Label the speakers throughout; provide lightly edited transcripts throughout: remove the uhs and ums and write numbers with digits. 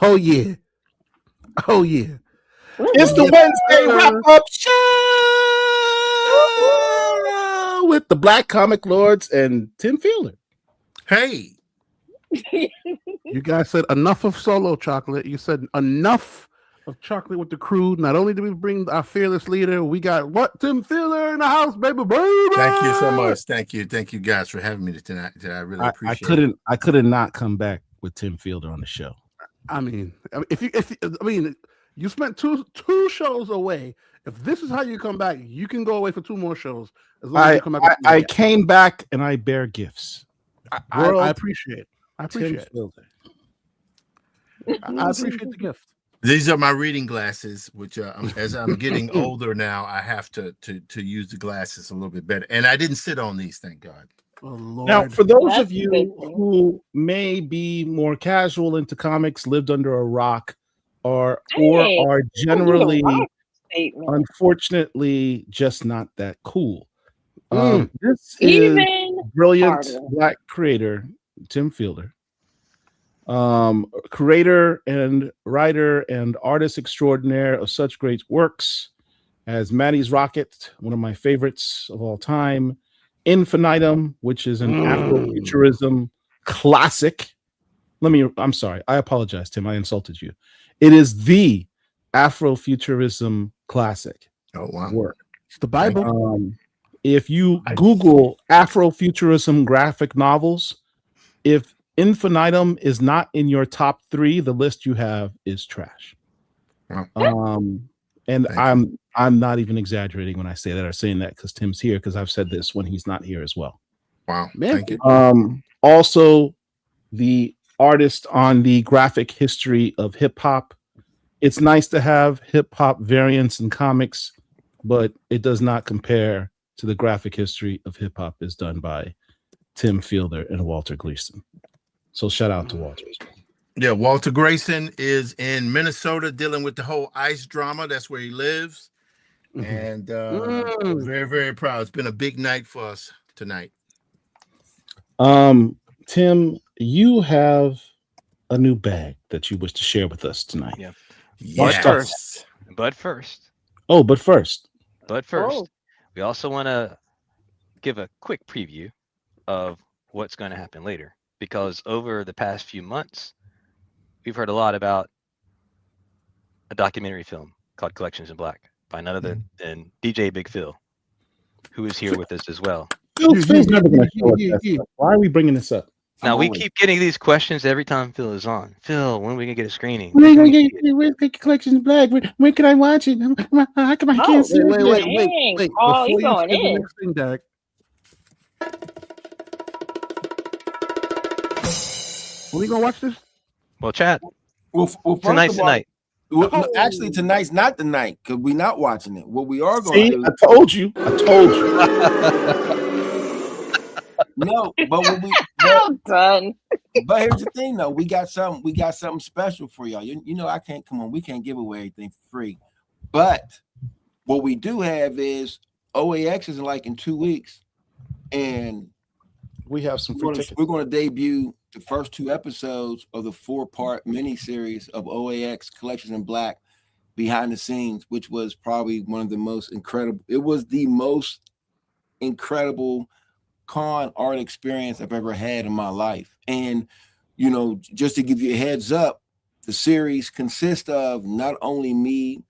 Speaker 1: Oh yeah. Oh yeah.
Speaker 2: It's the
Speaker 1: Yes,
Speaker 2: Wednesday
Speaker 1: sir.
Speaker 2: wrap-up show
Speaker 1: With the Black Comic Lords and Tim Fielder.
Speaker 3: Hey,
Speaker 1: You guys said enough of solo chocolate. You said enough of chocolate with the crew. Not only did we bring our fearless leader, we got what? Tim Fielder in the house, baby.
Speaker 3: thank you so much. Thank you guys for having me tonight. I really appreciate it.
Speaker 4: I couldn't not come back with Tim Fielder on the show.
Speaker 1: I mean, if you spent two shows away. If this is how you come back, you can go away for 2 more shows. As long as you come back.
Speaker 4: I came back and I bear gifts.
Speaker 1: I appreciate it. I
Speaker 4: Tim
Speaker 1: appreciate it.
Speaker 4: Fielder.
Speaker 1: I appreciate the gift.
Speaker 3: These are my reading glasses, which as I'm getting older now, I have to use the glasses a little bit better. And I didn't sit on these, thank God.
Speaker 1: Oh, Lord.
Speaker 4: Now, for those
Speaker 5: That's
Speaker 4: of you
Speaker 5: a good thing.
Speaker 4: who may be more casual into comics, lived under a rock, or
Speaker 5: Hey,
Speaker 4: are generally,
Speaker 5: statement.
Speaker 4: unfortunately, just not that cool. This is
Speaker 5: Even
Speaker 4: brilliant
Speaker 5: harder.
Speaker 4: Black creator Tim Fielder, creator and writer and artist extraordinaire of such great works as Maddie's Rocket, one of my favorites of all time, Infinitum, which is an Afrofuturism classic. I'm sorry, I apologize, Tim, I insulted you. It is the Afrofuturism classic
Speaker 3: Oh wow.
Speaker 4: work.
Speaker 1: It's the Bible.
Speaker 4: If you Google Afrofuturism graphic novels, if Infinitum is not in your top 3, the list you have is trash.
Speaker 3: Wow.
Speaker 4: And
Speaker 3: Thank
Speaker 4: I'm not even exaggerating when I say that or saying that because Tim's here, because I've said this when he's not here as well.
Speaker 3: Wow.
Speaker 1: Man.
Speaker 3: Thank you.
Speaker 4: Also, the artist on the graphic history of hip hop. It's nice to have hip hop variants in comics, but it does not compare to the graphic history of hip hop as done by Tim Fielder and Walter Gleason. So shout out to Walter.
Speaker 3: Yeah, Walter Grayson is in Minnesota dealing with the whole ICE drama. That's where he lives. And very, very proud. It's been a big night for us tonight.
Speaker 4: Tim, you have a new bag that you wish to share with us tonight.
Speaker 6: Yeah.
Speaker 3: Yes.
Speaker 6: But first,
Speaker 4: Oh, but first,
Speaker 5: Oh.
Speaker 6: we also want to give a quick preview of what's going to happen later, because over the past few months, we've heard a lot about a documentary film called Collections in Black by none other than DJ Big Phil, who is here with us as well.
Speaker 4: Phil's never going to show us that stuff. Why are we bringing this up?
Speaker 6: Now, we keep getting these questions every time Phil is on. Phil, when are we going to get a screening?
Speaker 4: Where's Collections Black? When can I watch it? How come I can't see it?
Speaker 5: Dang. Oh, you going
Speaker 1: skip the
Speaker 5: in.
Speaker 1: next thing, Derek. Are we gonna watch this?
Speaker 6: Well, chat.
Speaker 2: Well, first
Speaker 6: Tonight's
Speaker 2: of
Speaker 6: the
Speaker 2: all,
Speaker 6: night.
Speaker 2: well, no, actually, tonight's not the night because we're not watching it. What we are going
Speaker 4: See,
Speaker 2: to do,
Speaker 4: I told you.
Speaker 2: no, but what we,
Speaker 5: Well done.
Speaker 2: but here's the thing, though, we got something special for y'all. You know, we can't give away everything for free. But what we do have is OAX is in 2 weeks, and
Speaker 4: We have some free tickets.
Speaker 2: we're going to debut the first 2 episodes of the 4-part miniseries of OAX Collections in Black Behind the Scenes, which was probably one of the most incredible. It was the most incredible con art experience I've ever had in my life. And, you know, just to give you a heads up, the series consists of not only me,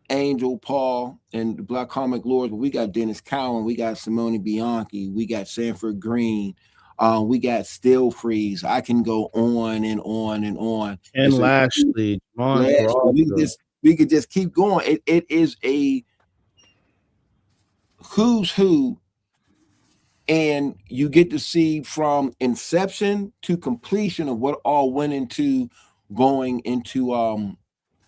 Speaker 2: Angel, Paul, and the Black Comic Lords, but we got Dennis Cowan, we got Simone Bianchi, we got Sanford Green, we got Still Freeze. I can go on and on and on.
Speaker 4: And
Speaker 2: It's a-
Speaker 4: Lashley, Ron
Speaker 2: we could just keep going. It is a who's who, and you get to see from inception to completion of what all went into going into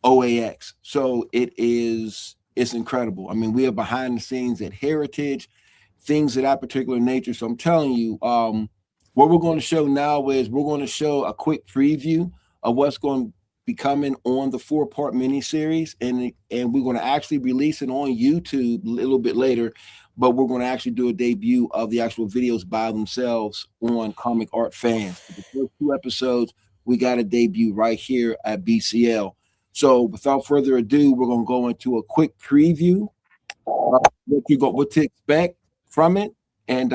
Speaker 2: OAX. So it's incredible. I mean, we are behind the scenes at Heritage, things of that particular nature. So I'm telling you, what we're going to show now is we're going to show a quick preview of what's going to be coming on the 4-part miniseries, and we're going to actually release it on YouTube a little bit later, but we're going to actually do a debut of the actual videos by themselves on Comic Art Fans. The first 2 episodes we got a debut right here at BCL. So without further ado, we're going to go into a quick preview of what to expect from it. And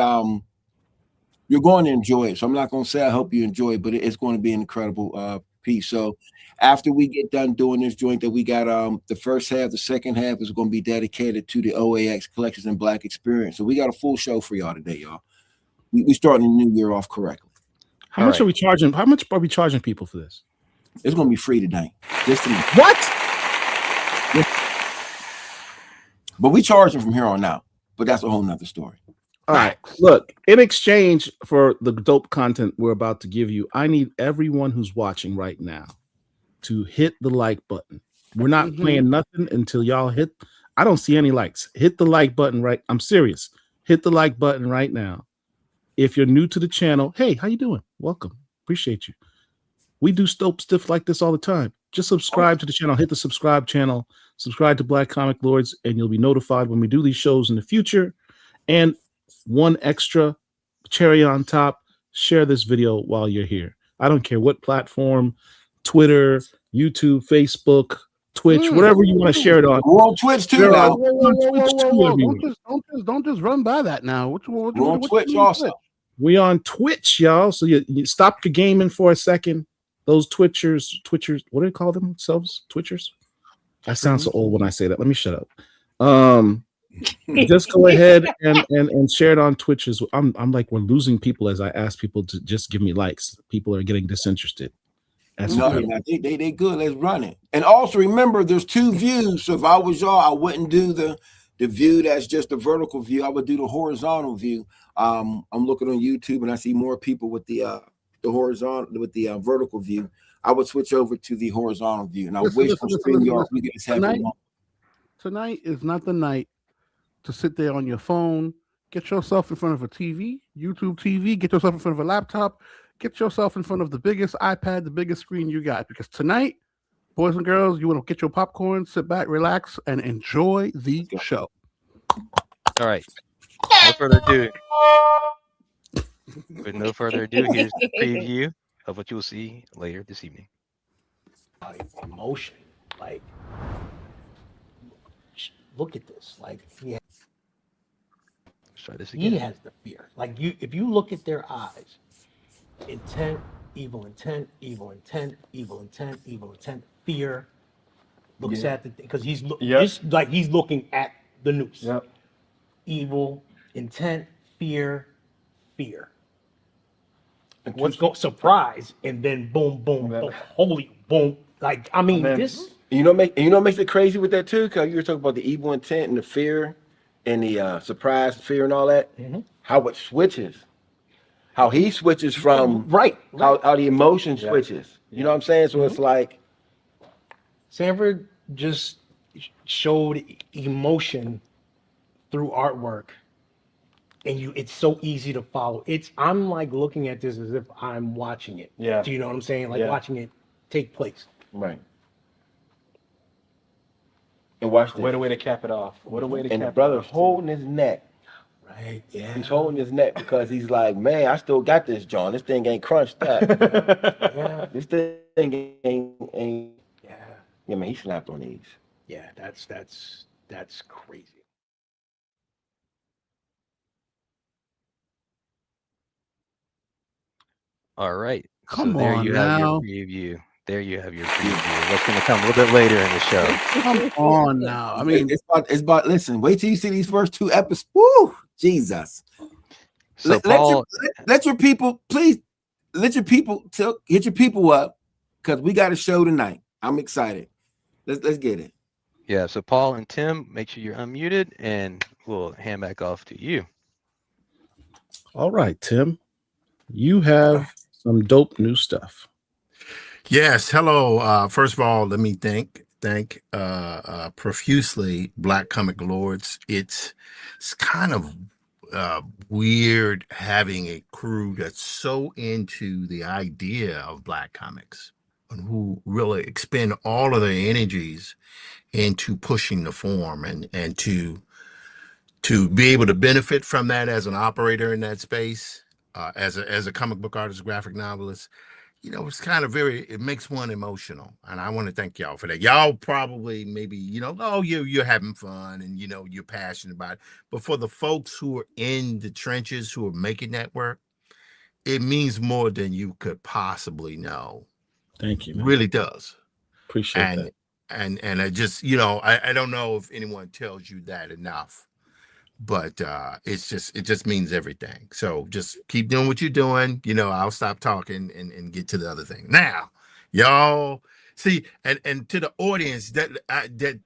Speaker 2: you're going to enjoy it. So I'm not going to say I hope you enjoy it, but it's going to be an incredible piece. So after we get done doing this joint that we got, the first half, the second half is going to be dedicated to the OAX Collections in Black experience. So we got a full show for y'all today, y'all. We starting the new year off correctly.
Speaker 4: How much are we charging? How much are we charging people for this?
Speaker 2: It's going to be free tonight. Just tonight.
Speaker 4: What?
Speaker 2: But we charge them from here on out. But that's a whole nother story.
Speaker 4: All right. Look, in exchange for the dope content we're about to give you, I need everyone who's watching right now to hit the like button. We're not playing nothing until y'all hit. I don't see any likes. Hit the like button right. I'm serious. Hit the like button right now. If you're new to the channel, hey, how you doing? Welcome. Appreciate you. We do dope stuff like this all the time. Just subscribe to the channel. Hit the subscribe channel. Subscribe to Black Comic Lords, and you'll be notified when we do these shows in the future. And one extra cherry on top, share this video while you're here. I don't care what platform, Twitter, YouTube, Facebook, Twitch, whatever you want to share it on.
Speaker 2: We're on Twitch too now.
Speaker 1: Don't just run by that now.
Speaker 2: We're on Twitch also.
Speaker 4: We on Twitch, y'all. So you stop your gaming for a second. Those Twitchers, what do they call themselves? Twitchers? I sound so old when I say that. Let me shut up. Just go ahead and share it on Twitch. I'm like, we're losing people as I ask people to just give me likes. People are getting disinterested.
Speaker 2: They good. Let's run it. And also remember, there's 2 views. So if I was y'all, I wouldn't do the view that's just the vertical view. I would do the horizontal view. I'm looking on YouTube and I see more people with the horizontal, with the vertical view. I would switch over to the horizontal view. And I wish on StreamYard we could just have
Speaker 1: tonight is not the night to sit there on your phone. Get yourself in front of a TV, YouTube TV. Get yourself in front of a laptop. Get yourself in front of the biggest iPad, the biggest screen you got. Because tonight, boys and girls, you want to get your popcorn, sit back, relax, and enjoy the show.
Speaker 6: All right. No further ado. With no further ado, here's the preview of what you'll see later this evening.
Speaker 7: Emotion, like, look at this. Like,
Speaker 6: Let's try this again.
Speaker 7: he has the fear. Like, if you look at their eyes, intent, evil intent, evil intent, evil intent, evil intent, fear. Looks at the because he's he's looking at the noose.
Speaker 8: Yep.
Speaker 7: Evil intent, fear. And what's going surprise and then boom, boom, boom, holy boom. Like, I mean, this.
Speaker 2: You know what makes it crazy with that too? Because you were talking about the evil intent and the fear and the surprise, fear, and all that. How it switches, how he switches from how the emotion switches. You know what I'm saying? So it's like
Speaker 7: Sanford just showed emotion through artwork, and it's so easy to follow. I'm like looking at this as if I'm watching it.
Speaker 8: Yeah.
Speaker 7: Do you know what I'm saying? Like watching it take place.
Speaker 2: right. And watch this.
Speaker 8: What a way to cap it off. What a way to cap
Speaker 2: And
Speaker 8: it
Speaker 2: the
Speaker 8: off.
Speaker 2: brother's holding his neck.
Speaker 7: Right. Yeah.
Speaker 2: He's holding his neck because he's like, man, I still got this, John. This thing ain't crunched up. This thing ain't. Yeah, man, he slapped on these.
Speaker 7: Yeah. That's crazy.
Speaker 6: All right.
Speaker 1: Come
Speaker 6: there
Speaker 1: on
Speaker 6: you have your
Speaker 1: now.
Speaker 6: preview. There you have your preview. What's going to come a little bit later in the show.
Speaker 1: Come on now. I mean,
Speaker 2: it's about listen, wait till you see these first 2 episodes. Woo, Jesus.
Speaker 6: So Paul,
Speaker 2: Let your people, please, hit your people up because we got a show tonight. I'm excited. Let's get it.
Speaker 6: yeah. So Paul and Tim, make sure you're unmuted, and we'll hand back off to you.
Speaker 4: All right, Tim. You have some dope new stuff.
Speaker 3: Yes. Hello. First of all, let me thank profusely Black Comic Lords. It's kind of weird having a crew that's so into the idea of Black comics and who really expend all of their energies into pushing the form and to be able to benefit from that as an operator in that space, as a comic book artist, graphic novelist. it's kind of it makes one emotional. And I want to thank y'all for that. Y'all probably maybe, oh, you're having fun and, you're passionate about it. But for the folks who are in the trenches, who are making that work, it means more than you could possibly know.
Speaker 4: Thank you, man.
Speaker 3: It really does.
Speaker 4: Appreciate that.
Speaker 3: And I just, I don't know if anyone tells you that enough. But it just means everything. So just keep doing what you're doing. I'll stop talking and get to the other thing. Now, y'all see, and to the audience that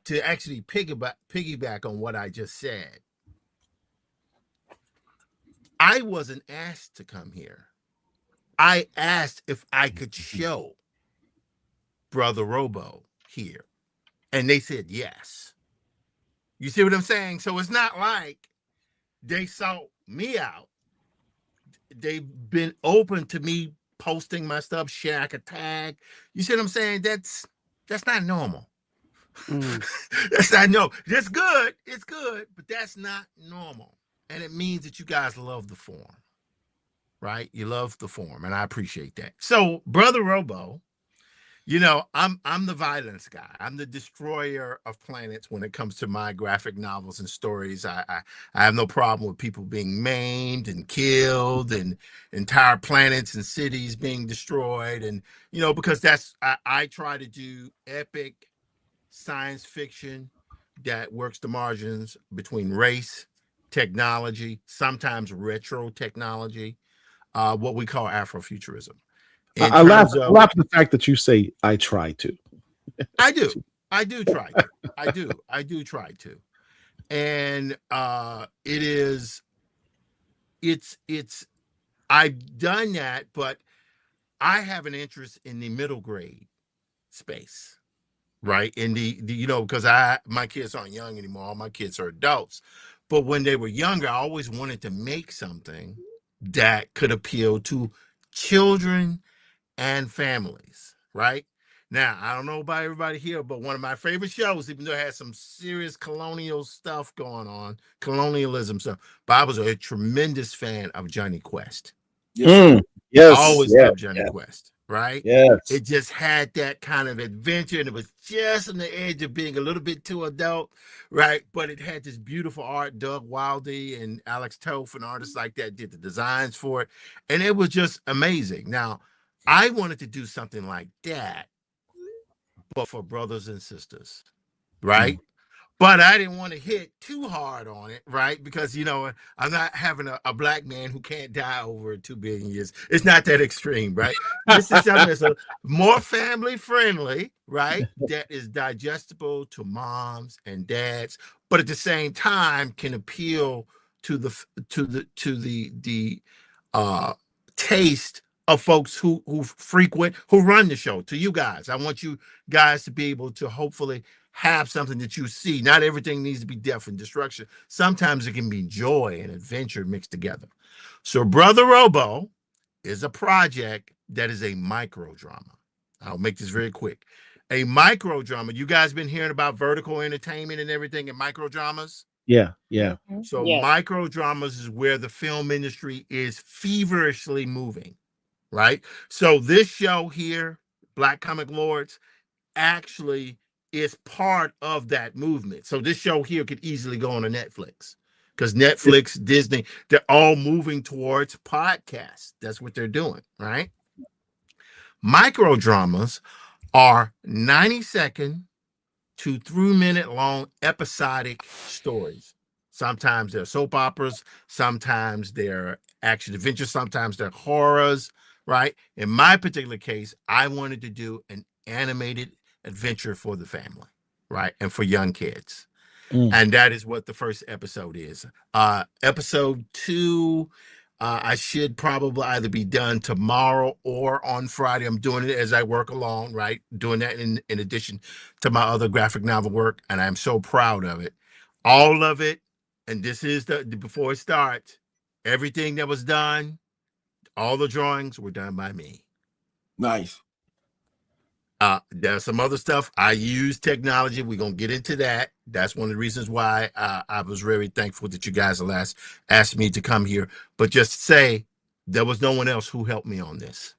Speaker 3: to actually piggyback on what I just said. I wasn't asked to come here. I asked if I could show Brother Robo here, and they said yes. You see what I'm saying? So it's not like they sought me out. They've been open to me posting my stuff, sharing a tag. You see what I'm saying? That's not normal. That's not normal. That's good. It's good, but that's not normal. And it means that you guys love the form, right? You love the form, and I appreciate that. So, Brother Robo, I'm the violence guy. I'm the destroyer of planets when it comes to my graphic novels and stories. I have no problem with people being maimed and killed and entire planets and cities being destroyed. And, because I try to do epic science fiction that works the margins between race, technology, sometimes retro technology, what we call Afrofuturism.
Speaker 4: I laugh at the fact that you say I try to.
Speaker 3: I do try to. I do try to. And it's I've done that, but I have an interest in the middle grade space, right? In the because my kids aren't young anymore. All my kids are adults. But when they were younger, I always wanted to make something that could appeal to children and families, right? Now, I don't know about everybody here, but one of my favorite shows, even though it had some serious colonial stuff going on, colonialism stuff, but I was a tremendous fan of Johnny Quest.
Speaker 4: Yes,
Speaker 3: I always loved Johnny Quest, right?
Speaker 4: Yes.
Speaker 3: It just had that kind of adventure, and it was just on the edge of being a little bit too adult, right? But it had this beautiful art. Doug Wildey and Alex Toth and artists like that did the designs for it, and it was just amazing. Now, I wanted to do something like that, but for brothers and sisters, right? But I didn't want to hit too hard on it, right? Because, I'm not having a black man who can't die over 2 billion years. It's not that extreme, right? This is something that's more family friendly, right? That is digestible to moms and dads, but at the same time can appeal to the taste of folks who run the show, to you guys. I want you guys to be able to hopefully have something that you see. Not everything needs to be death and destruction. Sometimes it can be joy and adventure mixed together. So Brother Robo is a project that is a micro drama. I'll make this very quick. A micro drama. You guys been hearing about vertical entertainment and everything and micro dramas?
Speaker 4: Yeah.
Speaker 3: So micro dramas is where the film industry is feverishly moving, right? So this show here, Black Comic Lords, actually is part of that movement. So this show here could easily go on to Netflix, because Netflix, Disney, they're all moving towards podcasts. That's what they're doing, right? Micro dramas are 90-second to 3-minute long episodic stories. Sometimes they're soap operas, sometimes they're action adventures, sometimes they're horrors, right? In my particular case, I wanted to do an animated adventure for the family, right? And for young kids. And that is what the first episode is. Episode 2, I should probably either be done tomorrow or on Friday. I'm doing it as I work along, right? Doing that in addition to my other graphic novel work. And I'm so proud of it. All of it. And this is before it starts, everything that was done, all the drawings were done by me.
Speaker 2: Nice.
Speaker 3: There's some other stuff. I use technology. We're going to get into that. That's one of the reasons why I was very thankful that you guys asked me to come here. But just to say, there was no one else who helped me on this.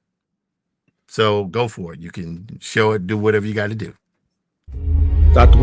Speaker 3: So go for it. You can show it, do whatever you got to do.
Speaker 4: Dr.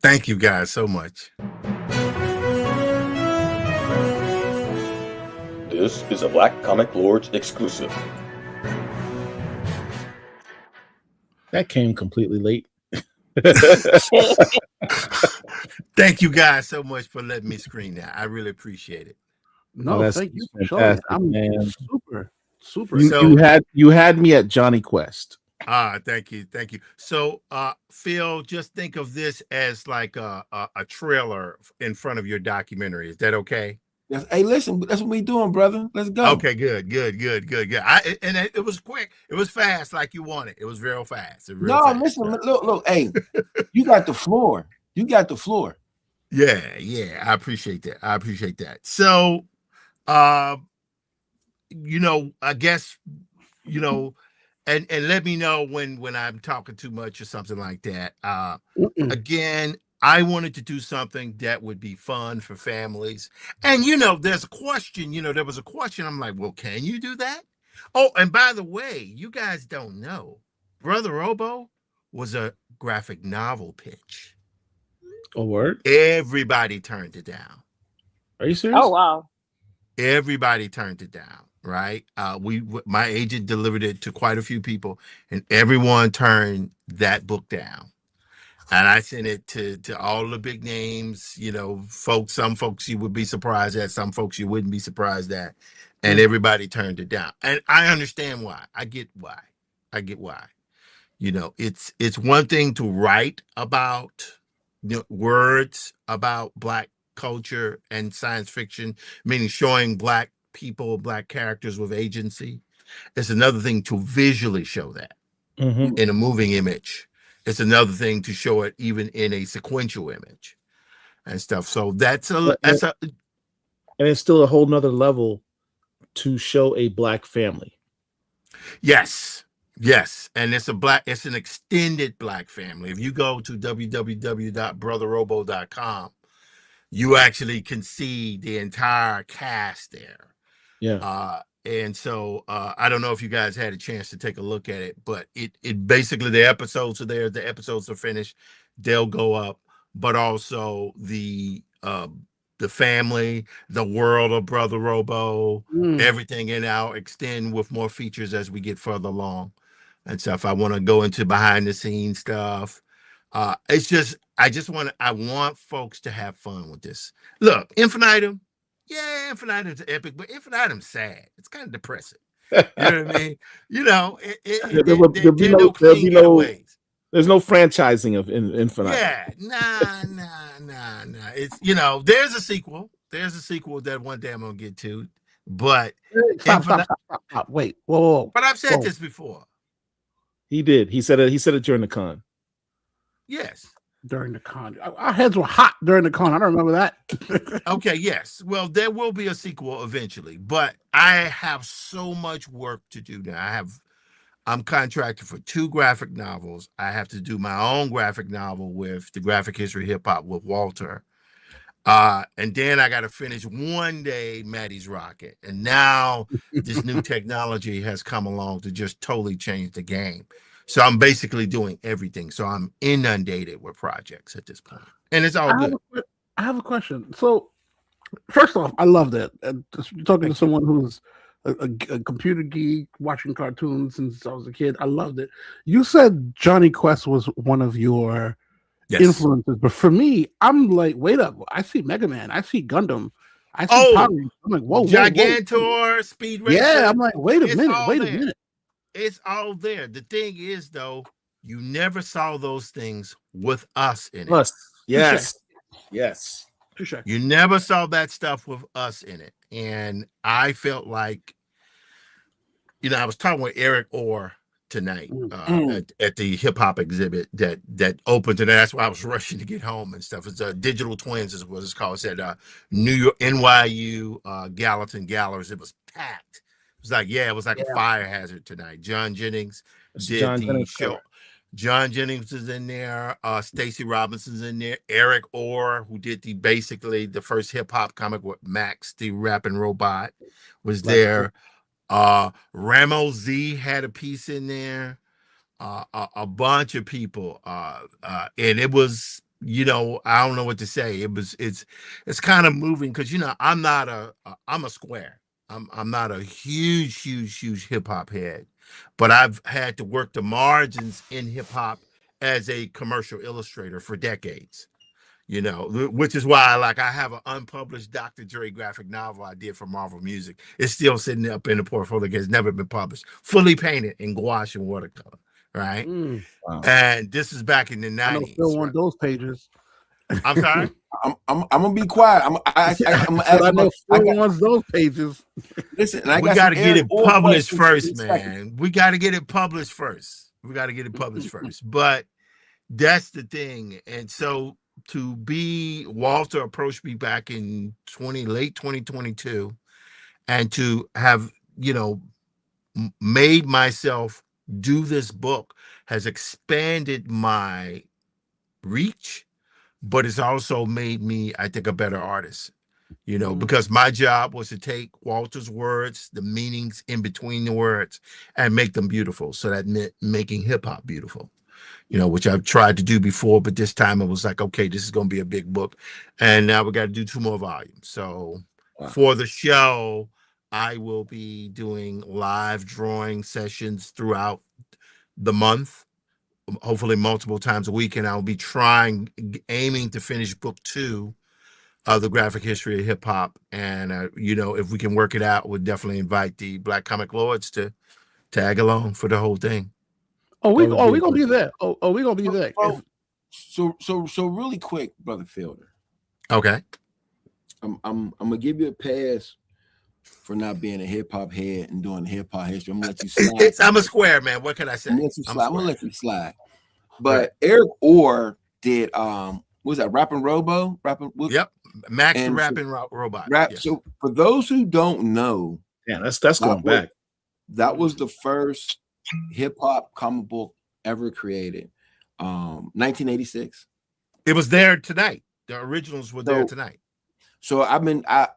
Speaker 3: Thank you guys so much.
Speaker 9: This is a Black Comic Lords exclusive.
Speaker 4: That came completely late.
Speaker 3: Thank you guys so much for letting me screen that. I really appreciate it.
Speaker 1: No,
Speaker 4: that's
Speaker 1: thank you for showing it.
Speaker 4: fantastic,
Speaker 1: I'm
Speaker 4: man.
Speaker 1: super.
Speaker 4: You had me at Johnny Quest.
Speaker 3: Thank you. So Phil, just think of this as like a trailer in front of your documentary. Is that okay?
Speaker 2: Yes. Hey, listen, that's what we doing, brother. Let's go.
Speaker 3: Okay, good. It was quick. It was fast, like you wanted. It was real fast.
Speaker 2: Listen, look. Hey, you got the floor.
Speaker 3: Yeah. I appreciate that. So, I guess, and let me know when I'm talking too much or something like that. Again, I wanted to do something that would be fun for families. And there's a question, there was a question. I'm like, well, can you do that? Oh, and by the way, you guys don't know, Brother Robo was a graphic novel pitch.
Speaker 4: A word?
Speaker 3: Everybody turned it down.
Speaker 4: Are you serious?
Speaker 5: Oh wow.
Speaker 3: Everybody turned it down, right? My agent delivered it to quite a few people, and everyone turned that book down. And I sent it to all the big names, folks. Some folks you would be surprised at, some folks you wouldn't be surprised at, and everybody turned it down. And I understand why. I get why. It's one thing to write about words about Black culture and science fiction, meaning showing Black people, Black characters with agency. It's another thing to visually show that in a moving image. It's another thing to show it even in a sequential image and stuff. So and
Speaker 4: it's still a whole nother level to show a Black family.
Speaker 3: Yes. And it's an extended Black family. If you go to www.brotherrobo.com, you actually can see the entire cast there.
Speaker 4: Yeah.
Speaker 3: And so I don't know if you guys had a chance to take a look at it, but it basically, the episodes are there. The episodes are finished. They'll go up, but also the family, the world of Brother Robo, everything in our extend with more features as we get further along and stuff. I want to go into behind the scenes stuff. I want folks to have fun with this. Look, Infinitum, Yeah, Infinitum's epic, but Infinitum's sad. It's kind of depressing. You know what I mean? You know,
Speaker 4: There'll be
Speaker 3: there are no
Speaker 4: there'll
Speaker 3: clean
Speaker 4: be no
Speaker 3: getaways.
Speaker 4: there's no franchising of Infinite.
Speaker 3: Yeah, nah. It's there's a sequel. There's a sequel that one day I'm gonna get to, but
Speaker 1: Stop. Wait, whoa.
Speaker 3: But I've said
Speaker 1: Whoa.
Speaker 3: this before.
Speaker 4: He did. He said it during the con.
Speaker 3: Yes.
Speaker 1: During the con, our heads were hot during the con. I don't remember that.
Speaker 3: Okay, yes. Well, there will be a sequel eventually, but I have so much work to do now. I'm contracted for 2 graphic novels. I have to do my own graphic novel with the Graphic History Hip Hop with Walter. And then I got to finish one day Maddie's Rocket. And now this new technology has come along to just totally change the game. So I'm basically doing everything. So I'm inundated with projects at this point. And it's all good.
Speaker 1: I have a question. So first off, I love that. And you're talking to someone who's a computer geek, watching cartoons since I was a kid. I loved it. You said Johnny Quest was one of your influences, but for me, I'm like, wait up. I see Mega Man. I see Gundam. I see Power Rangers. I'm like, whoa,
Speaker 3: Gigantor, Speed Racer.
Speaker 1: Yeah, I'm like, wait a minute.
Speaker 3: It's all there. The thing is, though, you never saw those things with us in it.
Speaker 4: Yes.
Speaker 3: You never saw that stuff with us in it. And I felt like, I was talking with Eric Orr tonight at the hip hop exhibit that opened, and that's why I was rushing to get home and stuff. It's Digital Twins is what it's called. It said New York, NYU, Gallatin Galleries. It was packed. It was like a fire hazard tonight. John Jennings did the show. John Jennings is in there. Stacey Robinson's in there. Eric Orr, who did basically the first hip hop comic with Max, the rapping robot, was there. Ramo Z had a piece in there. A bunch of people. And it was, I don't know what to say. It's kind of moving because I'm a square. I'm not a huge hip hop head, but I've had to work the margins in hip hop as a commercial illustrator for decades, which is why I have an unpublished Dr. Dre graphic novel I did for Marvel Music. It's still sitting up in the portfolio because it's never been published, fully painted in gouache and watercolor. Right. Wow. And this is back in the 90s.
Speaker 1: I don't still want those pages.
Speaker 3: I'm sorry.
Speaker 2: I'm gonna be quiet. I
Speaker 1: know wants those pages.
Speaker 2: Listen,
Speaker 3: we got to get it published first, man. We got to get it published first. But that's the thing. And so Walter approached me back in late 2022, and to have made myself do this book has expanded my reach. But it's also made me, I think, a better artist, because my job was to take Walter's words, the meanings in between the words, and make them beautiful. So that meant making hip hop beautiful, which I've tried to do before. But this time it was like, okay, this is going to be a big book. And now we got to do 2 more volumes. So for the show, I will be doing live drawing sessions throughout the month. Hopefully multiple times a week, and I'll be aiming to finish book 2 of the Graphic History of Hip Hop. And if we can work it out, we'll definitely invite the Black Comic Lords to tag along for the whole thing.
Speaker 1: We gonna be there. We gonna be there.
Speaker 2: So really quick, Brother Fielder.
Speaker 3: Okay.
Speaker 2: I'm gonna give you a pass for not being a hip hop head and doing hip hop history. I'm gonna let you slide.
Speaker 3: I'm a square, man. What can I say?
Speaker 2: I'm gonna let you slide. But Eric Orr did what was that? Rapping Robo?
Speaker 3: Yep. Max the Rapping Robot.
Speaker 2: Yes. So for those who don't know,
Speaker 4: that's going back.
Speaker 2: That was the first hip hop comic book ever created. 1986.
Speaker 3: It was there tonight. The originals were there tonight.
Speaker 2: So I messaged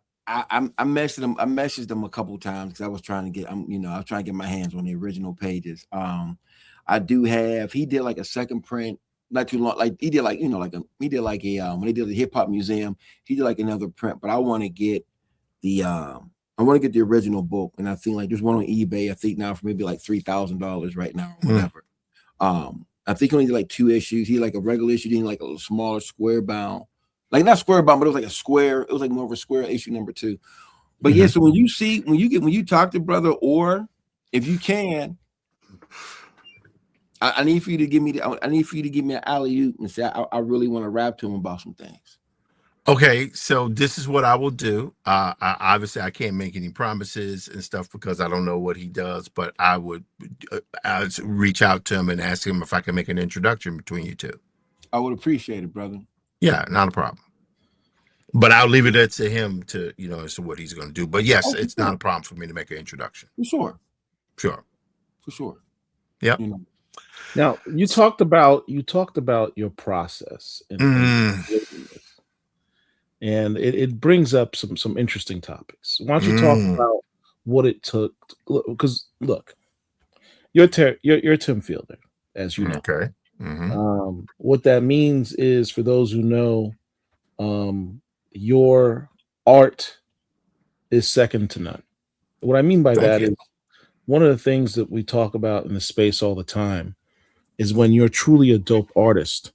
Speaker 2: them a couple times because I was trying to get I was trying to get my hands on the original pages. He did like a second print not too long, like he did like when they did the hip hop museum, he did like another print, but I want to get the original book, and I think like there's one on eBay, I think now for maybe like $3,000 right now or whatever. I think he only did like 2 issues. He did like a regular issue, then like a smaller square bound, like not square bond, but it was like a square. It was like more of a square issue number 2. But yeah, so when you talk to brother, or if you can, I need for you to give me an alley-oop and say I really want to rap to him about some things.
Speaker 3: Okay, so this is what I will do. Obviously, I can't make any promises and stuff because I don't know what he does, but I would reach out to him and ask him if I can make an introduction between you two.
Speaker 2: I would appreciate it, brother.
Speaker 3: Yeah, not a problem. But I'll leave it to him to, as to what he's going to do. But yes, it's not a problem for me to make an introduction.
Speaker 2: For sure. For sure.
Speaker 3: Yeah.
Speaker 4: Now you talked about your process and it brings up some interesting topics. Why don't you talk about what it took? Because look, you're Tim Fielder, as you know.
Speaker 3: Okay.
Speaker 4: What that means is, for those who know, your art is second to none. What I mean by that is, one of the things that we talk about in the space all the time is when you're truly a dope artist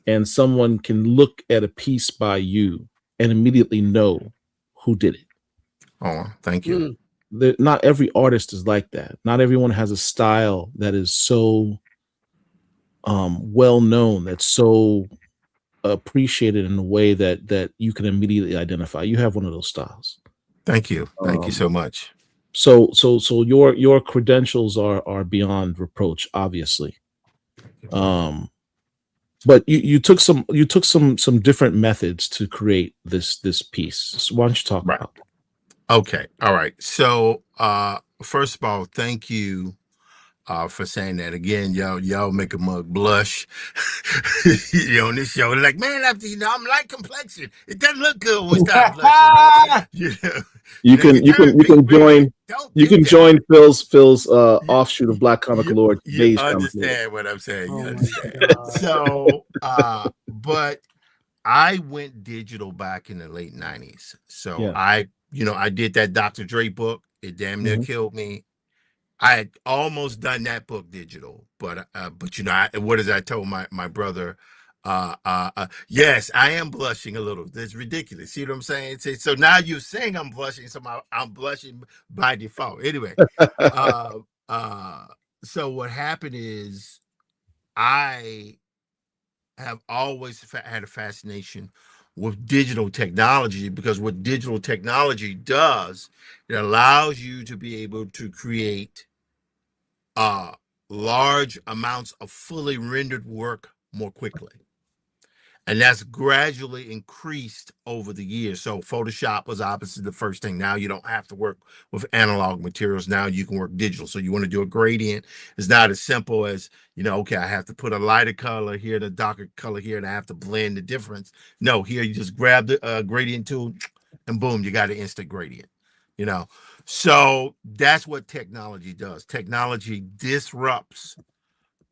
Speaker 4: and someone can look at a piece by you and immediately know who did it.
Speaker 3: Oh, thank you.
Speaker 4: Not every artist is like that. Not everyone has a style that is so well known, that's so appreciated in a way that you can immediately identify. You have one of those styles.
Speaker 3: Thank you. Thank you so much.
Speaker 4: So your credentials are beyond reproach, obviously. But you took some different methods to create this piece. So why don't you talk about that?
Speaker 3: Okay. All right. So first of all, thank you for saying that. Again, y'all make a mug blush. On this show, like, man, after I'm light complexion, it doesn't look good when we start blushing. Right?
Speaker 4: You can join Phil's offshoot of Black Comic Lord.
Speaker 3: You understand what I'm saying? You understand? So, but I went digital back in the late 90s. So I did that Dr. Dre book. It damn near killed me. I had almost done that book digital, but what as I told my brother, yes, I am blushing a little. That's ridiculous. See what I'm saying? So now you're saying I'm blushing, so I'm blushing by default. Anyway, so what happened is I have always had a fascination with digital technology, because what digital technology does, it allows you to be able to create large amounts of fully rendered work more quickly. And that's gradually increased over the years. So Photoshop was obviously the first thing. Now you don't have to work with analog materials. Now you can work digital. So you want to do a gradient. It's not as simple as, okay, I have to put a lighter color here, the darker color here, and I have to blend the difference. No, here you just grab the gradient tool and boom, you got an instant gradient, So that's what technology does. Technology disrupts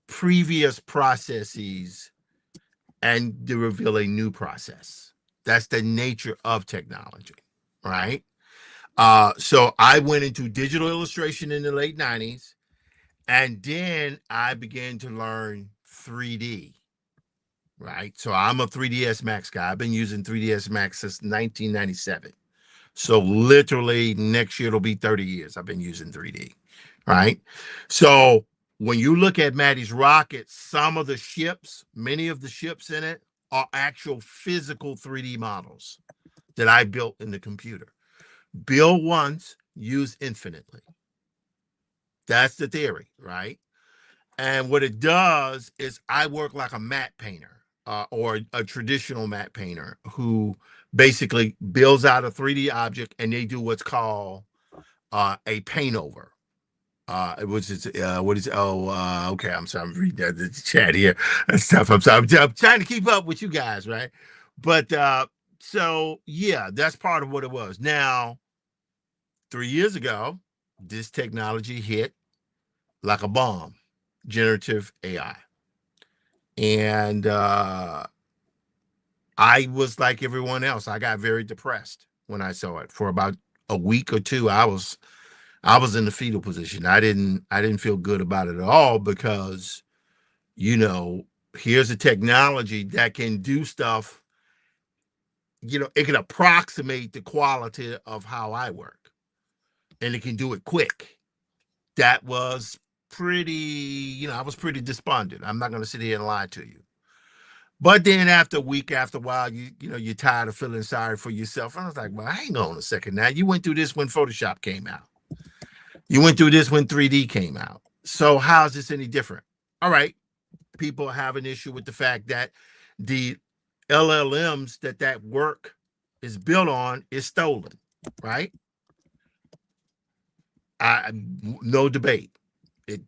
Speaker 3: previous processes and to reveal a new process. That's the nature of technology, right? So I went into digital illustration in the late 90s, and then I began to learn 3D, right? So I'm a 3ds Max guy. I've been using 3ds Max since 1997. So literally next year it'll be 30 years I've been using 3D, right? So when you look at Maddie's rocket, many of the ships in it are actual physical 3D models that I built in the computer. Build once, use infinitely. That's the theory, right? And what it does is I work like a matte painter or a traditional matte painter who basically builds out a 3D object, and they do what's called a paint over. Okay, I'm sorry, I'm reading the chat here and stuff. I'm sorry, I'm trying to keep up with you guys, right? But so yeah, that's part of what it was. Now, 3 years ago, this technology hit like a bomb, generative AI. And I was like everyone else. I got very depressed when I saw it. For about a week or two, I was in the fetal position. I didn't feel good about it at all, because, here's a technology that can do stuff it can approximate the quality of how I work, and it can do it quick. That was pretty, I was pretty despondent. I'm not going to sit here and lie to you. But then after a week, after a while, you're tired of feeling sorry for yourself. And I was like, well, hang on a second now. You went through this when Photoshop came out. You went through this when 3D came out. So how is this any different? All right. People have an issue with the fact that the LLMs that work is built on is stolen, right? No debate.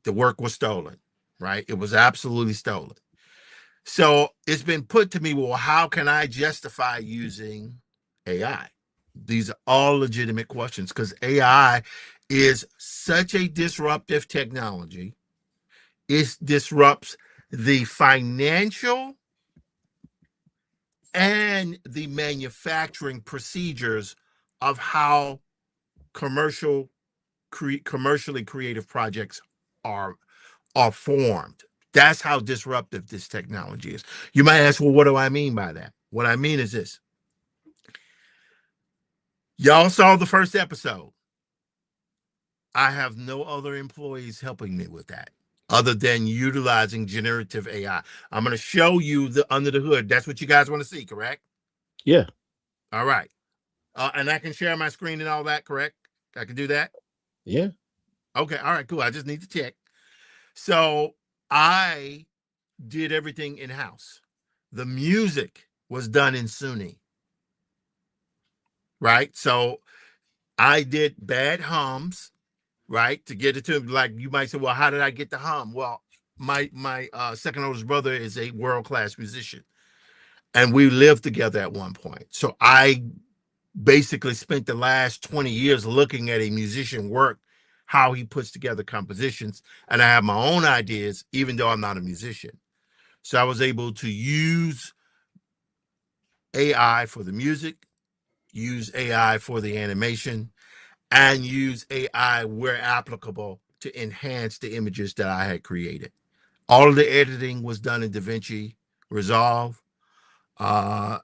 Speaker 3: The work was stolen, right? It was absolutely stolen. So it's been put to me, well, how can I justify using AI? These are all legitimate questions because AI is such a disruptive technology. It disrupts the financial and the manufacturing procedures of how commercially creative projects are formed. That's how disruptive this technology is. You might ask, well, what do I mean by that? What I mean is this. Y'all saw the first episode. I have no other employees helping me with that other than utilizing generative AI. I'm going to show you the under the hood. That's what you guys want to see, correct?
Speaker 4: Yeah.
Speaker 3: All right. And I can share my screen and all that, correct? I can do that?
Speaker 4: Yeah.
Speaker 3: Okay. All right, cool. I just need to check. So I did everything in-house. The music was done in Suni. Right? So I did bad hums, right? To get it to, like, you might say, well, how did I get the hum? Well, my second oldest brother is a world-class musician, and we lived together at one point. So I basically spent the last 20 years looking at a musician work, how he puts together compositions, and I have my own ideas, even though I'm not a musician. So I was able to use AI for the music, use AI for the animation, and use AI where applicable to enhance the images that I had created. All of the editing was done in DaVinci Resolve. All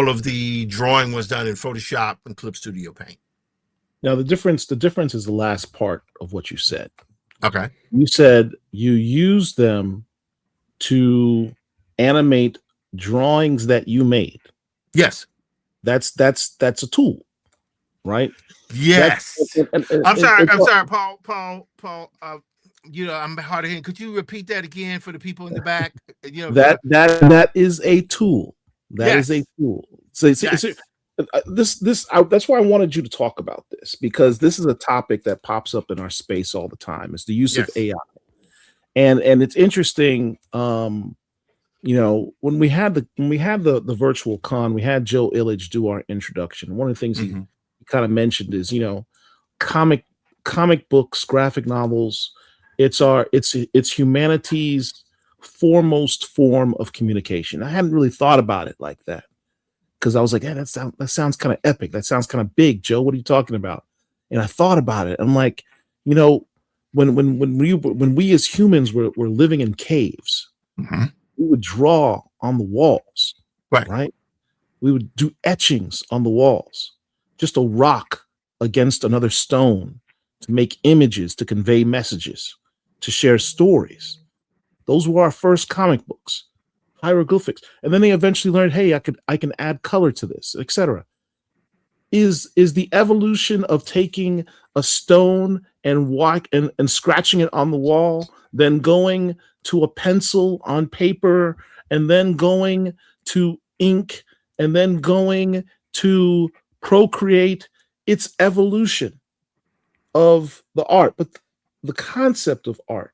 Speaker 3: of the drawing was done in Photoshop and Clip Studio Paint.
Speaker 4: Now the difference is the last part of what you said.
Speaker 3: Okay.
Speaker 4: You said you use them to animate drawings that you made.
Speaker 3: Yes.
Speaker 4: That's a tool, right?
Speaker 3: Yes. I'm sorry, Paul. I'm hard of hearing. Could you repeat that again for the people in the back?
Speaker 4: That is a tool. That is a tool. So that's why I wanted you to talk about this, because this is a topic that pops up in our space all the time. It's the use of AI, and it's interesting. When we had the virtual con, we had Joe Illidge do our introduction. One of the things he kind of mentioned is, comic books, graphic novels. It's humanity's foremost form of communication. I hadn't really thought about it like that, because I was like, that sounds kind of epic. That sounds kind of big. Joe, what are you talking about? And I thought about it. I'm like, when we as humans were living in caves, we would draw on the walls, right? We would do etchings on the walls, just a rock against another stone to make images, to convey messages, to share stories. Those were our first comic books, hieroglyphics. And then they eventually learned, hey, I can add color to this, etc. Is the evolution of taking a stone and scratching it on the wall, then going to a pencil on paper, and then going to ink, and then going to Procreate. It's evolution of the art. But the concept of art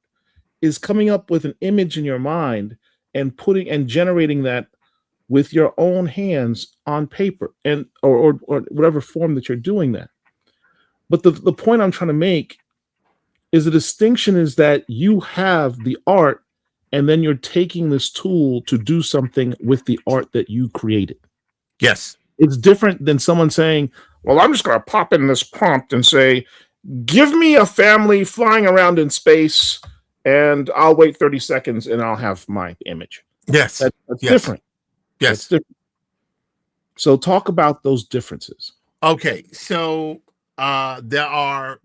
Speaker 4: is coming up with an image in your mind and generating that with your own hands on paper or whatever form that you're doing that. But the point I'm trying to make is the distinction is that you have the art, and then you're taking this tool to do something with the art that you created.
Speaker 3: Yes.
Speaker 4: It's different than someone saying, well, I'm just going to pop in this prompt and say, give me a family flying around in space, and I'll wait 30 seconds and I'll have my image.
Speaker 3: Yes.
Speaker 4: That's different.
Speaker 3: Yes.
Speaker 4: That's different. So talk about those differences.
Speaker 3: Okay, so there are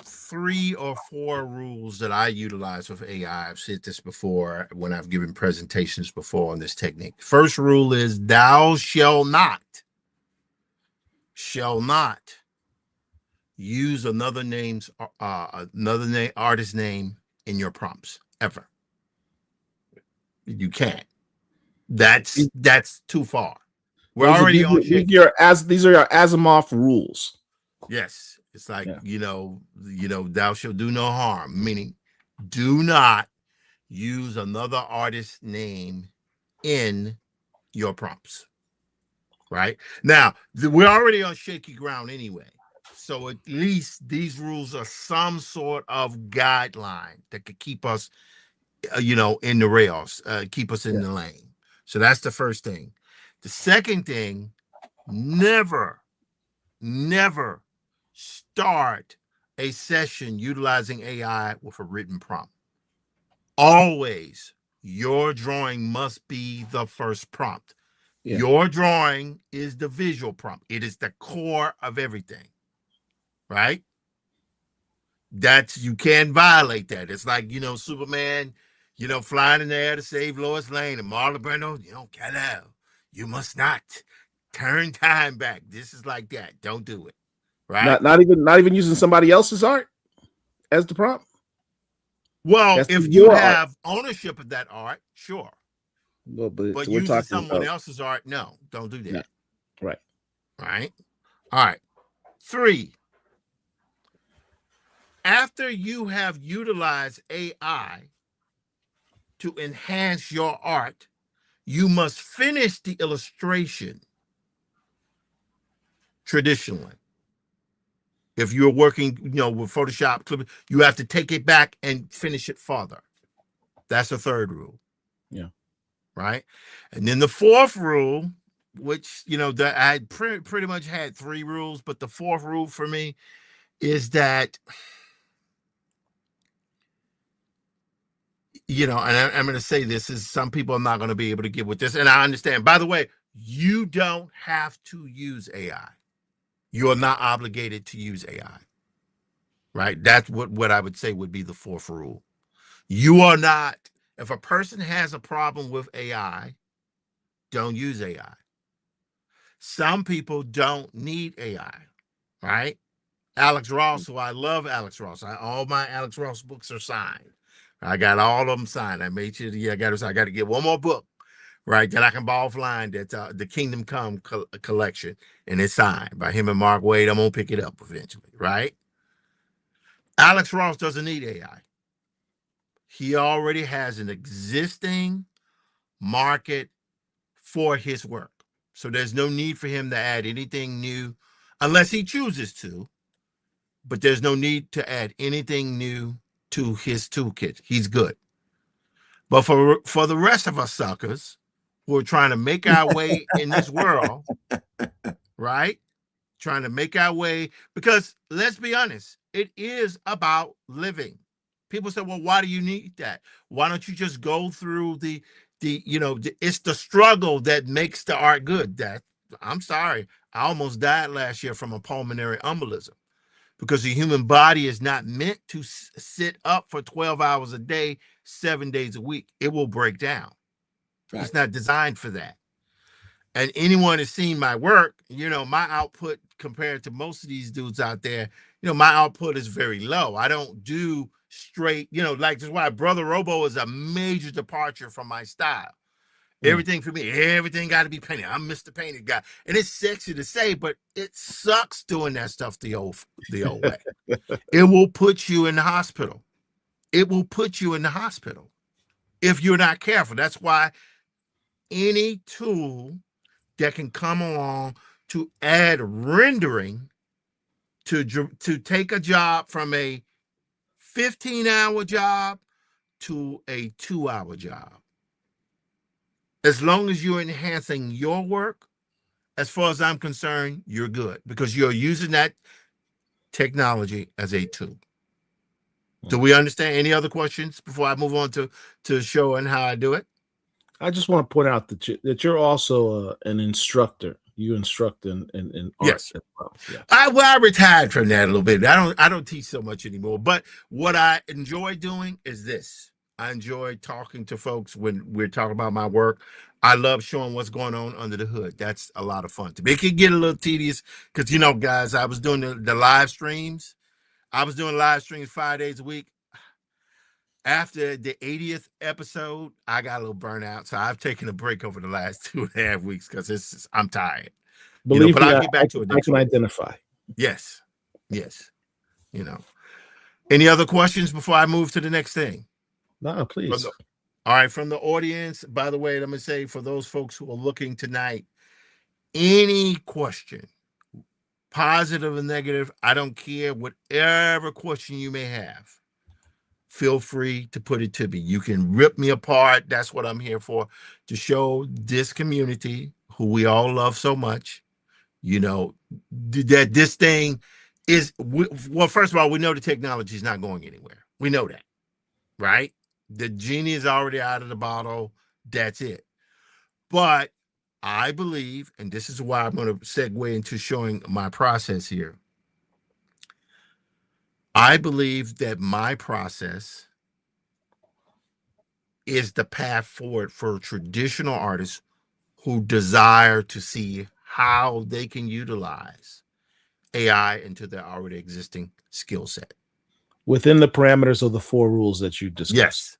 Speaker 3: 3 or 4 rules that I utilize with AI. I've said this before when I've given presentations before on this technique. First rule is thou shall not use another artist name in your prompts ever. You can't. That's too far. We're already on shaky.
Speaker 4: These are your Asimov rules.
Speaker 3: Yes, it's like you know, thou shalt do no harm, meaning do not use another artist's name in your prompts. Right now, we're already on shaky ground anyway. So at least these rules are some sort of guideline that could keep us, in the rails, keep us in the lane. So that's the first thing. The second thing, never start a session utilizing AI with a written prompt. Always, your drawing must be the first prompt. Yeah. Your drawing is the visual prompt. It is the core of everything, right? You can't violate that. It's like, Superman, flying in the air to save Lois Lane, and Marlon Brando, Kal-El, you must not turn time back. This is like that. Don't do it. Right?
Speaker 4: Not even using somebody else's art as the prompt.
Speaker 3: Well, if you have ownership of that art, sure.
Speaker 4: Well, but
Speaker 3: using someone else's art, no, don't do that.
Speaker 4: Yeah. Right.
Speaker 3: Right. All right. 3. After you have utilized AI to enhance your art, you must finish the illustration traditionally. If you're working, with Photoshop, you have to take it back and finish it further. That's the 3rd rule.
Speaker 4: Yeah.
Speaker 3: Right. And then the 4th rule, which, that I pretty much had 3 rules, but the 4th rule for me is that, and I'm going to say this is some people are not going to be able to get with this. And I understand, by the way, you don't have to use AI. You are not obligated to use AI, right? That's what I would say would be the 4th rule. You are not, if a person has a problem with AI, don't use AI. Some people don't need AI, right? Alex Ross, who I love Alex Ross. All my Alex Ross books are signed. I got all of them signed. I made sure I got to get one more book, right, that I can buy offline. That's the Kingdom Come collection, and it's signed by him and Mark Wade. I'm gonna pick it up eventually, right? Alex Ross doesn't need AI. He already has an existing market for his work, so there's no need for him to add anything new, unless he chooses to. But there's no need to add anything new to his toolkit. He's good. But for the rest of us suckers who are trying to make our way in this world, right? Trying to make our way, because let's be honest, it is about living. People say, well, why do you need that? Why don't you just go through it's the struggle that makes the art good. I'm sorry, I almost died last year from a pulmonary embolism, because the human body is not meant to sit up for 12 hours a day, 7 days a week. It will break down. Right. It's not designed for that. And anyone has seen my work, my output compared to most of these dudes out there, my output is very low. I don't do straight, like, that's why Brother Robo is a major departure from my style. Everything for me, everything got to be painted. I'm Mr. Painted guy. And it's sexy to say, but it sucks doing that stuff the old way. It will put you in the hospital. It will put you in the hospital if you're not careful. That's why any tool that can come along to add rendering to take a job from a 15-hour job to a 2-hour job. As long as you're enhancing your work, as far as I'm concerned, you're good, because you're using that technology as a tool. Do we understand? Any other questions before I move on to showing how I do it?
Speaker 4: I just want to point out that you're also an instructor You instruct in art
Speaker 3: Yes.
Speaker 4: as well. Yes.
Speaker 3: I retired from that a little bit. I don't teach so much anymore. But what I enjoy doing is this. I enjoy talking to folks when we're talking about my work. I love showing what's going on under the hood. That's a lot of fun to me. It can get a little tedious because, you know, guys, I was doing the live streams. I was doing live streams 5 days a week. After the 80th episode, I got a little burnout. So I've taken a break over the last 2.5 weeks because I'm tired.
Speaker 4: Believe
Speaker 3: but
Speaker 4: me,
Speaker 3: I'll get back to it
Speaker 4: I
Speaker 3: next
Speaker 4: can
Speaker 3: week.
Speaker 4: identify.
Speaker 3: Yes. You know. Any other questions before I move to the next thing?
Speaker 4: No, please.
Speaker 3: All right, from the audience, by the way, let me say for those folks who are looking tonight, any question, positive or negative, I don't care, whatever question you may have, feel free to put it to me. You can rip me apart. That's what I'm here for, to show this community who we all love so much, you know, that this thing is, well, first of all, we know the technology is not going anywhere. We know that, right? The genie is already out of the bottle. That's it. But I believe, and this is why I'm going to segue into showing my process here. I believe that my process is the path forward for traditional artists who desire to see how they can utilize AI into their already existing skill set.
Speaker 4: Within the parameters of the 4 rules that you discussed.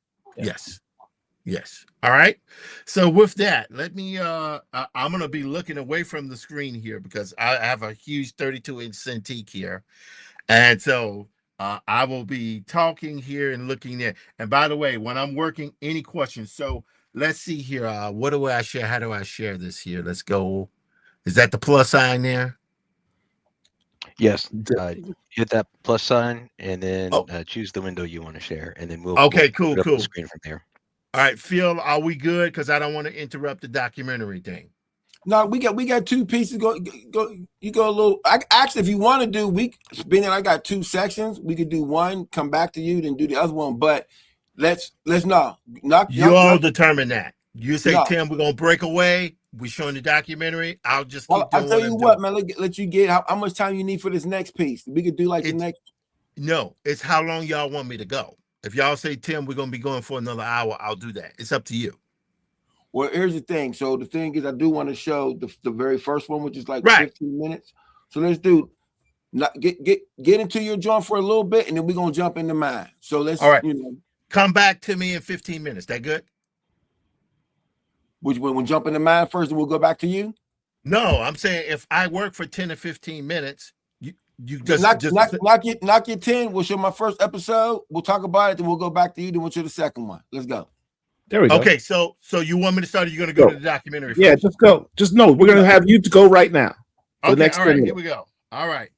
Speaker 3: Yes. All right. So with that, let me I'm going to be looking away from the screen here because I have a huge 32-inch Cintiq here. And so I will be talking here and looking at. And by the way, when I'm working, any questions? So let's see here. What do I share? How do I share this here? Let's go. Is that the plus sign there?
Speaker 6: Yes. Hit that plus sign and then choose the window you want to share, and then we'll
Speaker 3: cool.
Speaker 6: put up the screen from there.
Speaker 3: All right, Phil, are we good? Because I don't want to interrupt the documentary thing.
Speaker 2: No, we got 2 pieces. Go. You go a little. Actually, if you want to do, I got 2 sections. We could do one, come back to you, then do the other one. But let's not.
Speaker 3: You all determine that. You say,
Speaker 2: No.
Speaker 3: Tim, we're gonna break away. We're showing the documentary. I'll just keep doing
Speaker 2: I'll tell you
Speaker 3: what,
Speaker 2: what, man. Let you get how much time you need for this next piece. We could do the next.
Speaker 3: No, it's how long y'all want me to go. If y'all say, Tim, we're gonna be going for another hour, I'll do that. It's up to you.
Speaker 2: Well, here's the thing. So the thing is, I do want to show the very first one, which is like 15 minutes. So let's do get into your joint for a little bit, and then we're gonna jump into mine. So let's
Speaker 3: come back to me in 15 minutes. That good?
Speaker 2: Which we'll jump into mine first, and we'll go back to you.
Speaker 3: No, I'm saying if I work for 10 to 15 minutes, you just
Speaker 2: knock your 10. We'll show my first episode. We'll talk about it, then we'll go back to you. Then we'll show the second one. Let's go.
Speaker 4: There we go.
Speaker 3: Okay, so you want me to start? Or you're gonna go to the documentary first?
Speaker 4: Yeah, just go. Just no, we're gonna have you to go right now.
Speaker 3: Okay, all right, here we go. All right.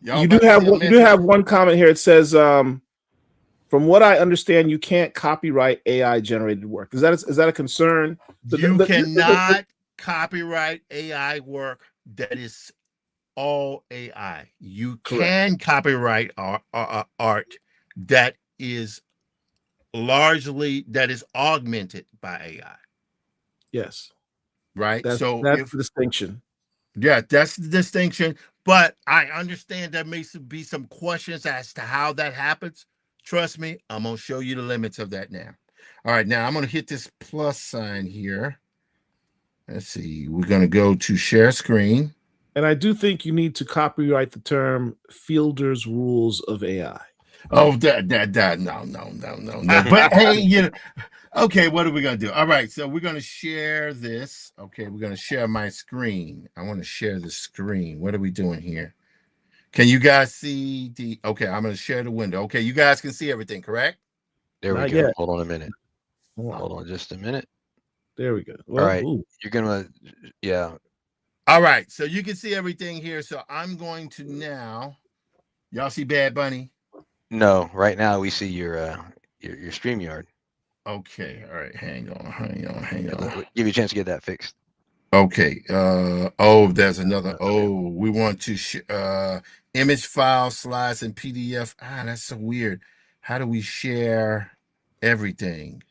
Speaker 4: You do have one comment here. It says, from what I understand, you can't copyright AI generated work. Is that a concern?
Speaker 3: You cannot copyright AI work that is all AI. You can copyright art that is augmented by AI.
Speaker 4: Yes.
Speaker 3: Right.
Speaker 4: That's the distinction.
Speaker 3: Yeah, that's the distinction. But I understand there may be some questions as to how that happens. Trust me, I'm going to show you the limits of that now. All right, now I'm going to hit this plus sign here. Let's see. We're going to go to share screen.
Speaker 4: And I do think you need to copyright the term Fielder's Rules of AI.
Speaker 3: Oh, no. But hey, okay, what are we going to do? All right, so we're going to share this. Okay, we're going to share my screen. I want to share the screen. What are we doing here? Can you guys see okay, I'm going to share the window. Okay, you guys can see everything, correct?
Speaker 6: There we go. Hold on a minute. Hold on just a minute.
Speaker 4: There we go. Well,
Speaker 6: all right. You're going to,
Speaker 3: All right, so you can see everything here. So I'm going to now, y'all see Bad Bunny?
Speaker 6: No, right now we see your StreamYard.
Speaker 3: Okay, all right, hang on.
Speaker 6: Give you a chance to get that fixed.
Speaker 3: Okay. There's another. We want to image file slides and PDF. That's so weird. How do we share everything?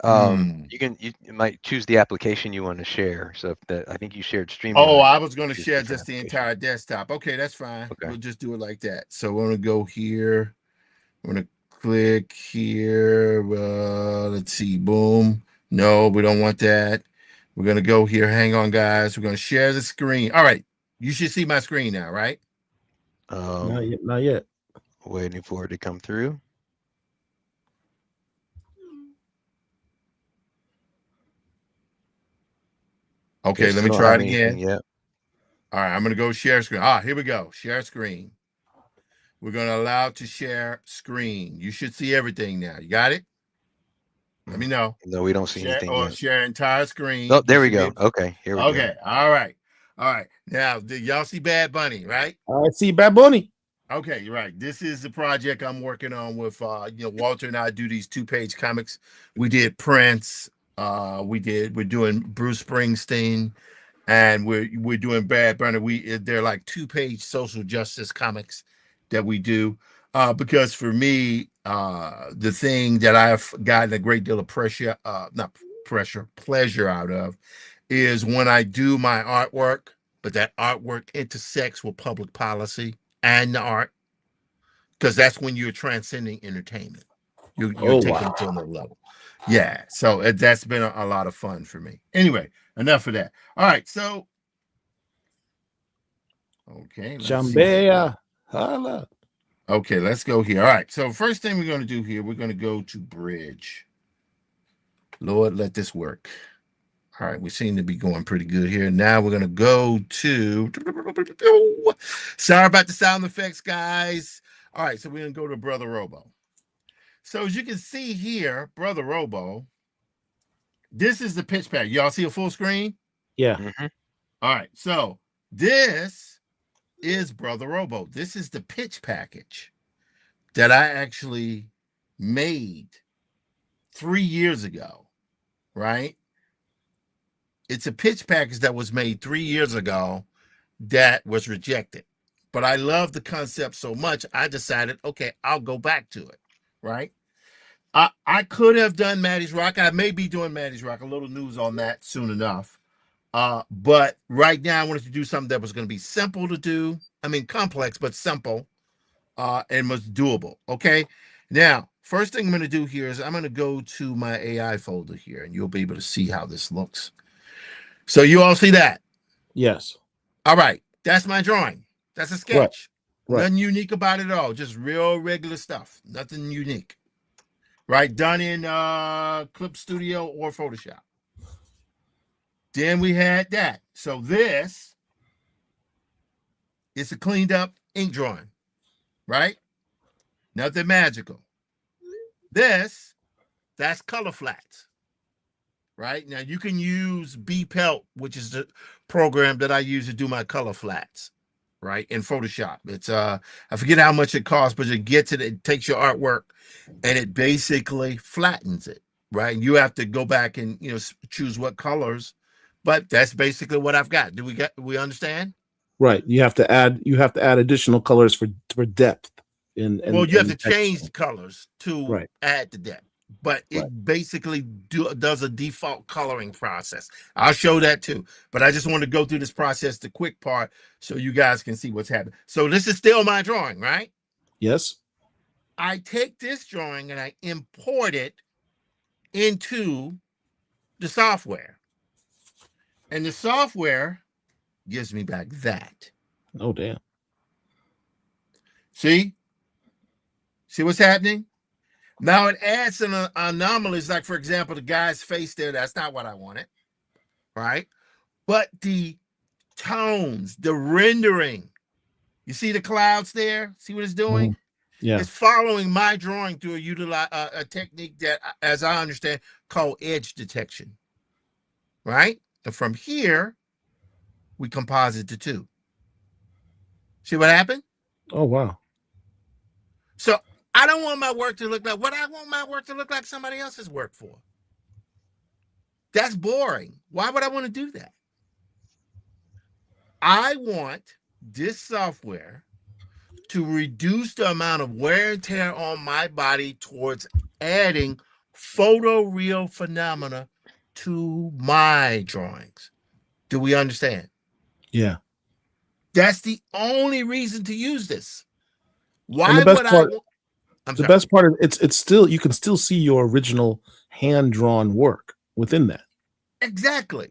Speaker 6: You might choose the application you want to share. So I think you shared StreamYard.
Speaker 3: Oh, I was going to
Speaker 6: Choose
Speaker 3: share
Speaker 6: different
Speaker 3: just the
Speaker 6: application.
Speaker 3: entire desktop. Okay, that's fine.
Speaker 6: Okay.
Speaker 3: We'll just do it like that. So we're going to go here. I'm going to click here. Let's see. Boom. No, we don't want that. We're going to go here. Hang on, guys. We're going to share the screen. All right. You should see my screen now, right?
Speaker 4: Not yet.
Speaker 6: Waiting for it to come through.
Speaker 3: Okay, let me
Speaker 6: Still
Speaker 3: try
Speaker 6: don't
Speaker 3: it
Speaker 6: have
Speaker 3: again.
Speaker 6: anything yet.
Speaker 3: All right, I'm going to go share screen. Here we go. Share screen. We're going to allow to share screen. You should see everything now. You got it? Let me know.
Speaker 6: No, we don't see anything yet.
Speaker 3: Share entire screen.
Speaker 6: Oh, there we go. Okay, here we go.
Speaker 3: Okay, all right. Now, did y'all see Bad Bunny, right?
Speaker 4: I see Bad Bunny.
Speaker 3: Okay, you're right. This is the project I'm working on with Walter and I do these 2-page comics. We did Prince. We're doing Bruce Springsteen, and we're doing Bad Bunny. They're like 2-page social justice comics that we do. Because for me, the thing that I've gotten a great deal of pleasure out of is when I do my artwork, but that artwork intersects with public policy and the art, because that's when you're transcending entertainment. You're taking it to another level. Yeah, so that's been a lot of fun for me. Anyway, enough of that. All right, so okay,
Speaker 4: Chambea. Holla.
Speaker 3: Okay, let's go here. All right, so first thing we're going to do here, we're going to go to Bridge. Lord, let this work. All right, we seem to be going pretty good here. Now we're going to go to... Sorry about the sound effects, guys. All right, so we're going to go to Brother Robo. So as you can see here, Brother Robo, this is the pitch pack. Y'all see a full screen?
Speaker 4: Yeah.
Speaker 6: Mm-hmm.
Speaker 3: All right, so this is Brother Robo. This is the pitch package that I actually made 3 years ago, right? It's a pitch package that was made 3 years ago that was rejected. But I love the concept so much, I decided, okay, I'll go back to it, right? I could have done Maddie's Rock. I may be doing Maddie's Rock. A little news on that soon enough. But right now I wanted to do something that was going to be simple to do. I mean, complex, but simple, and was doable. Okay. Now, first thing I'm going to do here is I'm going to go to my AI folder here, and you'll be able to see how this looks. So you all see that?
Speaker 4: Yes.
Speaker 3: All right. That's my drawing. That's a sketch.
Speaker 4: Right.
Speaker 3: Nothing unique about it at all. Just real regular stuff. Nothing unique. Right? Done in Clip Studio or Photoshop. Then we had that. So this is a cleaned up ink drawing. Right? Nothing magical. That's color flats. Right? Now you can use BPelt, which is the program that I use to do my color flats, right? In Photoshop. It's I forget how much it costs, but it gets it, it takes your artwork and it basically flattens it, right? And you have to go back and choose what colors, but that's basically what I've got. We understand?
Speaker 4: Right. You have to add additional colors for depth.
Speaker 3: Well, you have to change the colors to add the depth. But it basically does a default coloring process. I'll show that too. But I just want to go through this process, the quick part, so you guys can see what's happening. So this is still my drawing, right?
Speaker 4: Yes.
Speaker 3: I take this drawing and I import it into the software. And the software gives me back that.
Speaker 4: Oh, damn.
Speaker 3: See? See what's happening? Now it adds an anomalies, like, for example, the guy's face there. That's not what I wanted, right? But the tones, the rendering, you see the clouds there? See what it's doing?
Speaker 4: Yeah.
Speaker 3: It's following my drawing through a technique that, as I understand, called edge detection, right? And from here, we composite the two. See what happened?
Speaker 4: Oh, wow.
Speaker 3: So I don't want my work to look like what I want my work to look like somebody else's work for. That's boring. Why would I want to do that? I want this software to reduce the amount of wear and tear on my body towards adding photoreal phenomena to my drawings. Do we understand?
Speaker 4: Yeah.
Speaker 3: That's the only reason to use this.
Speaker 4: And
Speaker 3: Why
Speaker 4: the best
Speaker 3: would
Speaker 4: part,
Speaker 3: I'm
Speaker 4: the
Speaker 3: sorry.
Speaker 4: best part is it's still, you can still see your original hand-drawn work within that.
Speaker 3: Exactly.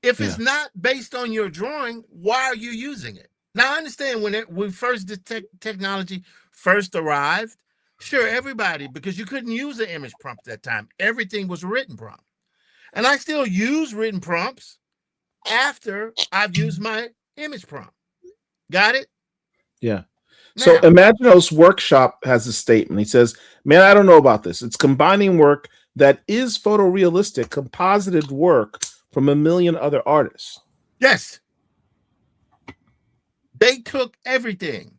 Speaker 3: If it's
Speaker 4: Yeah.
Speaker 3: not based on your drawing, why are you using it? Now, I understand when the technology first arrived, sure, everybody, because you couldn't use an image prompt at that time. Everything was written prompt. And I still use written prompts after I've used my image prompt. Got it?
Speaker 4: Yeah. So
Speaker 3: Now,
Speaker 4: Imaginos Workshop has a statement. He says, man, I don't know about this. It's combining work that is photorealistic, composited work from a million other artists.
Speaker 3: yes, they took everything.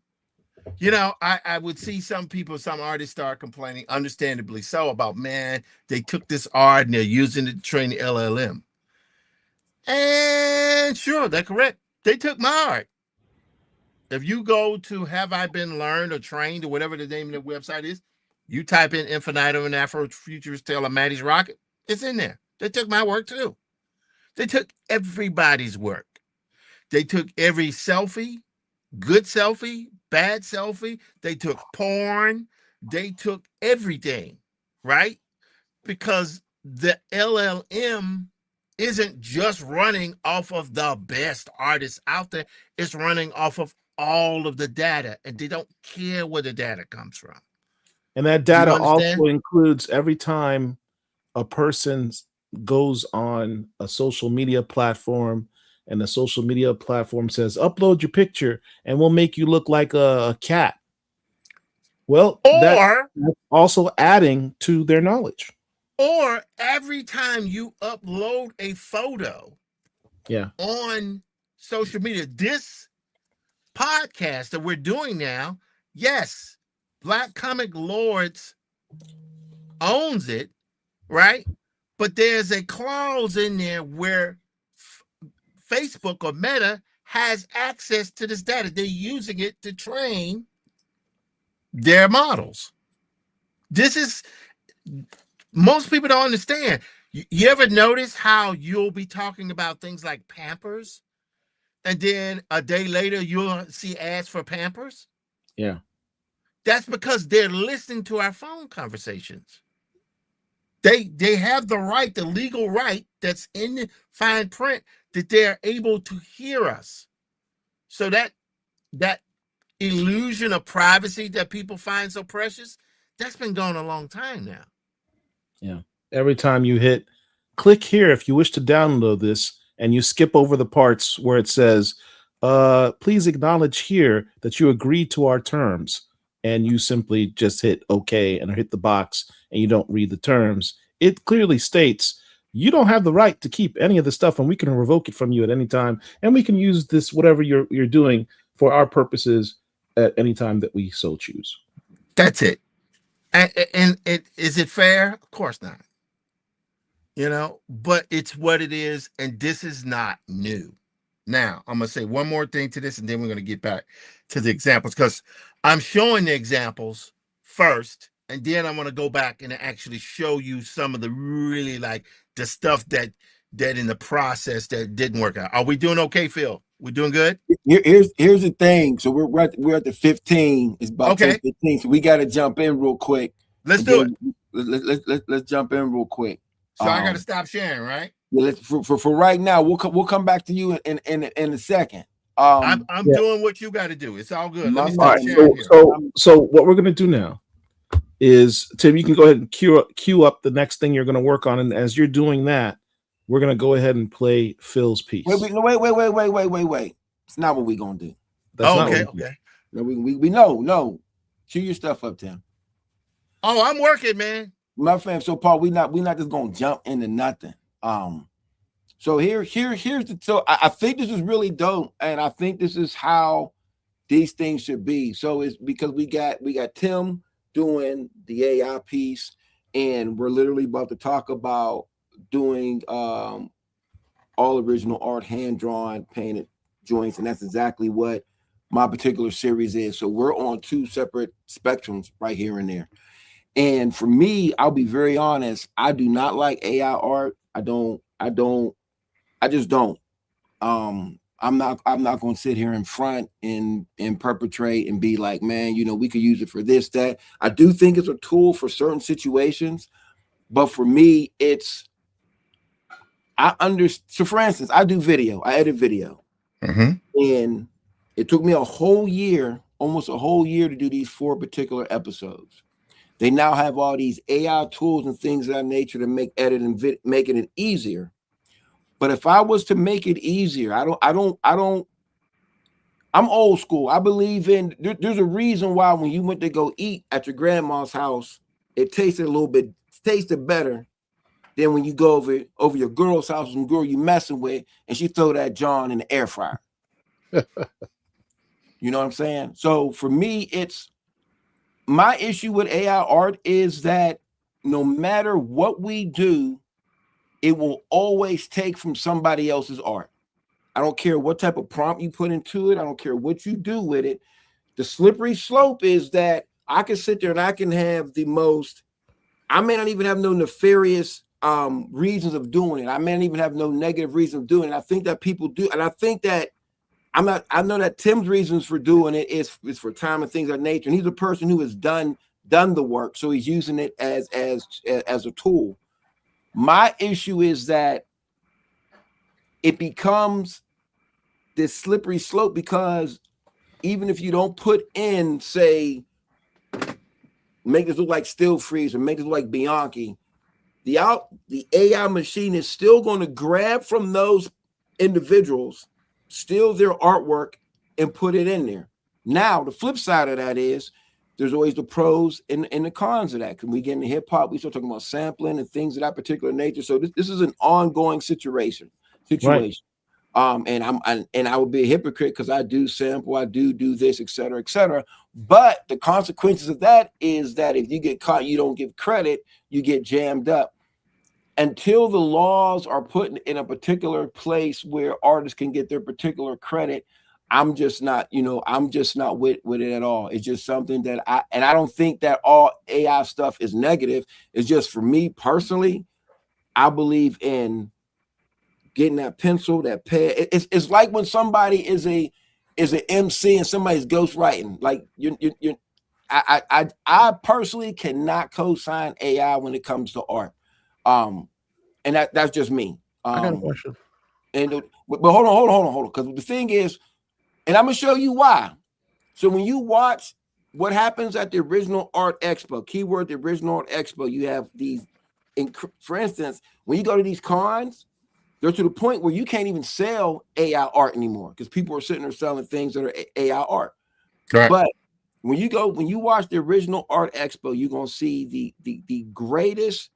Speaker 3: You know, I would see some artists start complaining, understandably so, about, man, they took this art and they're using it to train the LLM. And sure, they're correct. They took my art. If you go to Have I Been Learned or Trained or whatever the name of the website is, you type in Infinitum and Afrofuturist Tale of Maddie's Rocket, it's in there. They took my work too. They took everybody's work. They took every selfie, good selfie, bad selfie. They took porn. They took everything, right? Because the LLM isn't just running off of the best artists out there. It's running off of all of the data, and they don't care where the data comes from.
Speaker 4: And that data also includes every time a person goes on a social media platform and the social media platform says, upload your picture and we'll make you look like a cat. Well, that's also adding to their knowledge.
Speaker 3: Or every time you upload a photo on social media, this podcast that we're doing now, yes, Black Comic Lords owns it, right? But there's a clause in there where Facebook or Meta has access to this data. They're using it to train their models. This is, most people don't understand. You ever notice how you'll be talking about things like Pampers, and then a day later you'll see ads for Pampers?
Speaker 4: Yeah.
Speaker 3: That's because they're listening to our phone conversations. They have the right, the legal right that's in the fine print, that they're able to hear us. So that illusion of privacy that people find so precious, that's been going a long time now.
Speaker 4: Yeah. Every time you hit click here if you wish to download this, and you skip over the parts where it says, please acknowledge here that you agree to our terms, and you simply just hit OK and hit the box and you don't read the terms, it clearly states you don't have the right to keep any of the stuff, and we can revoke it from you at any time, and we can use this, whatever you're doing, for our purposes at any time that we so choose.
Speaker 3: That's it. And is it fair? Of course not. You know, but it's what it is, and this is not new. Now, I'm going to say one more thing to this, and then we're going to get back to the examples, because I'm showing the examples first, and then I'm going to go back and actually show you some of the really, like, the stuff that in the process that didn't work out. Are we doing okay, Phil? We doing good?
Speaker 2: Here's the thing. So we're at the 15. It's about 15. So we got to jump in real quick.
Speaker 3: Let's do
Speaker 2: it. Let's jump in real quick.
Speaker 3: So I got to stop sharing, right?
Speaker 2: Yeah, for right now, we'll come back to you in a second.
Speaker 3: I'm doing what you got to do. It's all good. Let me stop
Speaker 4: right,
Speaker 3: sharing here.
Speaker 4: So what we're going to do now is, Tim, you can go ahead and queue up the next thing you're going to work on, and as you're doing that, we're going to go ahead and play Phil's piece.
Speaker 2: Wait. It's not what we're going to do.
Speaker 3: Okay.
Speaker 2: No, we know. Cue your stuff up, Tim.
Speaker 3: Oh, I'm working, man.
Speaker 2: My fam. So Paul, we not just gonna jump into nothing. So here's the. So I think this is really dope, and I think this is how these things should be. So it's because we got Tim doing the AI piece, and we're literally about to talk about doing all original art, hand drawn, painted joints, and that's exactly what my particular series is. So we're on two separate spectrums right here and there. And for me, I'll be very honest, I do not like AI art. I just don't. I'm not going to sit here in front and perpetrate and be like, man, you know, we could use it for this, that. I do think it's a tool for certain situations, but for me, so for instance, I do video, I edit video, and it took me a whole year, almost a whole year, to do these 4 particular episodes. They now have all these AI tools and things of that nature to make editing, making it easier. But if I was to make it easier, I'm old school. I believe in, there's a reason why when you went to go eat at your grandma's house, it tasted better than when you go over your girl's house, some girl you messing with, and she throw that John in the air fryer. You know what I'm saying? So for me, my issue with AI art is that no matter what we do, it will always take from somebody else's art. I don't care what type of prompt you put into it. I don't care what you do with it. The slippery slope is that I can sit there and I can have I may not even have no nefarious reasons of doing it. I may not even have no negative reason of doing it. I think that people do. And I think that I know that Tim's reasons for doing it is for time and things of that nature. And he's a person who has done the work. So he's using it as a tool. My issue is that it becomes this slippery slope, because even if you don't put in, say, make this look like Still Freeze or make this look like Bianchi, the AI machine is still going to grab from those individuals, steal their artwork, and put it in there. Now, the flip side of that is there's always the pros and the cons of that. When we get into hip hop, we start talking about sampling and things of that particular nature. So this is an ongoing situation. Right. And I would be a hypocrite because I do sample, I do this, et cetera, et cetera. But the consequences of that is that if you get caught, you don't give credit, you get jammed up. Until the laws are put in a particular place where artists can get their particular credit, I'm just not with it at all. It's just something that I don't think that all AI stuff is negative. It's just, for me personally, I believe in getting that pencil, that pad. It's like when somebody is an MC and somebody's ghostwriting. Like I personally cannot co-sign AI when it comes to art. And that's just me.
Speaker 1: I got a question.
Speaker 2: But hold on. Because the thing is, and I'm gonna show you why. So when you watch what happens at the Original Art Expo, keyword the Original Art Expo, you have these. For instance, when you go to these cons, they're to the point where you can't even sell AI art anymore because people are sitting there selling things that are AI art. Right. But when you watch the Original Art Expo, you're gonna see the greatest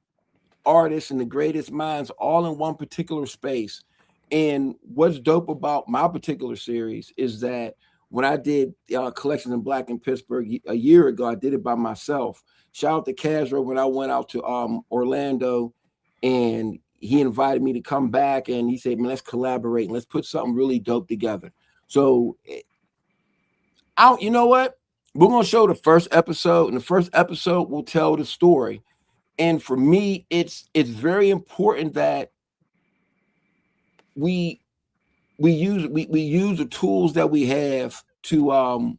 Speaker 2: artists and the greatest minds all in one particular space. And what's dope about my particular series is that when I did Collections in Black in Pittsburgh a year ago, I did it by myself. Shout out to Casro when I went out to Orlando, and he invited me to come back, and he said, man, let's collaborate and let's put something really dope together. So you know what? We're going to show the first episode, and the first episode will tell the story. And for me, it's very important that we use the tools that we have to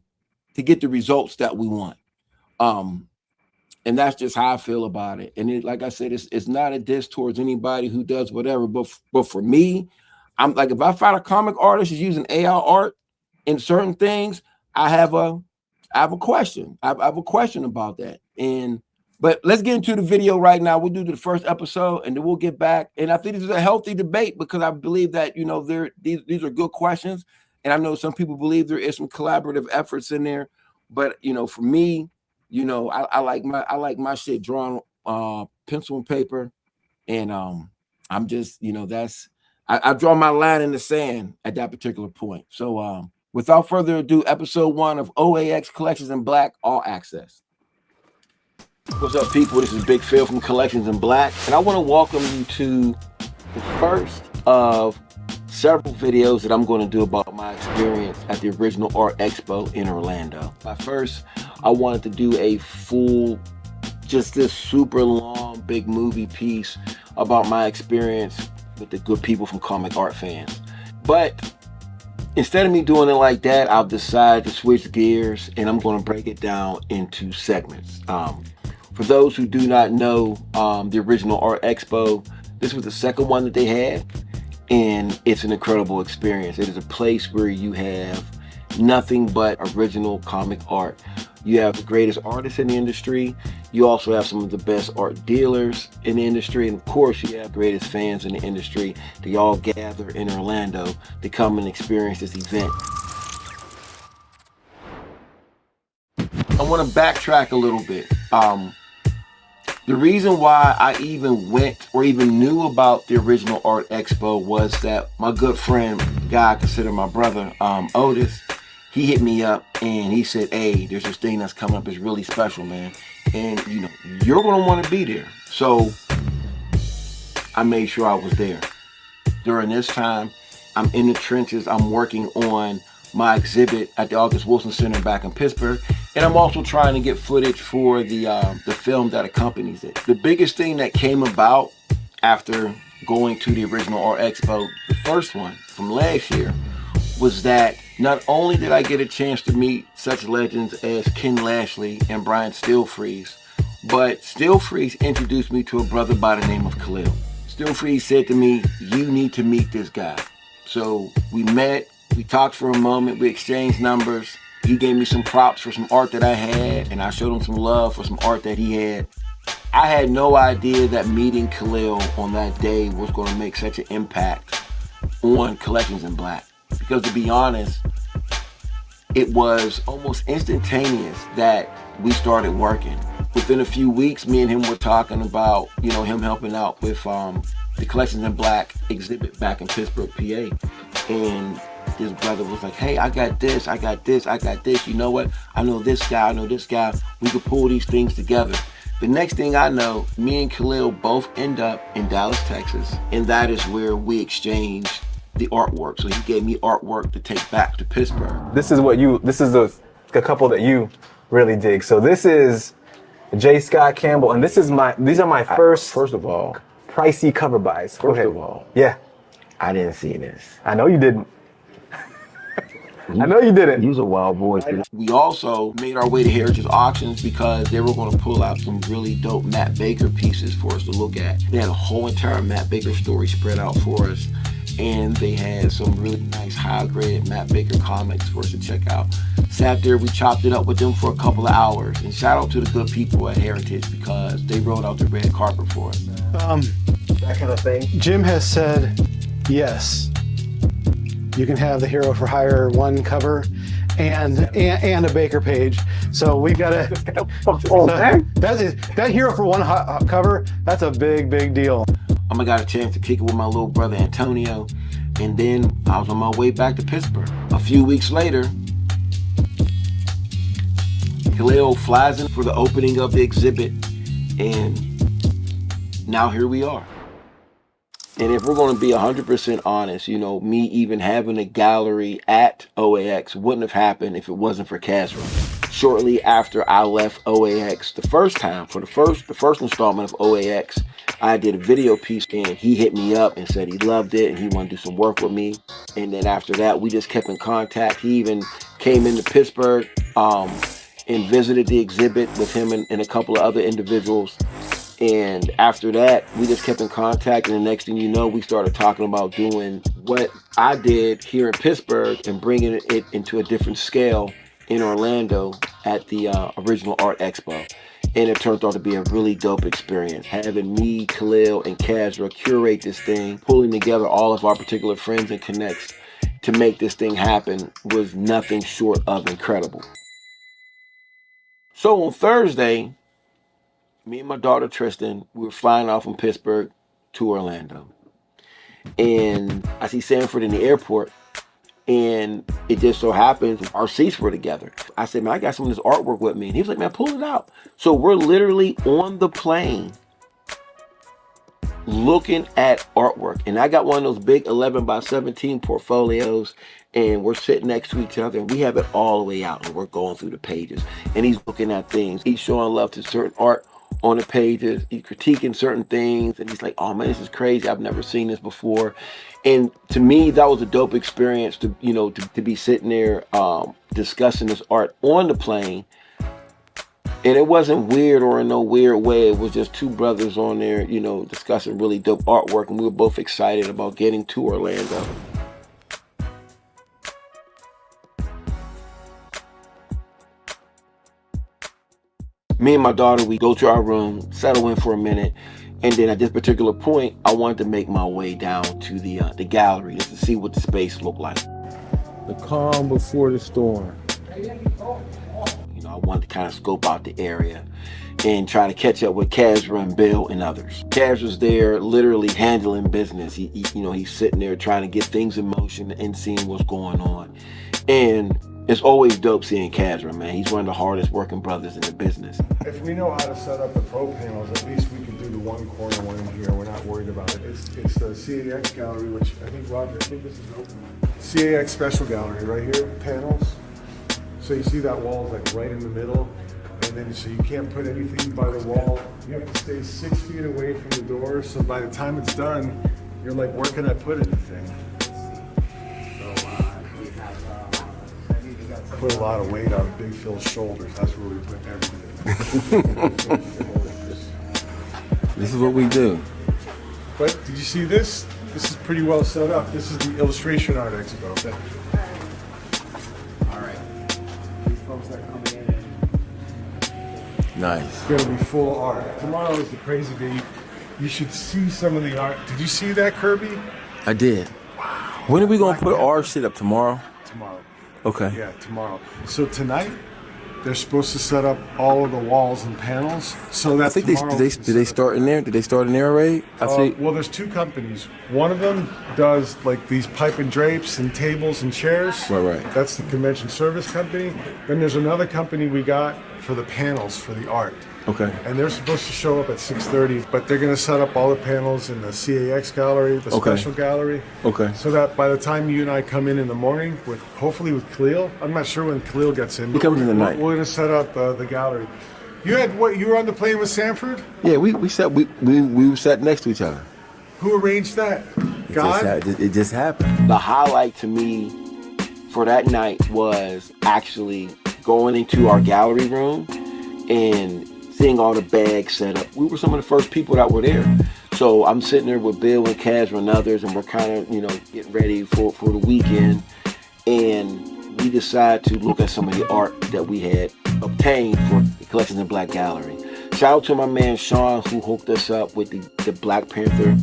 Speaker 2: get the results that we want. And that's just how I feel about it. And like I said, it's not a diss towards anybody who does whatever. But for me, I'm like, if I find a comic artist is using AI art in certain things, I have a question. I have a question about that. But let's get into the video right now. We'll do the first episode, and then we'll get back. And I think this is a healthy debate because I believe that, these are good questions. And I know some people believe there is some collaborative efforts in there. But, for me, I like my shit drawn pencil and paper. And I'm just, I draw my line in the sand at that particular point. So without further ado, episode 1 of OAX Collections in Black, All Access. What's up, people? This is Big Phil from Collections in Black, and I want to welcome you to the first of several videos that I'm going to do about my experience at the Original Art Expo in Orlando. First, I wanted to do a full just this super long, big movie piece about my experience with the good people from Comic Art Fans. But instead of me doing it like that, I've decided to switch gears and I'm going to break it down into segments. For those who do not know, the original Art Expo, this was the second one that they had, and it's an incredible experience. It is a place where you have nothing but original comic art. You have the greatest artists in the industry. You also have some of the best art dealers in the industry. And of course, you have the greatest fans in the industry. They all gather in Orlando to come and experience this event. I want to backtrack a little bit. The reason why I even went or even knew about the original Art Expo was that my good friend, guy I consider my brother, Otis, he hit me up and he said, hey, there's this thing that's coming up. It's really special, man. And, you know, you're going to want to be there. So I made sure I was there. During this time, I'm in the trenches. I'm working on my exhibit at the August Wilson Center back in Pittsburgh. And I'm also trying to get footage for the film that accompanies it. The biggest thing that came about after going to the original Art Expo, the first one from last year, was that not only did I get a chance to meet such legends as Ken Lashley and Brian Stillfreeze, but Stillfreeze introduced me to a brother by the name of Khalil. Stillfreeze said to me, you need to meet this guy. So we met, we talked for a moment, we exchanged numbers. He gave me some props for some art that I had, and I showed him some love for some art that he had. I had no idea that meeting Khalil on that day was going to make such an impact on Collections in Black. Because to be honest, it was almost instantaneous that we started working. Within a few weeks, me and him were talking about, you know, him helping out with the Collections in Black exhibit back in Pittsburgh, PA. And his brother was like, hey, I got this, I got this, I got this. You know what? I know this guy, I know this guy. We could pull these things together. The next thing I know, me and Khalil both end up in Dallas, Texas. And that is where we exchanged the artwork. So he gave me artwork to take back to Pittsburgh.
Speaker 10: This is the couple that you really dig. So this is J. Scott Campbell, and these are my first
Speaker 2: of all,
Speaker 10: pricey cover buys.
Speaker 2: First of all,
Speaker 10: yeah,
Speaker 2: I didn't see this.
Speaker 10: I know you didn't. I know you didn't.
Speaker 2: He's a wild boy. We also made our way to Heritage Auctions because they were going to pull out some really dope Matt Baker pieces for us to look at. They had a whole entire Matt Baker story spread out for us. And they had some really nice high-graded Matt Baker comics for us to check out. Sat there, we chopped it up with them for a couple of hours. And shout out to the good people at Heritage because they rolled out the red carpet for us.
Speaker 10: That kind of thing.
Speaker 11: Jim has said, yes, you can have the Hero for Hire 1 cover and a Baker page. So we've got to, that Hero for 1 cover, that's a big deal.
Speaker 2: I got a chance to kick it with my little brother Antonio, and then I was on my way back to Pittsburgh. A few weeks later, Khalil flies in for the opening of the exhibit, and now here we are. And if we're going to be 100% honest, you know, me even having a gallery at OAX wouldn't have happened if it wasn't for Kazra. Shortly after I left OAX the first time, for the first installment of OAX, I did a video piece and he hit me up and said he loved it and he wanted to do some work with me. And then after that, we just kept in contact. He even came into Pittsburgh and visited the exhibit with him and a couple of other individuals. And after that, we just kept in contact. And the next thing you know, we started talking about doing what I did here in Pittsburgh and bringing it into a different scale in Orlando at the original Art Expo. And it turned out to be a really dope experience. Having me, Khalil, and Kazra curate this thing, pulling together all of our particular friends and connects to make this thing happen was nothing short of incredible. So on Thursday, me and my daughter Tristan, we were flying off from Pittsburgh to Orlando. And I see Sanford in the airport. And it just so happens our seats were together. I said, man, I got some of this artwork with me. And he was like, man, pull it out. So we're literally on the plane looking at artwork. And I got one of those big 11x17 portfolios. And we're sitting next to each other. And we have it all the way out. And we're going through the pages. And he's looking at things. He's showing love to certain art on the pages. He's critiquing certain things, and he's like, "Oh man, this is crazy. I've never seen this before." And to me, that was a dope experience to to be sitting there discussing this art on the plane. And it wasn't weird or in no weird way. It was just two brothers on there, discussing really dope artwork, and we were both excited about getting to Orlando. Me and my daughter, we go to our room, settle in for a minute, and then at this particular point, I wanted to make my way down to the gallery just to see what the space looked like. The calm before the storm. I wanted to kind of scope out the area and try to catch up with Kazra and Bill and others. Kaz was there literally handling business. He's sitting there trying to get things in motion and seeing what's going on. And it's always dope seeing Kazra, man. He's one of the hardest working brothers in the business.
Speaker 12: If we know how to set up the pro panels, at least we can do the one corner one in here. We're not worried about it. It's the CAX gallery, which I think, Roger, this is open. CAX special gallery right here, panels. So you see that wall is like right in the middle, and then so you can't put anything by the wall. You have to stay 6 feet away from the door, so by the time it's done, you're like, where can I put anything? Put a lot of weight on Big Phil's shoulders. That's where we put everything.
Speaker 2: This is what we do.
Speaker 12: But did you see this? This is pretty well set up. This is the Illustration Art Expo.
Speaker 2: Nice.
Speaker 12: It's gonna be full art. Tomorrow is the crazy day. You should see some of the art. Did you see that, Kirby?
Speaker 2: I did. Wow. When are we gonna put our shit up tomorrow?
Speaker 12: Tomorrow.
Speaker 2: Okay.
Speaker 12: Yeah, tomorrow. So tonight, they're supposed to set up all of the walls and panels. So that
Speaker 2: I think did they start in there? Did they start in there already?
Speaker 12: Well, there's two companies. One of them does like these pipe and drapes and tables and chairs.
Speaker 2: Right.
Speaker 12: That's the convention service company. Then there's another company we got for the panels for the art.
Speaker 2: Okay.
Speaker 12: And they're supposed to show up at 6:30, but they're going to set up all the panels in the CAX gallery, the special gallery.
Speaker 2: Okay.
Speaker 12: So that by the time you and I come in the morning, hopefully with Khalil, I'm not sure when Khalil gets in.
Speaker 2: He comes in the night.
Speaker 12: We're going to set up the gallery. You had what? You were on the plane with Sanford?
Speaker 2: Yeah, we sat next to each other.
Speaker 12: Who arranged that? God?
Speaker 2: It just happened. The highlight to me for that night was actually going into our gallery room and seeing all the bags set up. We were some of the first people that were there. So I'm sitting there with Bill and Kaz and others, and we're kind of, getting ready for the weekend. And we decide to look at some of the art that we had obtained for the Collections in Black Gallery. Shout out to my man Sean, who hooked us up with the Black Panther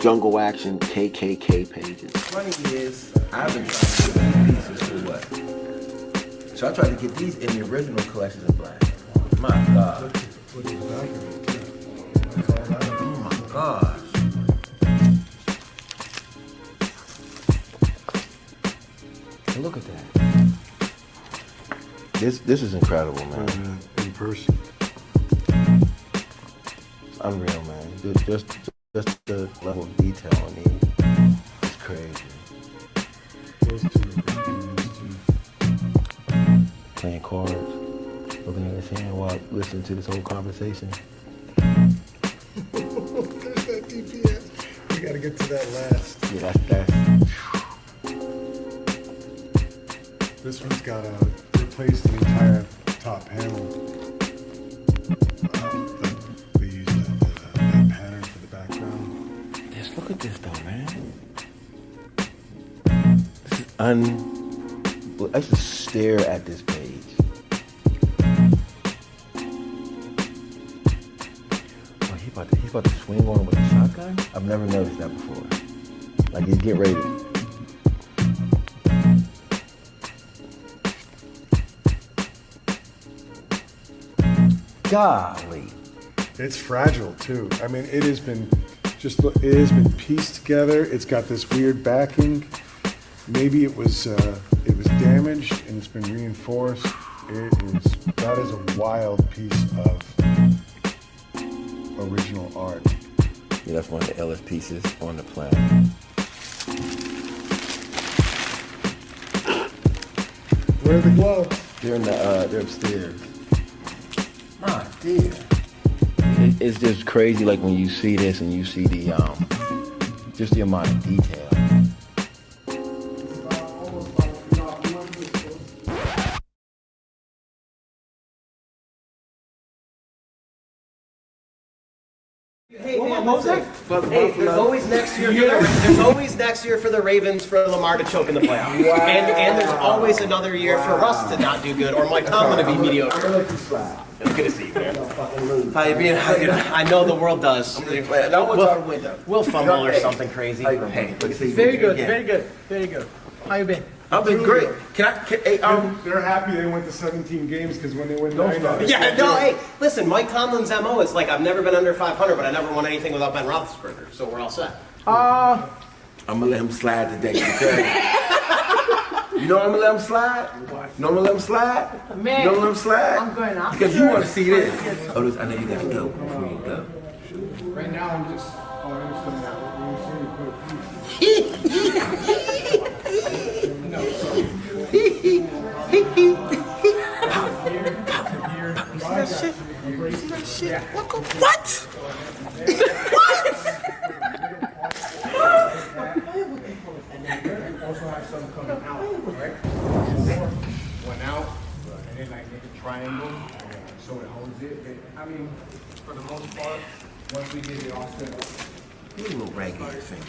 Speaker 2: Jungle Action KKK pages. Funny is, I've been trying to get these pieces for what? So I tried to get these in the original Collections in Black. My God. Oh my gosh. And look at that. This is incredible, man.
Speaker 12: In person.
Speaker 2: It's unreal, man. Just the level of detail on these. It's crazy. Playing cards. Looking at his hand while listening to this whole conversation.
Speaker 12: There's that DPS. We gotta get to that last.
Speaker 2: Yeah, that's.
Speaker 12: This one's got replaced the entire top panel. We use that pattern for the background.
Speaker 2: Just look at this though, man. This is I just stare at this page. He's about to swing on him with a shotgun? I've never noticed that before. Like, he's getting ready. Golly.
Speaker 12: It's fragile too. I mean, it has been pieced together. It's got this weird backing. Maybe it was damaged and it's been reinforced. That is a wild piece of original art.
Speaker 2: Yeah, that's one of the illest pieces on the planet.
Speaker 12: Where are the gloves?
Speaker 2: They're upstairs. My dear. It's just crazy, like when you see this and you see the just the amount of detail.
Speaker 13: Hey, man, what was that? Hey, there's always next year. There's always next year for the Ravens for Lamar to choke in the playoffs, and there's always another year for Russ to not do good or Mike Tomlin to be mediocre. It's good to see you, man. How you been? I know the world does. We'll fumble or something crazy. Hey, very good, very good, very good. How you been?
Speaker 2: I've been great.
Speaker 12: They're happy they went to 17 games because when they win 9,
Speaker 13: Hey, listen, Mike Tomlin's MO is like, I've never been under 500, but I never won anything without Ben Roethlisberger, so we're all set.
Speaker 2: I'm gonna let him slide today because you know I'm gonna let him slide. You know I'm gonna let him slide.
Speaker 14: Man,
Speaker 2: you know let him slide.
Speaker 14: I'm going out.
Speaker 2: Because you want to see this. I know you gotta go before you go.
Speaker 12: Right now I'm just. Oh, I'm just coming out.
Speaker 2: What?
Speaker 12: Also have some coming out, right? One out, and then like make a triangle, so it holds it. I mean, for the most part, once we get it all set up.
Speaker 2: You little raggedy thing.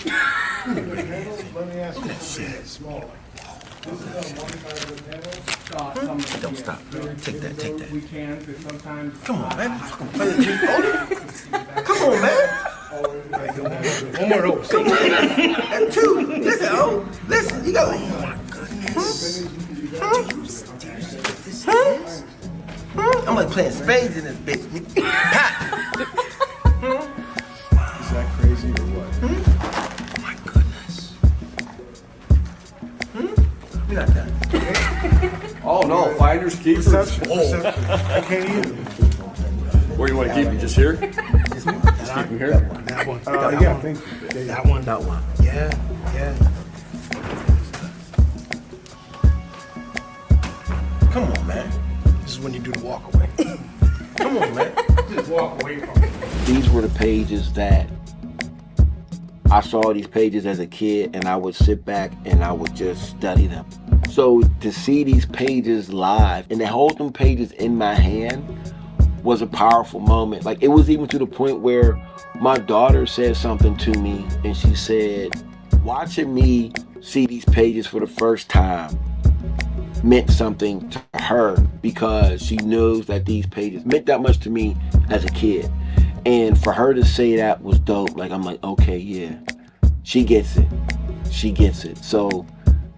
Speaker 12: Let me ask you something small. This is on one side of the panel.
Speaker 2: Don't stop. Take that.
Speaker 12: We can, but sometimes.
Speaker 2: Come on, man. Come on, man.
Speaker 12: One more rope.
Speaker 2: Come on. And 2. Listen, listen. You go. Oh my goodness. I'm like playing spades in this bitch. Pat.
Speaker 12: Is that crazy or what?
Speaker 2: Oh my goodness. You're not done.
Speaker 15: Oh no, finders, keepers.
Speaker 12: I can't either.
Speaker 15: Where do you want to keep him? Just here? Just keep him here?
Speaker 12: That one.
Speaker 2: Yeah,
Speaker 12: I think.
Speaker 2: That one. Yeah. Come on, man.
Speaker 13: This is when you do the walk away.
Speaker 2: Come on, man.
Speaker 12: Just walk away from it.
Speaker 2: These were the pages that I saw these pages as a kid, and I would sit back and I would just study them. So to see these pages live and to hold them pages in my hand was a powerful moment. Like, it was even to the point where my daughter said something to me, and she said, watching me see these pages for the first time meant something to her because she knows that these pages meant that much to me as a kid. And for her to say that was dope. Like, I'm like, okay, yeah, she gets it. She gets it. So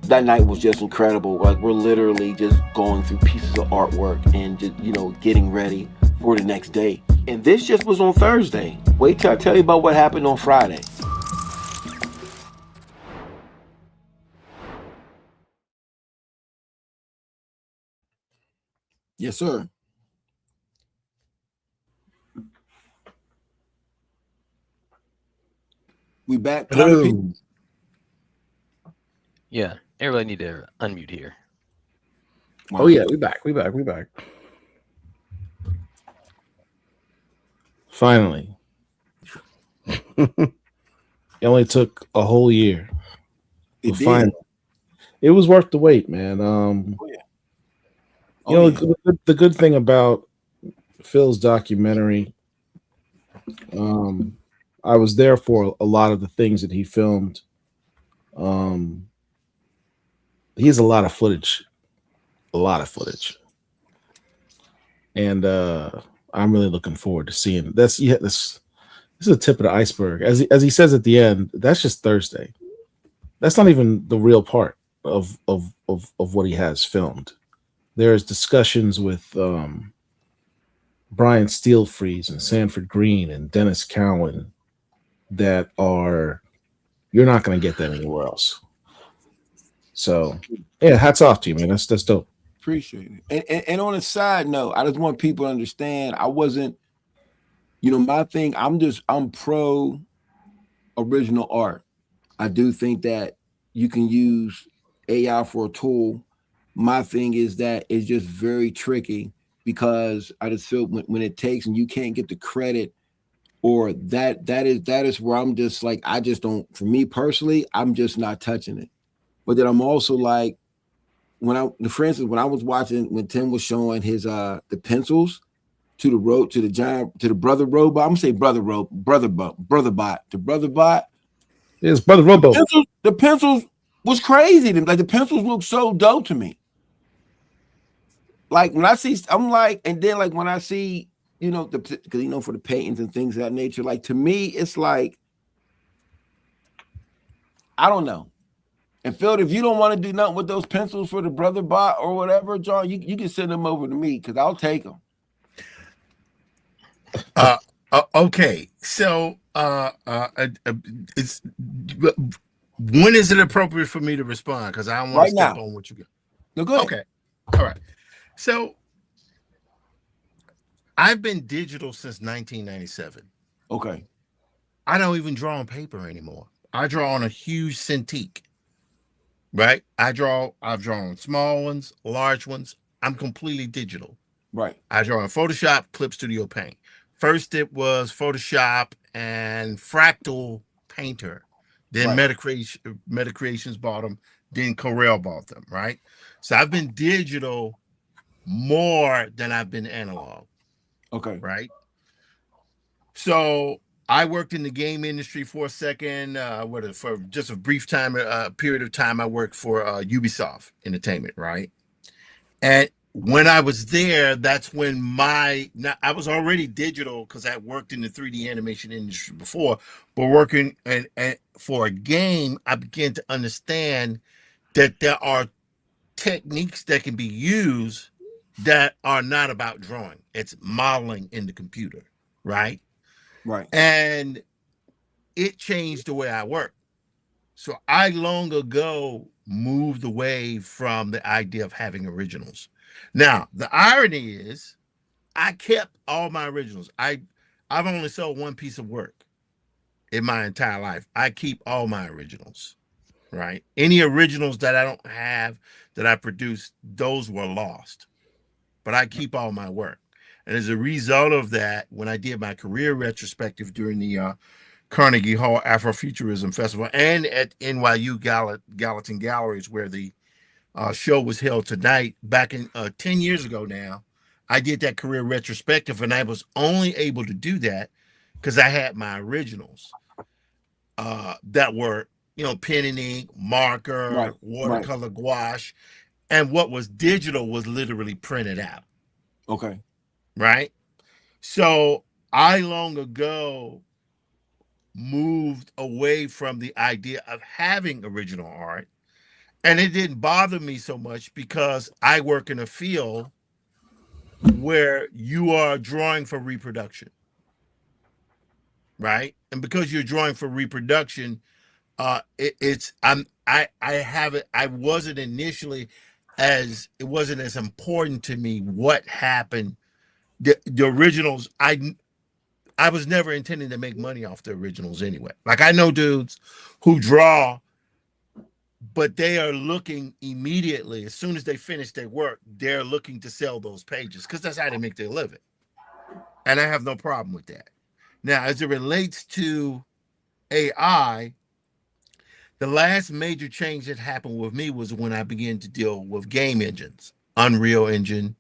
Speaker 2: that night was just incredible. Like, we're literally just going through pieces of artwork and just, getting ready for the next day. And this just was on Thursday. Wait till I tell you about what happened on Friday. Yes, sir. We back.
Speaker 3: Hello.
Speaker 6: Yeah, everybody need to unmute here.
Speaker 4: Oh yeah, we back. Finally. It only took a whole year.
Speaker 2: It did.
Speaker 4: Finally. It was worth the wait, man. The good thing about Phil's documentary, I was there for a lot of the things that he filmed. He has a lot of footage. And I'm really looking forward to seeing it. This is the tip of the iceberg. As he says at the end, that's just Thursday. That's not even the real part of what he has filmed. There's discussions with Brian Steelfries and Sanford Green and Dennis Cowan that you're not going to get that anywhere else. So yeah, hats off to you, man. That's dope.
Speaker 2: Appreciate it. And on a side note, I just want people to understand I wasn't, my thing, I'm pro original art. I do think that you can use AI for a tool. My thing is that it's just very tricky because I just feel when it takes and you can't get the credit or that is where I'm just like, I just don't, for me personally, I'm just not touching it. But then I'm also like, for instance, when I was watching, when Tim was showing his the pencils to the brother robot, I'm gonna say brother bot.
Speaker 4: It's Brother Robo.
Speaker 2: The pencils was crazy. Like the pencils look so dope to me. Like when I see, I'm like, and then like when I see, you know, because you know, for the paintings and things of that nature, like to me, it's like, I don't know. And Phil, if you don't want to do nothing with those pencils for the brother bot or whatever, John, you can send them over to me because I'll take them.
Speaker 3: Okay, so it's when is it appropriate for me to respond? Because I don't want to step on what you got.
Speaker 2: No, go ahead.
Speaker 3: Okay, all right. So I've been digital since 1997.
Speaker 2: Okay.
Speaker 3: I don't even draw on paper anymore. I draw on a huge Cintiq. Right? I've drawn on small ones, large ones. I'm completely digital.
Speaker 2: Right.
Speaker 3: I draw in Photoshop, Clip Studio Paint. First it was Photoshop and Fractal Painter. Then Metacreations bought them. Then Corel bought them, right? So I've been digital more than I've been analog.
Speaker 2: Okay.
Speaker 3: Right? So I worked in the game industry for a second, for just a brief time, period of time. I worked for Ubisoft Entertainment, right? And when I was there, that's when I was already digital because I worked in the 3D animation industry before, but working and for a game, I began to understand that there are techniques that can be used that are not about drawing. It's modeling in the computer, right?
Speaker 2: Right.
Speaker 3: And it changed the way I work. So I long ago moved away from the idea of having originals. Now, the irony is I kept all my originals. I've only sold one piece of work in my entire life. I keep all my originals, right? Any originals that I don't have that I produced, those were lost. But I keep all my work. And as a result of that, when I did my career retrospective during the Carnegie Hall Afrofuturism Festival and at NYU Gallatin Galleries, where the show was held tonight, back in 10 years ago now, I did that career retrospective, and I was only able to do that because I had my originals that were, you know, pen and ink, marker, watercolor, gouache, and what was digital was literally printed out.
Speaker 2: Okay.
Speaker 3: Right? So I long ago moved away from the idea of having original art, and it didn't bother me so much because I work in a field where you are drawing for reproduction, right? And because you're drawing for reproduction, I wasn't initially it wasn't as important to me what happened. The originals, I was never intending to make money off the originals anyway. Like I know dudes who draw, but they are looking immediately, as soon as they finish their work, they're looking to sell those pages because that's how they make their living. And I have no problem with that. Now, as it relates to AI, the last major change that happened with me was when I began to deal with game engines, Unreal Engine.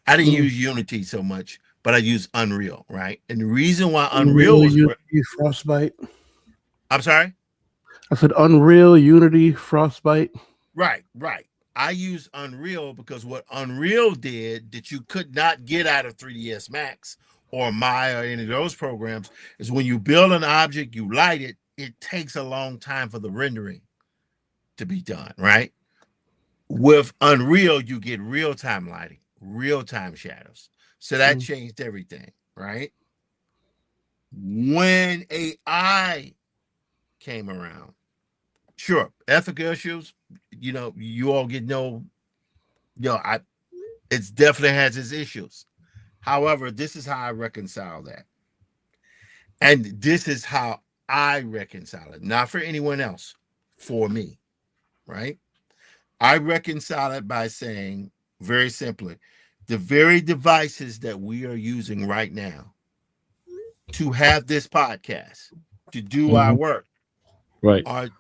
Speaker 3: I didn't use Unity so much, but I used Unreal, right? And the reason why Unreal was
Speaker 1: Unity, Frostbite.
Speaker 3: I'm sorry?
Speaker 1: I said Unreal, Unity, Frostbite.
Speaker 3: Right. I use Unreal because what Unreal did that you could not get out of 3ds Max or Maya or any of those programs is when you build an object, you light it, it takes a long time for the rendering to be done, right? With Unreal, you get real-time lighting, real-time shadows. So that changed everything, right? When AI came around, sure, ethical issues, you know, you all it definitely has its issues. However, this is how I reconcile that. And this is how I reconcile it, not for anyone else, for me, right? I reconcile it by saying, very simply, the very devices that we are using right now to have this podcast, to do our work,
Speaker 4: right,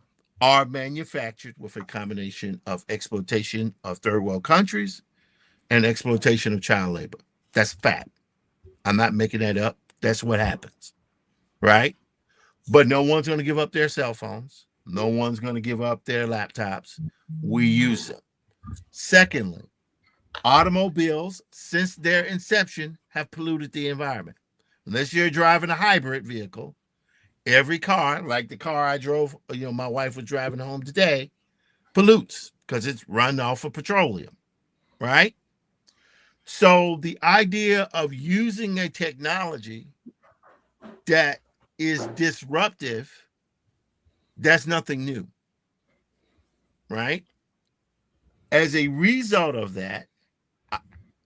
Speaker 3: are manufactured with a combination of exploitation of third world countries and exploitation of child labor. That's fact. I'm not making that up. That's what happens, right? But no one's going to give up their cell phones. No one's going to give up their laptops. We use them. Secondly, automobiles, since their inception, have polluted the environment. Unless you're driving a hybrid vehicle, every car, like the car I drove, my wife was driving home today, pollutes because it's run off of petroleum, right? So the idea of using a technology that is disruptive, that's nothing new, right? As a result of that,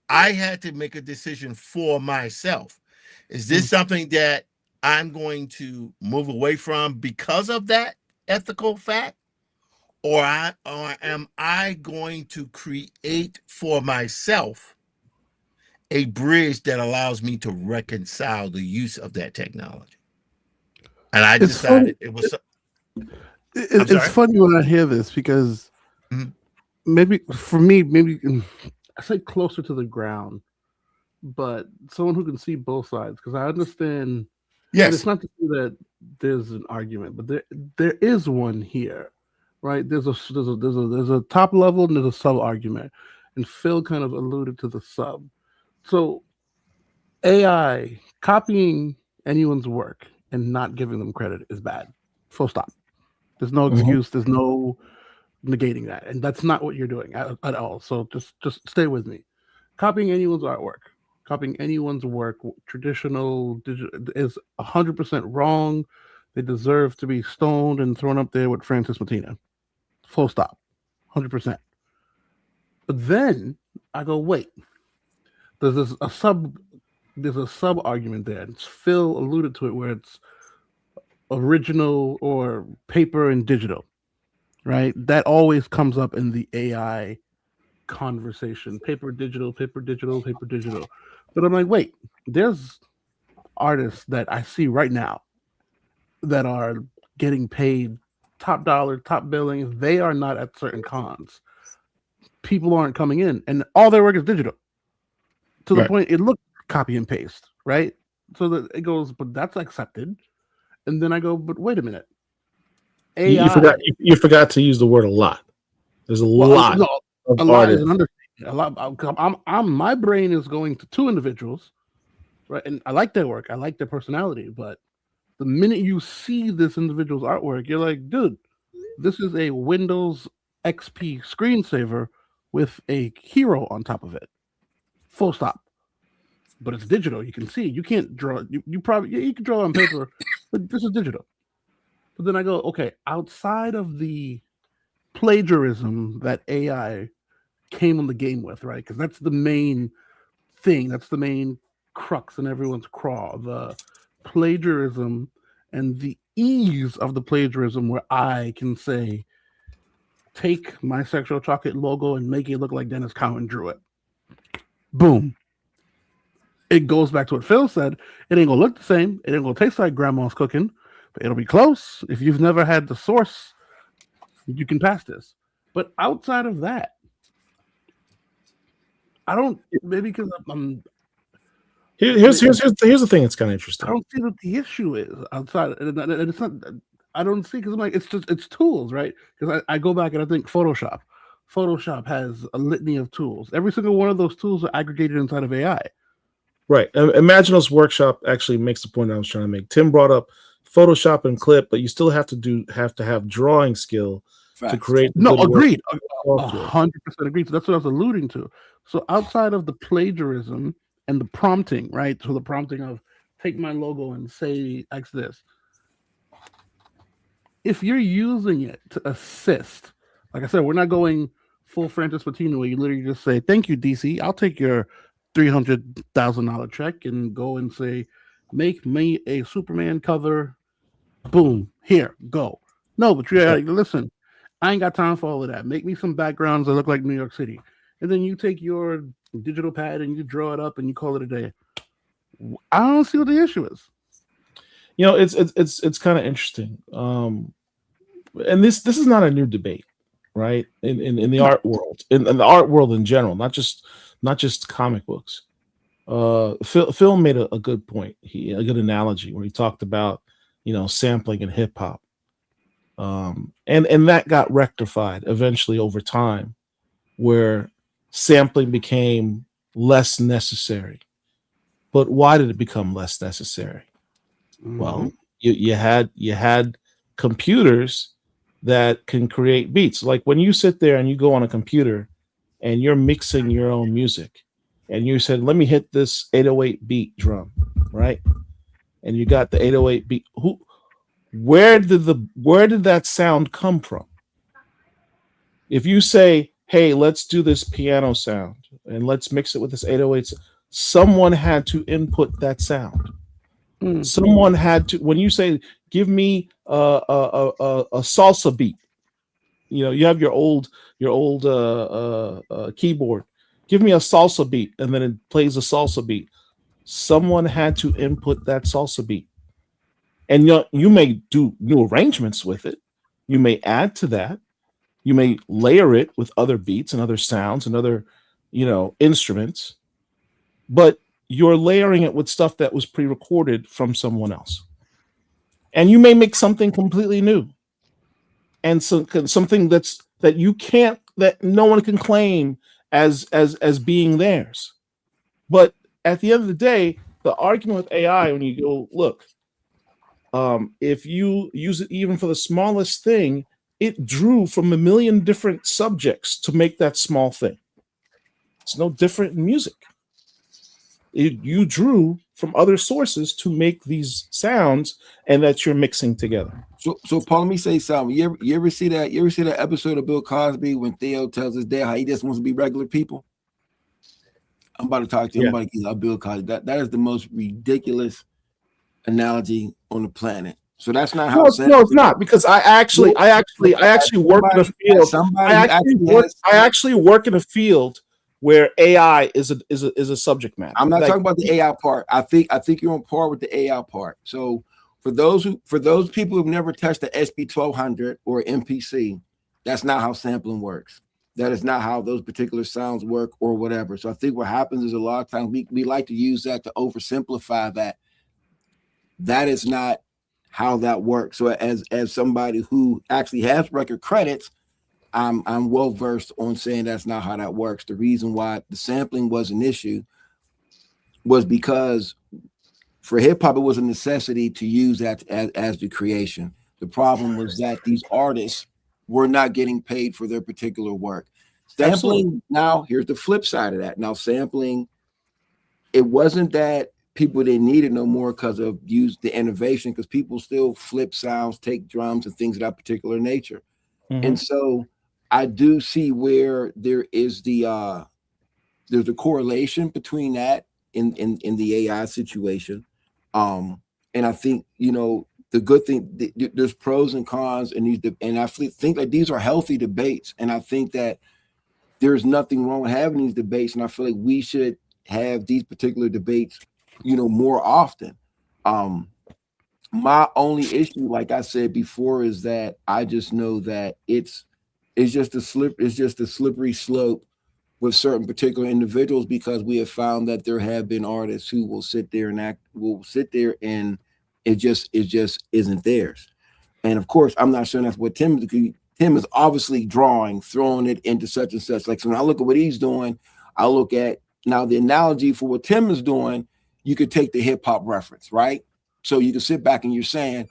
Speaker 3: I had to make a decision for myself. Is this something that I'm going to move away from because of that ethical fact? Or am I going to create for myself a bridge that allows me to reconcile the use of that technology? And I decided it was...
Speaker 1: It's funny when I hear this because maybe for me, I say closer to the ground, but someone who can see both sides, because I understand.
Speaker 3: Yes,
Speaker 1: it's not to say that there's an argument, but there is one here, right? There's a top level and there's a sub argument, and Phil kind of alluded to the sub. So AI copying anyone's work and not giving them credit is bad. Full stop. There's no excuse. There's no negating that, and that's not what you're doing at all. So just stay with me. Copying anyone's artwork, copying anyone's work, traditional digital, is 100% wrong. They deserve to be stoned and thrown up there with Francis Martina. Full stop. 100%. But then I go, wait. There's a sub argument there. It's Phil alluded to it, where it's original or paper and digital, right? That always comes up in the AI conversation. Paper, digital, paper, digital, paper, digital. But I'm like, wait, there's artists that I see right now that are getting paid top dollar, top billing. They are not at certain cons. People aren't coming in, and all their work is digital. To the point, it looks copy and paste, right? So that it goes, but that's accepted. And then I go, but wait a minute. AI,
Speaker 4: you forgot to use the word a lot. There's a lot of
Speaker 1: a lot is
Speaker 4: artists.
Speaker 1: an understatement. A lot. My brain is going to two individuals, right? And I like their work. I like their personality. But the minute you see this individual's artwork, you're like, dude, this is a Windows XP screensaver with a hero on top of it. Full stop. But it's digital. You can see. You can't draw. You can draw on paper, but this is digital. But then I go, okay, outside of the plagiarism that AI came on the game with, right? Because that's the main thing. That's the main crux in everyone's craw. The plagiarism and the ease of the plagiarism, where I can say, take my Sexual Chocolate logo and make it look like Dennis Cowan drew it. Boom. It goes back to what Phil said. It ain't gonna look the same. It ain't gonna taste like grandma's cooking, but it'll be close. If you've never had the source, you can pass this. But outside of that, I don't. Maybe because I'm.
Speaker 4: Here's the thing that's kind of interesting.
Speaker 1: I don't see what the issue is outside, and it's not. I don't see, because I'm like, it's tools, right? Because I go back and I think Photoshop. Photoshop has a litany of tools. Every single one of those tools are aggregated inside of AI.
Speaker 4: Right. Imaginos Workshop actually makes the point I was trying to make. Tim brought up Photoshop and Clip, but you still have to have drawing skill to create.
Speaker 1: No, agreed. 100% agreed. So that's what I was alluding to. So outside of the plagiarism and the prompting, right? So the prompting of take my logo and say X this. If you're using it to assist, like I said, we're not going full Francis Martina where you literally just say, thank you, DC. I'll take your $300,000 check and go and say, make me a Superman cover. Boom, here, go. No, but you're like, listen, I ain't got time for all of that. Make me some backgrounds that look like New York City. And then you take your digital pad and you draw it up and you call it a day. I don't see what the issue is.
Speaker 4: You know, it's kind of interesting. And this is not a new debate, right? In the art world, in the art world in general, not just comic books. Phil made a good point. A good analogy where he talked about, you know, sampling in hip hop. And that got rectified eventually over time, where sampling became less necessary. But why did it become less necessary? Well, you had computers that can create beats. Like when you sit there and you go on a computer and you're mixing your own music, and you said, "Let me hit this 808 beat drum," right? And you got the 808 beat. Where did that sound come from? If you say, "Hey, let's do this piano sound and let's mix it with this 808," someone had to input that sound. Someone had to. When you say, "Give me a salsa beat," you know, you have your old keyboard. Give me a salsa beat, and then it plays a salsa beat. Someone had to input that salsa beat, and you may do new arrangements with it. You may add to that. You may layer it with other beats and other sounds and other, you know, instruments, but you're layering it with stuff that was pre-recorded from someone else. And you may make something completely new, and something that no one can claim as being theirs. But at the end of the day, the argument with AI, when you go, look, if you use it even for the smallest thing, it drew from a million different subjects to make that small thing. It's no different in music. You drew from other sources to make these sounds, and that you're mixing together.
Speaker 2: So Paul, let me say something. You ever see that? You ever see that episode of Bill Cosby when Theo tells his dad how he just wants to be regular people? I'm about to talk to him about Bill Cosby. That is the most ridiculous analogy on the planet. So that's not how.
Speaker 4: No, it's not, because I actually work in a field. I actually work in a field where AI is a subject matter.
Speaker 2: I'm not talking about the AI part. I think you're on par with the AI part. So for those people who've never touched the SB1200 or MPC, that's not how sampling works. That is not how those particular sounds work or whatever. So I think what happens is a lot of times we like to use that to oversimplify that. That is not how that works. So as somebody who actually has record credits, I'm well versed on saying that's not how that works. The reason why the sampling was an issue was because for hip hop it was a necessity to use that as the creation. The problem was that these artists were not getting paid for their particular work. Sampling, absolutely. Now here's the flip side of that. Now sampling, it wasn't that people didn't need it no more because of the innovation, because people still flip sounds, take drums and things of that particular nature. And so I do see where there is there's a correlation between that in the AI situation. And I think, you know, the good thing, there's pros and cons, and I think that these are healthy debates. And I think that there's nothing wrong with having these debates. And I feel like we should have these particular debates, you know, more often. My only issue, like I said before, is that I just know that it's just a slippery slope with certain particular individuals, because we have found that there have been artists who will sit there and it just isn't theirs. And of course, I'm not sure that's what Tim is obviously throwing it into such and such. Like, so when I look at what he's doing, I look at now the analogy for what Tim is doing. You could take the hip hop reference, right? So you can sit back and you're saying,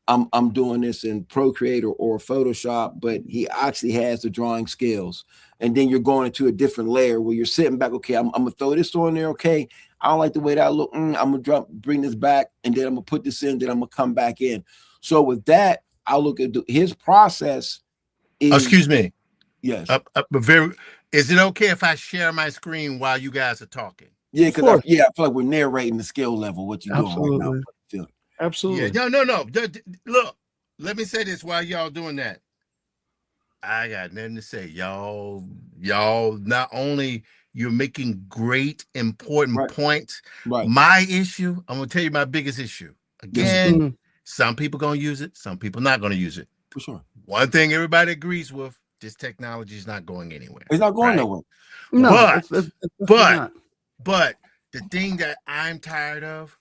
Speaker 2: I'm doing this in Procreate or Photoshop, but he actually has the drawing skills. And then you're going into a different layer where you're sitting back. Okay, I'm gonna throw this on there. Okay, I don't like the way that look. I'm gonna bring this back, and then I'm gonna put this in. Then I'm gonna come back in. So with that, I look at his process.
Speaker 3: Excuse me.
Speaker 2: Yes.
Speaker 3: Is it okay if I share my screen while you guys are talking?
Speaker 2: Yeah, because I feel like we're narrating the skill level. What you're doing right now.
Speaker 4: Absolutely.
Speaker 3: Yeah. No. Look, let me say this while y'all doing that. I got nothing to say. Y'all, not only you're making great, important points.
Speaker 2: Right.
Speaker 3: My issue, I'm gonna tell you my biggest issue. Again, some people gonna use it, some people not gonna use it.
Speaker 2: For sure.
Speaker 3: One thing everybody agrees with: this technology is not going anywhere.
Speaker 2: It's not going nowhere.
Speaker 1: No,
Speaker 3: but the thing that I'm tired of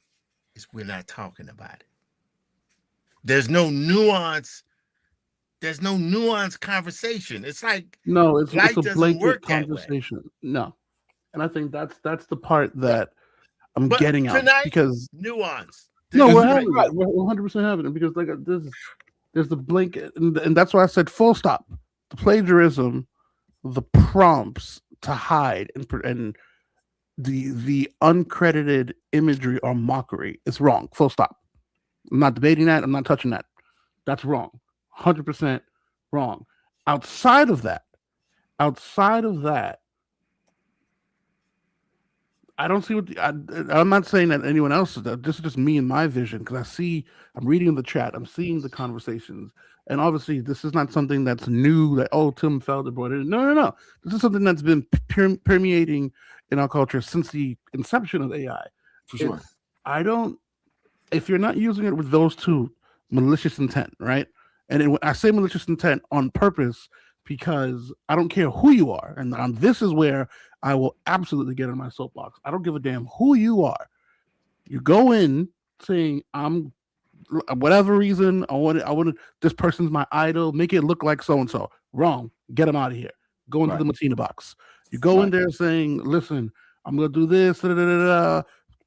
Speaker 3: is we're not talking about it. There's no nuance. There's no nuanced conversation. It's like
Speaker 1: it's
Speaker 3: life
Speaker 1: a
Speaker 3: doesn't
Speaker 1: blatant
Speaker 3: work that way.
Speaker 1: conversation. No, and I think that's the part that I'm getting out
Speaker 3: tonight,
Speaker 1: because
Speaker 3: nuance.
Speaker 1: No, we're having it. We're 100% having it because like there's the blink, and that's why I said full stop. The plagiarism, the prompts to hide, and the uncredited imagery or mockery is wrong. Full stop. I'm not debating that. I'm not touching that. That's wrong. 100% wrong. Outside of that, I don't see what I'm not saying that anyone else is. This is just me and my vision because I'm reading the chat, I'm seeing the conversations, and obviously this is not something that's new. That Tim Felder brought it. No. This is something that's been permeating in our culture since the inception of AI.
Speaker 2: For sure.
Speaker 1: If you're not using it with those two, malicious intent, right? And I say malicious intent on purpose because I don't care who you are, and this is where I will absolutely get on my soapbox. I don't give a damn who you are. You go in saying I'm whatever reason I want this person's my idol, make it look like so and so. Wrong. Get them out of here. Go into the Matina box. You go in there saying, "Listen, I'm gonna do this."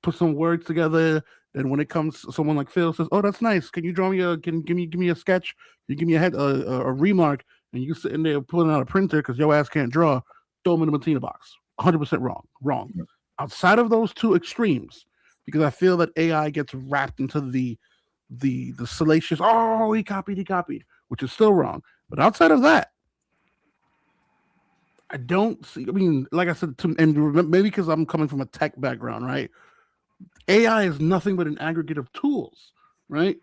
Speaker 1: Put some words together. And when it comes, someone like Phil says, "Oh, that's nice. Can you draw me give me a sketch? You give me a remark." And you sitting there pulling out a printer because your ass can't draw. Throw them in the Matina box. 100% wrong. Outside of those two extremes, because I feel that AI gets wrapped into the salacious, he copied, which is still wrong. But outside of that, I don't see. I mean, like I said, and maybe because I'm coming from a tech background, right? AI is nothing but an aggregate of tools, right?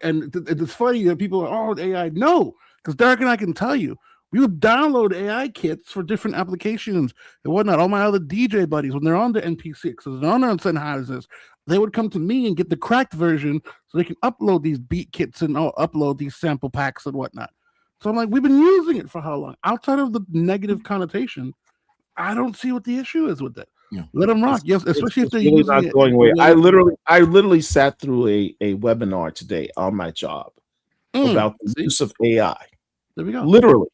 Speaker 1: And it's funny that people are, AI. No, because Derek and I can tell you, we would download AI kits for different applications and whatnot. All my other DJ buddies, when they're on the NP6, they're on their Sennheisers, they would come to me and get the cracked version so they can upload these beat kits and upload these sample packs and whatnot. So I'm like, we've been using it for how long? Outside of the negative connotation, I don't see what the issue is with it.
Speaker 2: Yeah.
Speaker 1: Let them rock. Yes, especially if they're
Speaker 4: really
Speaker 1: using
Speaker 4: not going away. I literally sat through a webinar today on my job about the use of AI.
Speaker 1: There we go.
Speaker 4: Literally.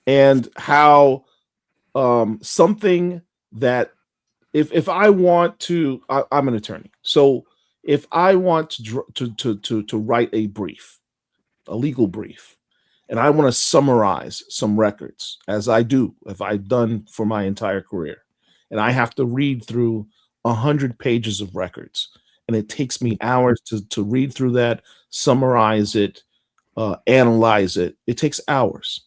Speaker 4: And how something that if I want to, I'm an attorney. So if I want to write a brief, a legal brief, and I want to summarize some records, as I do, if I've done for my entire career, and I have to read through 100 pages of records, and it takes me hours to read through that, summarize it, analyze it. It takes hours.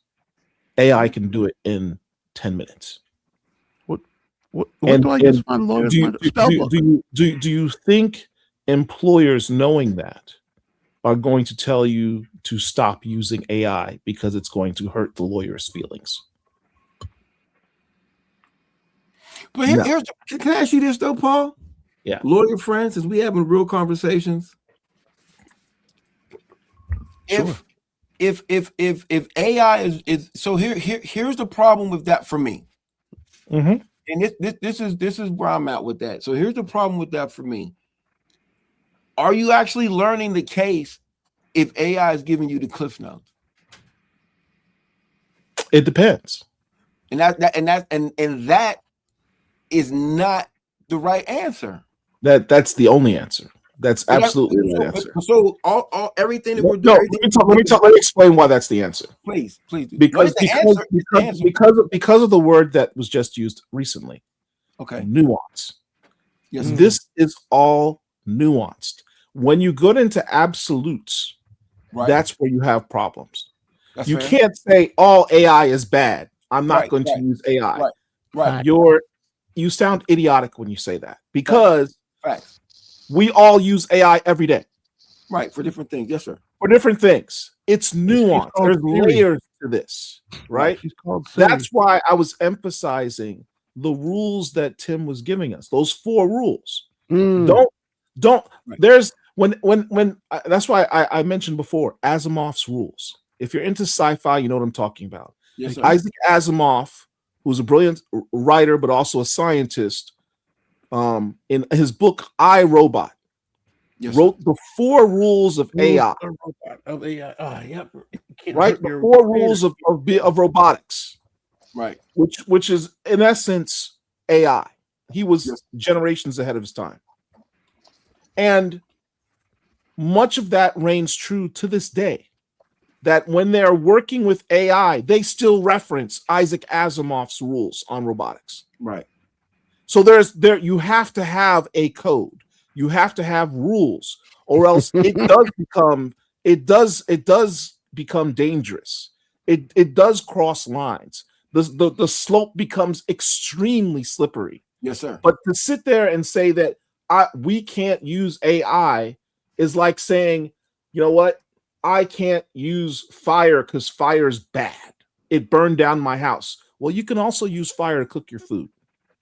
Speaker 4: AI can do it in 10 minutes.
Speaker 1: What do I use my lawyers?
Speaker 4: Do you think employers, knowing that, are going to tell you to stop using AI because it's going to hurt the lawyer's feelings?
Speaker 2: But can I ask you this though, Paul?
Speaker 4: Yeah.
Speaker 2: Lawyer friends, as we having real conversations.
Speaker 4: Sure.
Speaker 2: If AI is so here's the problem with that for me.
Speaker 4: Mm-hmm.
Speaker 2: And this is where I'm at with that. So here's the problem with that for me. Are you actually learning the case if AI is giving you the cliff notes?
Speaker 4: It depends.
Speaker 2: And that is not the right answer.
Speaker 4: That's the only answer. That's absolutely the answer.
Speaker 2: So all everything that we're
Speaker 4: No,
Speaker 2: doing.
Speaker 4: let me explain why that's the answer.
Speaker 2: Please do.
Speaker 4: Because of the word that was just used recently.
Speaker 2: Okay.
Speaker 4: Nuance.
Speaker 2: Yes.
Speaker 4: This is all nuanced. When you get into absolutes, that's where you have problems. You can't say all AI is bad. I'm not going to use AI.
Speaker 2: Right.
Speaker 4: You sound idiotic when you say that because
Speaker 2: Facts.
Speaker 4: We all use AI every day.
Speaker 2: Right, for different things. Yes, sir.
Speaker 4: For different things. It's nuanced. There's layers to this, right? That's why I was emphasizing the rules that Tim was giving us. Those 4 rules. Don't. There's That's why I mentioned before Asimov's rules. If you're into sci-fi, you know what I'm talking about.
Speaker 2: Yes, sir.
Speaker 4: Isaac Asimov, who's a brilliant writer but also a scientist, in his book I, Robot, wrote the 4 rules of AI.
Speaker 1: Yep.
Speaker 4: Right, the 4 rules of robotics.
Speaker 2: Right.
Speaker 4: Which is in essence AI. He was generations ahead of his time. And much of that reigns true to this day. That when they're working with AI, they still reference Isaac Asimov's rules on robotics.
Speaker 2: Right.
Speaker 4: So you have to have a code. You have to have rules, or else it does become dangerous. It does cross lines. The slope becomes extremely slippery.
Speaker 2: Yes, sir.
Speaker 4: But to sit there and say that we can't use AI is like saying, you know what? I can't use fire because fire's bad. It burned down my house. Well, you can also use fire to cook your food.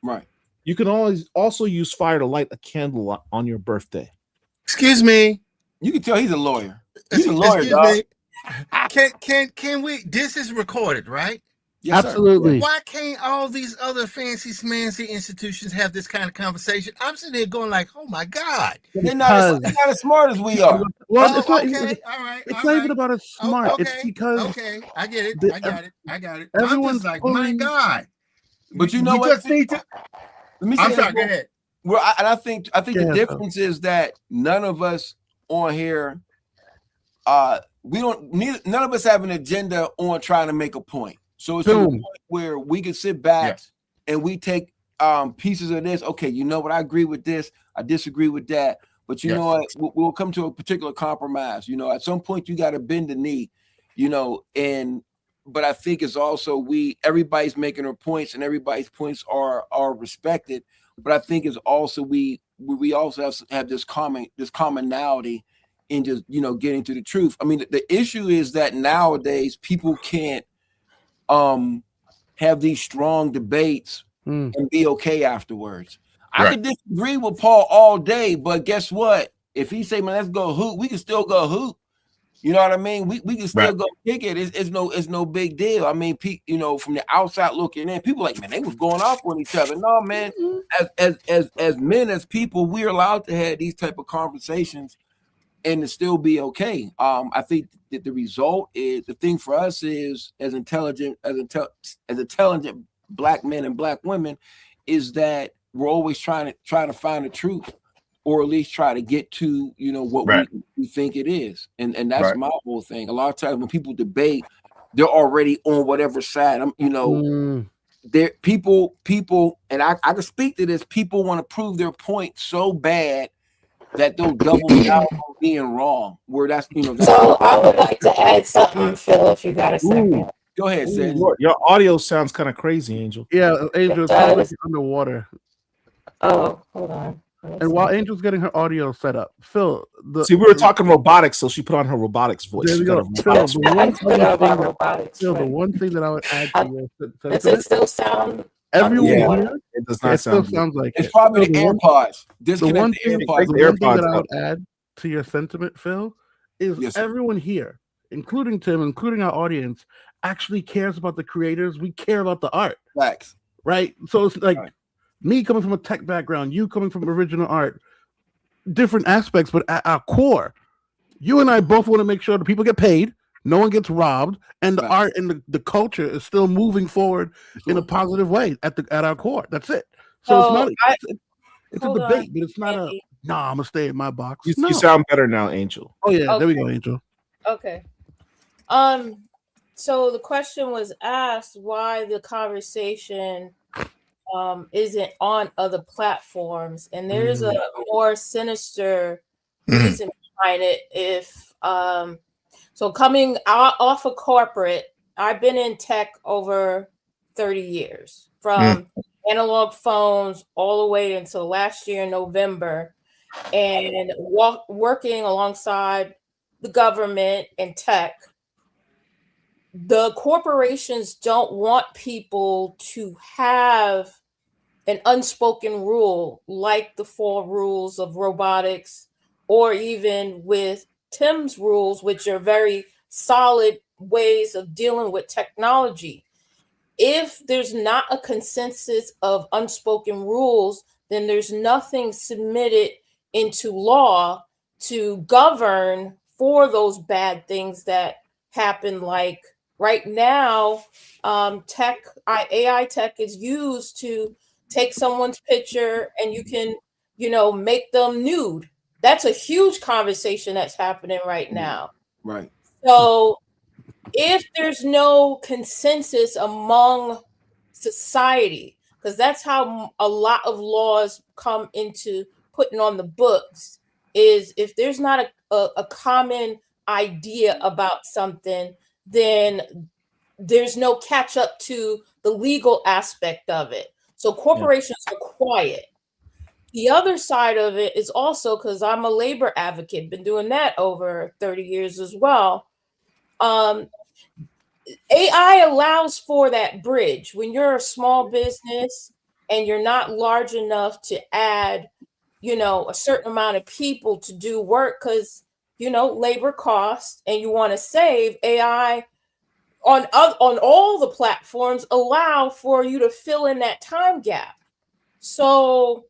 Speaker 2: Right.
Speaker 4: You can always also use fire to light a candle on your birthday.
Speaker 3: Excuse me.
Speaker 2: You can tell he's a lawyer. He's a lawyer, dog.
Speaker 3: Can we? This is recorded, right?
Speaker 2: Yes,
Speaker 1: absolutely.
Speaker 3: Why can't all these other fancy smancy institutions have this kind of conversation? I'm sitting there going like, oh my God.
Speaker 2: They're not as smart as we are.
Speaker 1: Well, it's not,
Speaker 3: It's
Speaker 1: not even about as smart.
Speaker 3: Okay,
Speaker 1: it's because
Speaker 3: I get it. I got it.
Speaker 1: Everyone's
Speaker 3: I'm just like, my God.
Speaker 2: But you know
Speaker 3: we
Speaker 2: what?
Speaker 3: Just need to.
Speaker 2: Let me say
Speaker 3: I'm sorry. Go ahead.
Speaker 2: Well, I think the difference is that none of us on here, none of us have an agenda on trying to make a point. So it's to the point where we can sit back and we take pieces of this. Okay, you know what? I agree with this. I disagree with that. But you know what? We'll come to a particular compromise. You know, at some point you got to bend the knee. You know, but I think it's also everybody's making their points and everybody's points are respected. But I think it's also we also have this commonality in just, you know, getting to the truth. I mean, the issue is that nowadays people can't have these strong debates and be okay afterwards. I could disagree with Paul all day, but guess what? If he say, man, let's go hoop, we can still go hoop. You know what I mean? We can still go kick it. It's no big deal. I mean, you know, from the outside looking in, people like, man, they was going off on each other. No, man, as men, as people, we're allowed to have these type of conversations and to still be okay. I think that the result is, the thing for us is, as intelligent Black men and Black women, is that we're always trying to find the truth, or at least try to get to, you know, what we think it is. And that's my whole thing. A lot of times when people debate, they're already on whatever side. There people, and I can speak to this, people want to prove their point so bad that they'll double down on being wrong. Where that's, you know.
Speaker 5: So I would like to add something, Phil, if you got a second.
Speaker 2: Go ahead, Sid.
Speaker 4: Your audio sounds kind of crazy, Angel.
Speaker 1: Yeah, Angel, it sounds like you're underwater.
Speaker 5: Oh, hold on.
Speaker 1: And while Angel's getting her audio set up, Phil.
Speaker 4: We were talking robotics, so she put on her robotics voice.
Speaker 1: There we go. Phil, the one thing that I would add to your
Speaker 5: does it still sound?
Speaker 1: Everyone here,
Speaker 4: it does not
Speaker 1: still
Speaker 4: sound
Speaker 1: sounds like
Speaker 2: it's probably the AirPods.
Speaker 1: The one thing that I would add to your sentiment, Phil, is everyone here, including Tim, including our audience, actually cares about the creators. We care about the art.
Speaker 2: Facts.
Speaker 1: Right? So it's like me coming from a tech background, you coming from original art, different aspects, but at our core, you and I both want to make sure that people get paid, no one gets robbed, and the art and the culture is still moving forward in a positive way at our core. That's it. So it's not it's a debate, but it's not I'm gonna stay in my box.
Speaker 4: You sound better now, Angel.
Speaker 1: Oh yeah, there we go, Angel.
Speaker 14: Okay. So the question was asked why the conversation isn't on other platforms, and there's a more sinister reason behind it. If so, coming off of corporate, I've been in tech over 30 years, from analog phones all the way until last year in November, and working alongside the government and tech. The corporations don't want people to have an unspoken rule like the 4 rules of robotics or even with Tim's rules, which are very solid ways of dealing with technology. If there's not a consensus of unspoken rules, then there's nothing submitted into law to govern for those bad things that happen. Like right now, AI tech is used to take someone's picture and you can, make them nude. That's a huge conversation that's happening right now.
Speaker 2: Right.
Speaker 14: So if there's no consensus among society, because that's how a lot of laws come into putting on the books, is if there's not a common idea about something, then there's no catch up to the legal aspect of it. So corporations are quiet. The other side of it is also, because I'm a labor advocate, been doing that over 30 years as well. AI allows for that bridge. When you're a small business and you're not large enough to add, a certain amount of people to do work, because, labor costs, and you want to save, AI on all the platforms allow for you to fill in that time gap. So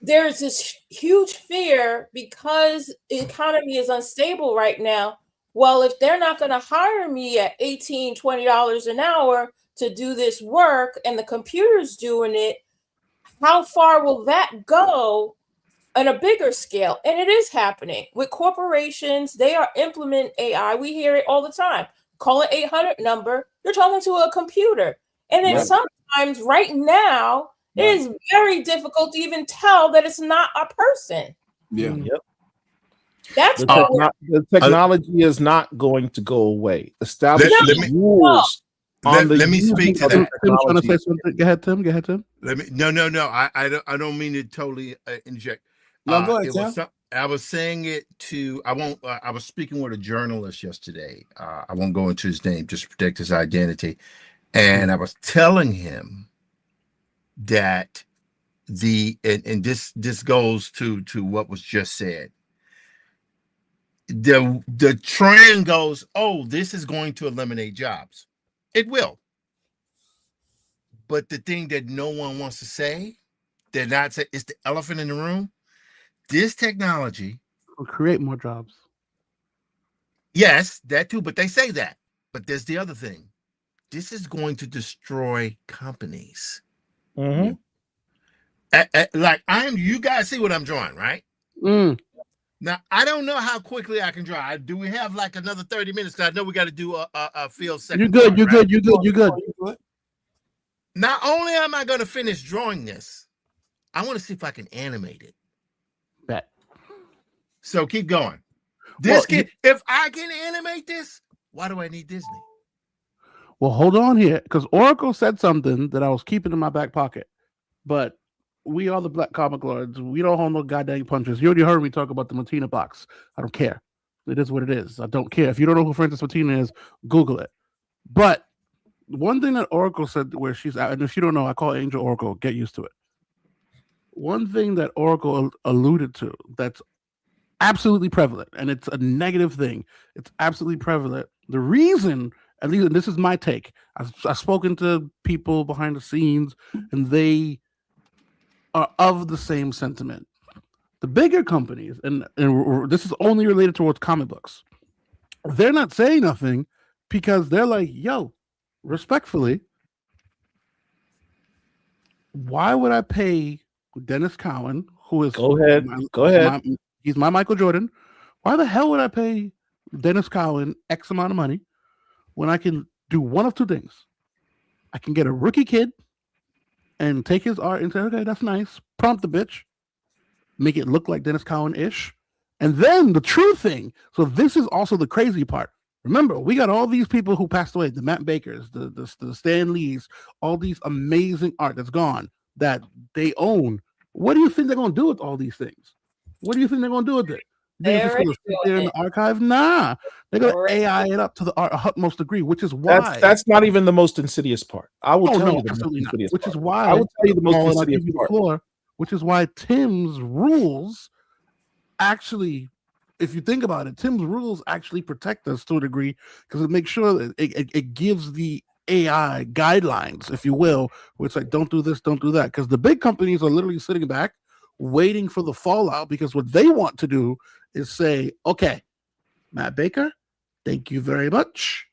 Speaker 14: there's this huge fear because the economy is unstable right now. Well, if they're not going to hire me at $18, $20 an hour to do this work and the computer's doing it, how far will that go on a bigger scale? And it is happening with corporations. They are implementing AI. We hear it all the time. Call an 800 number. You're talking to a computer. And then sometimes right now, it is very difficult to even tell that it's not a person.
Speaker 2: Yeah.
Speaker 4: Yep.
Speaker 14: That's
Speaker 4: the technology is not going to go away. Establish rules.
Speaker 3: Let me speak to that.
Speaker 1: Tim's trying to say something. Go ahead, Tim. Go ahead, Tim.
Speaker 3: No. I don't mean to totally inject.
Speaker 2: No, go ahead, Tim.
Speaker 3: I was saying it to. I was speaking with a journalist yesterday. I won't go into his name just to protect his identity, and I was telling him that and this goes to what was just said. The trend goes, oh, this is going to eliminate jobs. It will. But the thing that no one wants to say, they're not saying, it's the elephant in the room. This technology
Speaker 1: will create more jobs.
Speaker 3: Yes, that too, but they say that. But there's the other thing. This is going to destroy companies.
Speaker 4: Mm-hmm.
Speaker 3: You guys see what I'm drawing, right?
Speaker 1: Mm.
Speaker 3: Now, I don't know how quickly I can draw. Do we have like another 30 minutes? Because I know we got to do a field second.
Speaker 1: You're good.
Speaker 3: Not only am I going to finish drawing this, I want to see if I can animate it.
Speaker 1: Bet.
Speaker 3: So keep going. If I can animate this, why do I need Disney?
Speaker 1: Well, hold on here, because Oracle said something that I was keeping in my back pocket. But we are the Black Comic Lords. We don't hold no goddamn punches. You already heard me talk about the Matina box. I don't care. It is what it is. I don't care. If you don't know who Frances Matina is, Google it. But one thing that Oracle said, where she's at, and if you don't know, I call Angel Oracle. Get used to it. One thing that Oracle alluded to that's absolutely prevalent, and it's a negative thing. It's absolutely prevalent. The reason, at least, and this is my take, I've spoken to people behind the scenes, and they are of the same sentiment. The bigger companies, and this is only related towards comic books, they're not saying nothing because they're like, yo, respectfully, why would I pay Dennis Cowan, who is
Speaker 4: go ahead.
Speaker 1: He's my Michael Jordan. Why the hell would I pay Dennis Cowan X amount of money when I can do one of two things? I can get a rookie kid and take his art and say, okay, that's nice. Prompt the bitch. Make it look like Dennis Cowan-ish. And then the true thing, so this is also the crazy part. Remember, we got all these people who passed away, the Matt Bakers, the Stan Lees, all these amazing art that's gone, that they own. What do you think they're going to do with all these things? What do you think they're going to do with it? They're just going to sit there in the archive? Nah. They're going to AI it up to the utmost degree, which is why.
Speaker 4: That's not even the most insidious part. I will tell you the most insidious part.
Speaker 1: Which is why
Speaker 4: I will tell you the most insidious part.
Speaker 1: Which is why Tim's rules actually, if you think about it, Tim's rules actually protect us to a degree because it makes sure that it gives the AI guidelines, if you will, where it's like, don't do this, don't do that. Because the big companies are literally sitting back waiting for the fallout because what they want to do is say, okay, Matt Baker, thank you very much.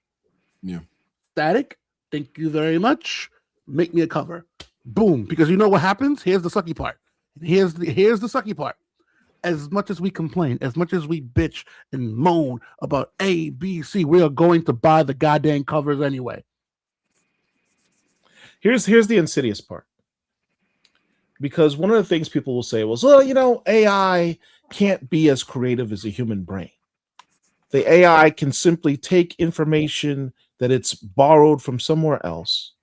Speaker 2: Yeah.
Speaker 1: Static, thank you very much. Make me a cover. Boom. Because you know what happens? Here's the sucky part. Here's the sucky part. As much as we complain, as much as we bitch and moan about A, B, C, we are going to buy the goddamn covers anyway.
Speaker 4: Here's the insidious part. Because one of the things people will say was, well, you know, AI can't be as creative as a human brain. The AI can simply take information that it's borrowed from somewhere else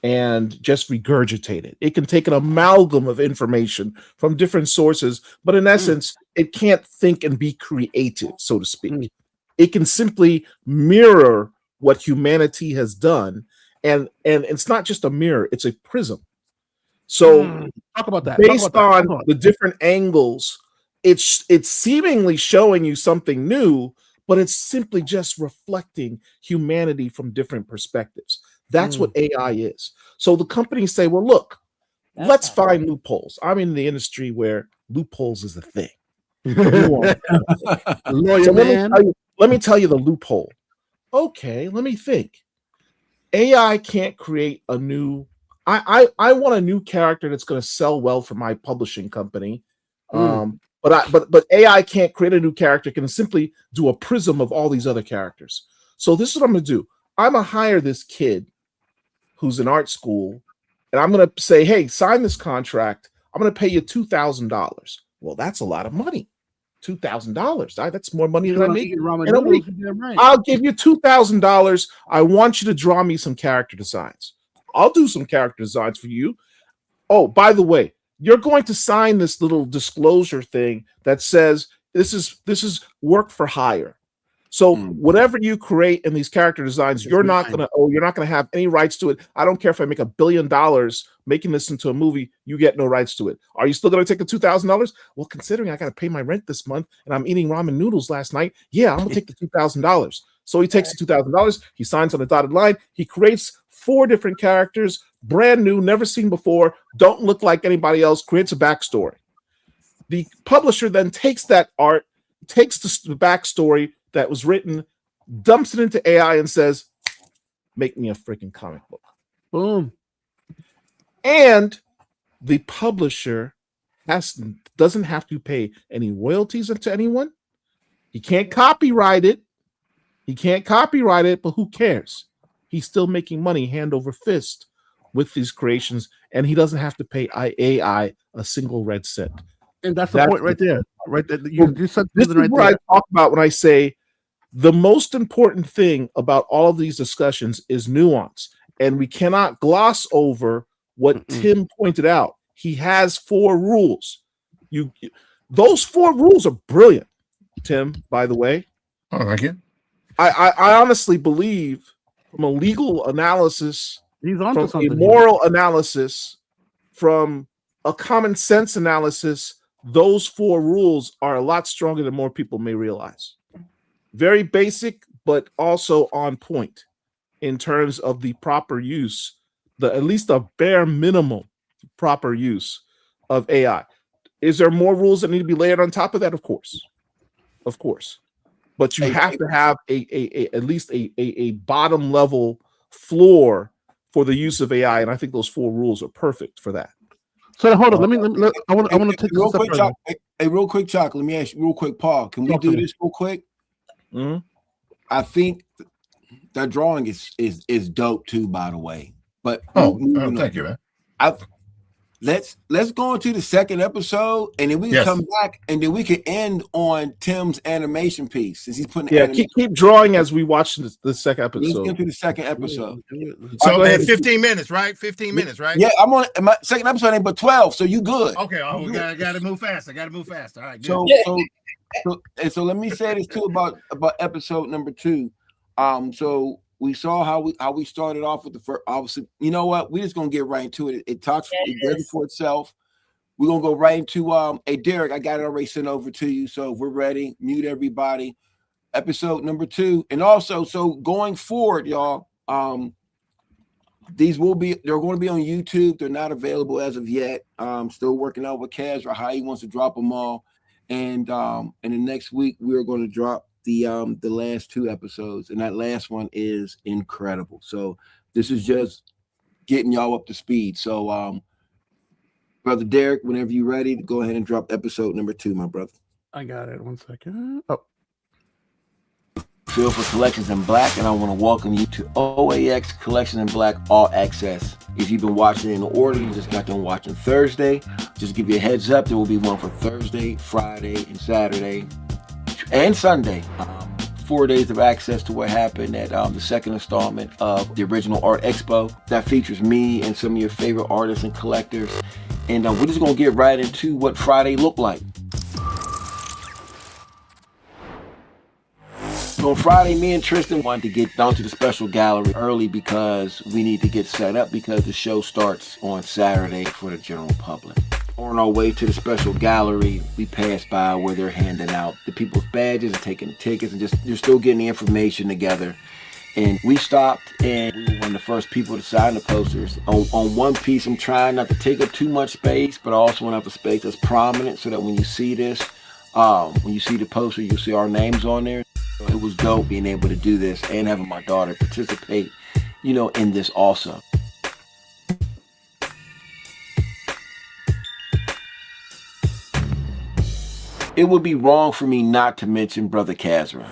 Speaker 4: and just regurgitate it. It can take an amalgam of information from different sources, but in essence, it can't think and be creative, so to speak. It can simply mirror what humanity has done, and it's not just a mirror, it's a prism. So
Speaker 1: talk about that.
Speaker 4: Based on the different angles, it's seemingly showing you something new, but it's simply just reflecting humanity from different perspectives. That's what AI is. So the companies say, well, look, let's find loopholes. I'm in the industry where loopholes is a thing.
Speaker 1: Lawyer
Speaker 4: So
Speaker 1: man.
Speaker 4: let me tell you the loophole. Okay, let me think. AI can't create a new. I want a new character that's going to sell well for my publishing company. But AI can't create a new character. It can simply do a prism of all these other characters. So this is what I'm going to do. I'm going to hire this kid who's in art school, and I'm going to say, hey, sign this contract. I'm going to pay you $2,000. Well, that's a lot of money. $2,000. That's more money than I make in a week. I'll give you $2,000. I want you to draw me some character designs. I'll do some character designs for you. Oh, by the way, you're going to sign this little disclosure thing that says this is work for hire. So whatever you create in these character designs, you're not gonna have any rights to it. I don't care if I make $1 billion making this into a movie, you get no rights to it. Are you still gonna take the $2,000? Well, considering I gotta pay my rent this month and I'm eating ramen noodles last night, yeah, I'm gonna take the $2,000. So he takes the $2,000, he signs on the dotted line, he creates 4 different characters, brand new, never seen before, don't look like anybody else, creates a backstory. The publisher then takes that art, takes the backstory that was written, dumps it into AI and says, make me a freaking comic book.
Speaker 1: Boom.
Speaker 4: And the publisher doesn't have to pay any royalties to anyone. He can't copyright it. But who cares? He's still making money hand over fist with these creations, and he doesn't have to pay AI a single red cent.
Speaker 1: And that's the point right there. Right there. You said
Speaker 4: this
Speaker 1: something
Speaker 4: is
Speaker 1: right
Speaker 4: what
Speaker 1: there.
Speaker 4: I talk about when I say the most important thing about all of these discussions is nuance, and we cannot gloss over what Tim pointed out. He has 4 rules. Those 4 rules are brilliant, Tim, by the way.
Speaker 3: Oh, thank you.
Speaker 4: I honestly believe from a legal analysis,
Speaker 1: onto
Speaker 4: from a
Speaker 1: something
Speaker 4: moral analysis, from a common sense analysis, those 4 rules are a lot stronger than more people may realize. Very basic, but also on point in terms of the proper use, at least a bare minimum proper use of AI. Is there more rules that need to be layered on top of that? Of course. But you have to have at least a bottom level floor for the use of AI, and I think those 4 rules are perfect for that.
Speaker 1: So hold on. I want to take
Speaker 2: real
Speaker 1: this
Speaker 2: quick,
Speaker 1: up
Speaker 2: Chuck. Hey, real quick, Chuck. Let me ask you real quick, Paul. Can we do this real quick? I think that drawing is dope too, by the way. But
Speaker 3: thank you, man.
Speaker 2: Let's go into the second episode, and then we can
Speaker 3: Yes.
Speaker 2: come back, and then we can end on Tim's animation piece since he's putting.
Speaker 4: Keep drawing as we watch the second episode.
Speaker 2: Let's get to the second episode.
Speaker 3: So
Speaker 2: Go ahead.
Speaker 3: 15 minutes, right? 15 minutes, right?
Speaker 2: Yeah, I'm on my second episode, ain't but 12, so you good.
Speaker 3: Okay, I gotta move fast. All right, good.
Speaker 2: So let me say this too about episode number 2. So we saw how we started off with the first. Obviously, you know what? We're just gonna get right into it. It talks it does it for itself. we're gonna go right into hey Derek, I got it already sent over to you. So if we're ready, mute everybody. Episode number 2. And also, so going forward, y'all, they're going to be on YouTube. They're not available as of yet. Still working out with Kazra how he wants to drop them all. And in the next week, we're going to drop the last 2 episodes, and that last one is incredible. So this is just getting y'all up to speed. So Brother Derek, whenever you're ready, go ahead and drop episode number 2, my brother.
Speaker 1: I got it. 1 second. Oh.
Speaker 2: Phil for Collections in Black, and I want to welcome you to OAX Collections in Black All Access. If you've been watching in order, you just got done watching Thursday. Just give you a heads up, there will be one for Thursday, Friday, and Saturday, and Sunday. 4 days of access to what happened at the second installment of the Original Art Expo. That features me and some of your favorite artists and collectors. And we're just going to get right into what Friday looked like. So on Friday, me and Tristan wanted to get down to the special gallery early because we need to get set up because the show starts on Saturday for the general public. On our way to the special gallery, we passed by where they're handing out the people's badges and taking the tickets and you're still getting the information together. And we stopped and we were one of the first people to sign the posters. On one piece, I'm trying not to take up too much space, but I also want to have a space that's prominent so that when you see this, when you see the poster, you'll see our names on there. It was dope being able to do this and having my daughter participate, in this also. It would be wrong for me not to mention Brother Kazra.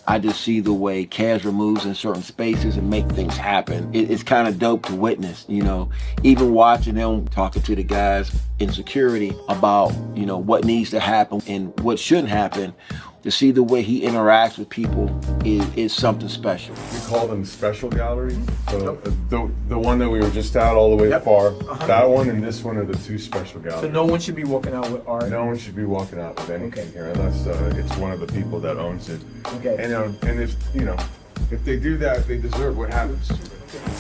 Speaker 2: I just see the way Kazra moves in certain spaces and make things happen. It's kind of dope to witness, even watching him talking to the guys in security about, what needs to happen and what shouldn't happen. To see the way he interacts with people is something special.
Speaker 12: We call them special galleries. So the one that we were just at all the way far, that one and this one are the 2 special galleries.
Speaker 7: So no one should be walking out with art?
Speaker 12: No one should be walking out with anything here unless it's one of the people that owns it.
Speaker 7: Okay.
Speaker 12: And if they do that, they deserve what happens to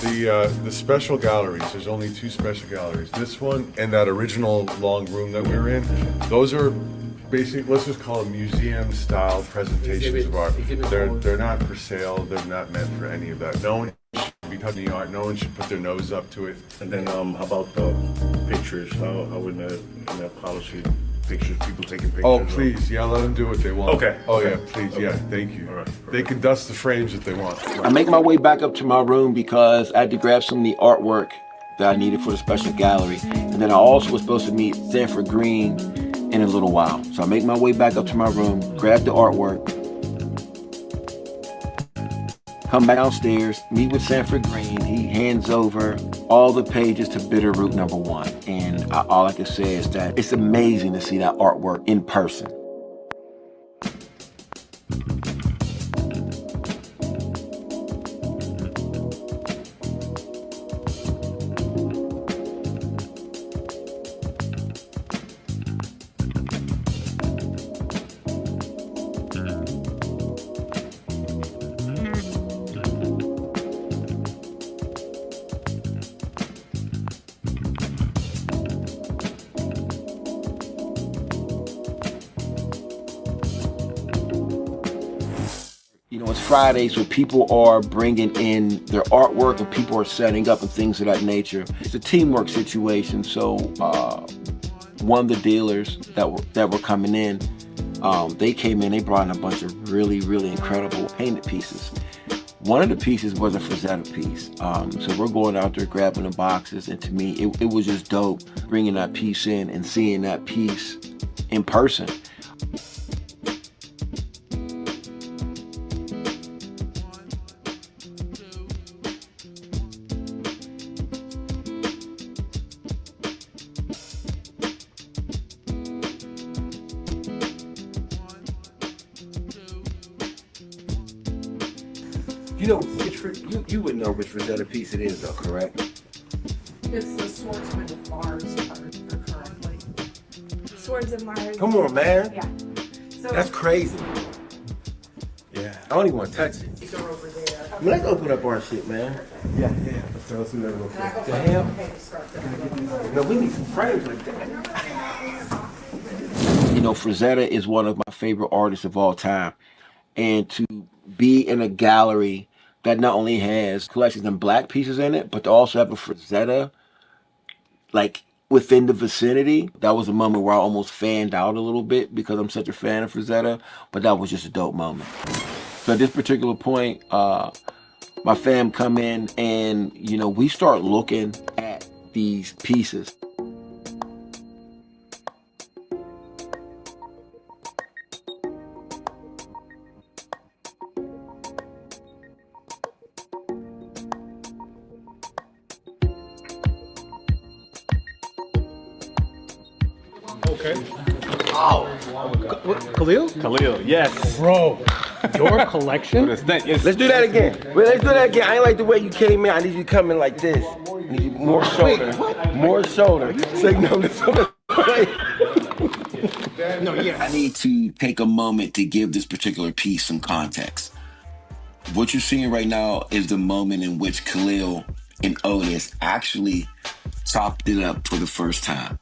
Speaker 12: them. The special galleries, there's only 2 special galleries. This one and that original long room that we were in, those are basically, let's just call them museum-style presentations of art. They're not for sale. They're not meant for any of that. No one should be touching the art. No one should put their nose up to it.
Speaker 16: And then how about the pictures? How in that policy, pictures, people taking pictures?
Speaker 12: Oh, please, let them do what they want.
Speaker 16: Okay.
Speaker 12: Oh, yeah, please, thank you. All right. They can dust the frames if they want.
Speaker 2: I make my way back up to my room because I had to grab some of the artwork that I needed for the special gallery. And then I also was supposed to meet Sanford Green in a little while. So I make my way back up to my room, grab the artwork, come back downstairs, meet with Sanford Green. He hands over all the pages to Bitterroot #1. And all I can say is that it's amazing to see that artwork in person. It's Friday, so people are bringing in their artwork and people are setting up and things of that nature. It's a teamwork situation. So one of the dealers that were coming in, they came in, they brought in a bunch of really, really incredible painted pieces. One of the pieces was a Frazetta piece. So we're going out there grabbing the boxes, and to me, it was just dope bringing that piece in and seeing that piece in person. You would know which Rosetta piece it is, though, correct?
Speaker 5: It's the Swordsman of Mars, if I remember correctly. Swords of Mars.
Speaker 2: Come on, man.
Speaker 5: Yeah. So
Speaker 2: that's crazy. Yeah. I don't even want to touch it.
Speaker 5: They're over there.
Speaker 2: Let's open up our shit, man.
Speaker 12: Yeah. Let's do that real
Speaker 5: Can I
Speaker 12: quick.
Speaker 5: go
Speaker 2: The
Speaker 5: find
Speaker 2: hell?
Speaker 5: okay to start that?
Speaker 2: No, we need some frames like that. You know, Frazetta is one of my favorite artists of all time. And to be in a gallery that not only has collections in black pieces in it, but to also have a Frazetta, like, within the vicinity, that was a moment where I almost fanned out a little bit because I'm such a fan of Frazetta, but that was just a dope moment. So at this particular point, my fam come in and, you know, we start looking at these pieces.
Speaker 7: Okay. Oh, Khalil?
Speaker 8: Khalil, yes.
Speaker 7: Bro, your collection?
Speaker 2: Let's do that again. Wait, let's do that again. I ain't like the way you came in. I need you to come in like this. I need you more shoulder. More shoulder. Say no to something.
Speaker 7: No, yeah.
Speaker 2: I need to take a moment to give this particular piece some context. What you're seeing right now is the moment in which Khalil and Otis actually chopped it up for the first time.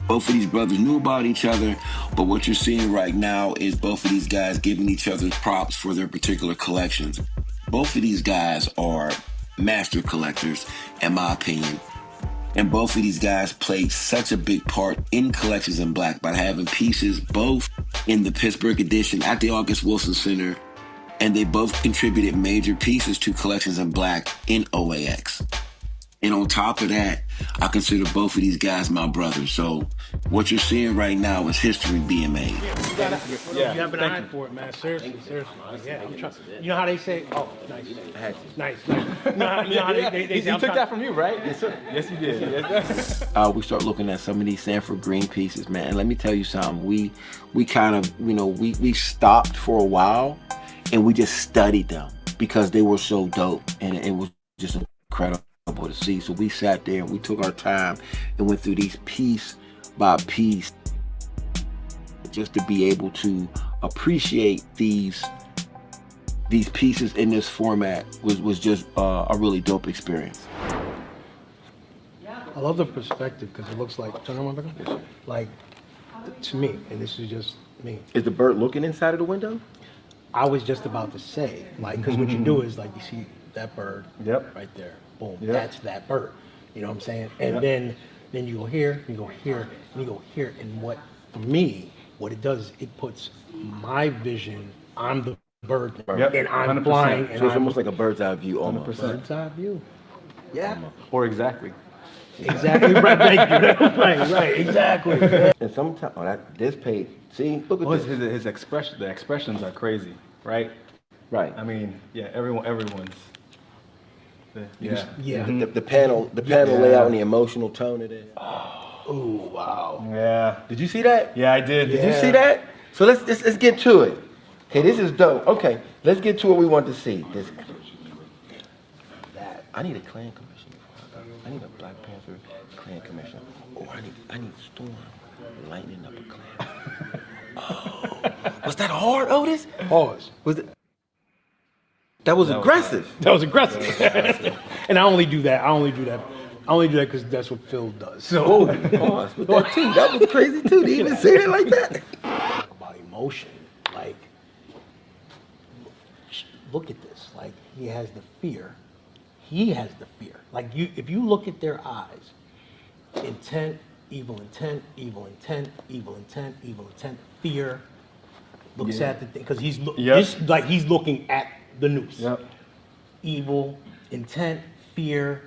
Speaker 2: Both of these brothers knew about each other, but what you're seeing right now is both of these guys giving each other props for their particular collections. Both of these guys are master collectors, in my opinion. And both of these guys played such a big part in Collections in Black by having pieces both in the Pittsburgh edition at the August Wilson Center, and they both contributed major pieces to Collections in Black in OAX. And on top of that, I consider both of these guys my brothers. So what you're seeing right now is history being made.
Speaker 7: You have an eye for it, man. Seriously. Yeah, you know how they say, oh, nice. Nice. You know how they
Speaker 8: He took that from you, right?
Speaker 2: Yes, sir.
Speaker 8: Yes, you did. Yes.
Speaker 2: We start looking at some of these Sanford Green pieces, man. And let me tell you something. We kind of, you know, we stopped for a while and we just studied them because they were so dope. And it was just incredible to see. So we sat there and we took our time and went through these piece by piece just to be able to appreciate these pieces in this format was just a really dope experience.
Speaker 7: I love the perspective because it looks like, turn on my back, like, to me, and this is just me.
Speaker 2: Is the bird looking inside of the window?
Speaker 7: I was just about to say, like, because what you do is, like, you see that bird right there. Boom, that's that bird. You know what I'm saying? And then you go here, you go here, and you go here. And what, for me, what it does is it puts my vision on the bird, and I'm
Speaker 8: 100%.
Speaker 7: flying.
Speaker 2: So
Speaker 7: And
Speaker 2: it's
Speaker 7: I'm
Speaker 2: almost like a bird's eye view almost.
Speaker 7: bird's eye view. Yeah.
Speaker 8: Or exactly.
Speaker 7: Exactly. Right. Thank you. Right. Exactly.
Speaker 2: And sometimes, this page, see, look at
Speaker 8: Well,
Speaker 2: this.
Speaker 8: his expression, the expressions are crazy, right?
Speaker 2: Right.
Speaker 8: I mean, yeah, everyone's. Yeah.
Speaker 2: The panel layout and the emotional tone of it.
Speaker 7: Oh, wow.
Speaker 8: Yeah.
Speaker 2: Did you see that?
Speaker 8: Yeah, I did.
Speaker 2: Did you see that? So let's get to it. Okay, this is dope. Okay, let's get to what we want to see. I need a Klan commission. I need a Black Panther Klan commission. Oh, I need Storm lightening up a Klan. Oh, was that hard, Otis?
Speaker 7: Pause.
Speaker 2: That was aggressive.
Speaker 7: That was aggressive. And I only do that because that's what Phil does. So
Speaker 2: Pause with that too. That was crazy too. They even say it like that.
Speaker 7: About emotion, like, look at this. Like, he has the fear. Like, if you look at their eyes, intent, evil intent, evil intent, evil intent, evil intent, fear. Looks at the thing because he's looking at the noose.
Speaker 8: Yep.
Speaker 7: Evil intent, fear.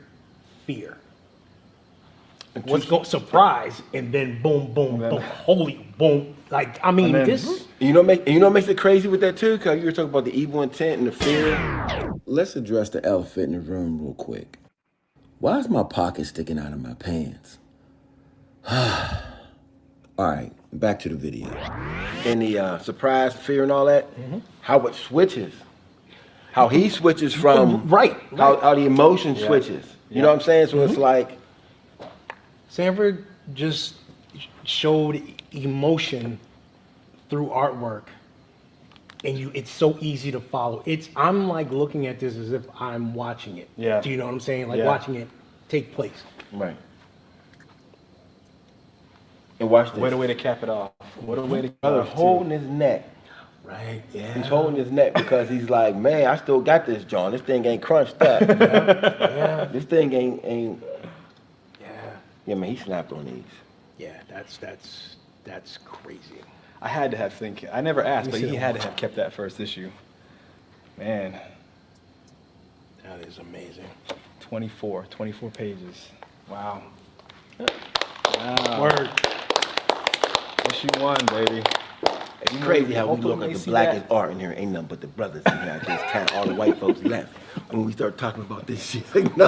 Speaker 7: What's going surprise and then boom, boom, boom, holy boom. Like, I mean, this.
Speaker 2: You know what makes it crazy with that too? Because you were talking about the evil intent and the fear. Let's address the elephant in the room real quick. Why is my pocket sticking out of my pants? All right, back to the video. And the surprise, fear, and all that. How it switches. How he switches from how the emotion switches. You know what I'm saying? So it's like
Speaker 7: Sanford just showed emotion through artwork and it's so easy to follow. I'm like looking at this as if I'm watching it.
Speaker 8: Yeah.
Speaker 7: Do you know what I'm saying? Like
Speaker 8: Yeah.
Speaker 7: watching it take place.
Speaker 2: Right. And watch this.
Speaker 8: What a way to cap it off. What a way to
Speaker 2: Brother holding his neck.
Speaker 7: Right. Yeah.
Speaker 2: He's holding his neck because he's like, man, I still got this, John. This thing ain't crunched up.
Speaker 7: Yeah.
Speaker 2: This thing ain't. Yeah, man, he snapped on these.
Speaker 7: Yeah, that's crazy.
Speaker 8: I had to have think. I never asked,
Speaker 7: Let
Speaker 8: but
Speaker 7: me
Speaker 8: he
Speaker 7: see
Speaker 8: had
Speaker 7: that.
Speaker 8: to have kept that first issue. Man,
Speaker 7: That is amazing.
Speaker 8: 24 pages. Wow. Wow.
Speaker 7: Word.
Speaker 8: Issue 1, baby.
Speaker 2: It's
Speaker 8: You know,
Speaker 2: crazy how we
Speaker 8: hopefully
Speaker 2: look
Speaker 8: they
Speaker 2: at the
Speaker 8: see
Speaker 2: blackest
Speaker 8: that.
Speaker 2: art in here. Ain't nothing but the brothers in here. I just count all the white folks left. When we start talking about this shit, like, no.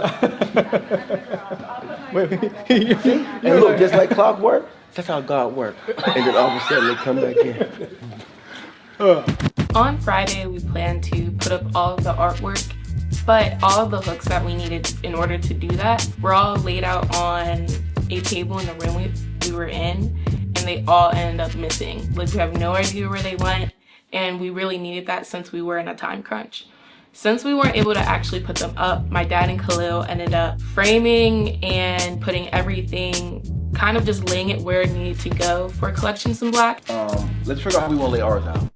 Speaker 2: And look, just like clockwork, that's how God works. And then all of a sudden they come back in.
Speaker 17: On Friday, we plan to put up all of the artwork, but all of the hooks that we needed in order to do that were all laid out on a table in the room we were in, and they all ended up missing. Like, we have no idea where they went, and we really needed that since we were in a time crunch. Since we weren't able to actually put them up, my dad and Khalil ended up framing and putting everything, kind of just laying it where it needed to go for Collections in Black.
Speaker 2: Let's figure out how we want to lay ours out.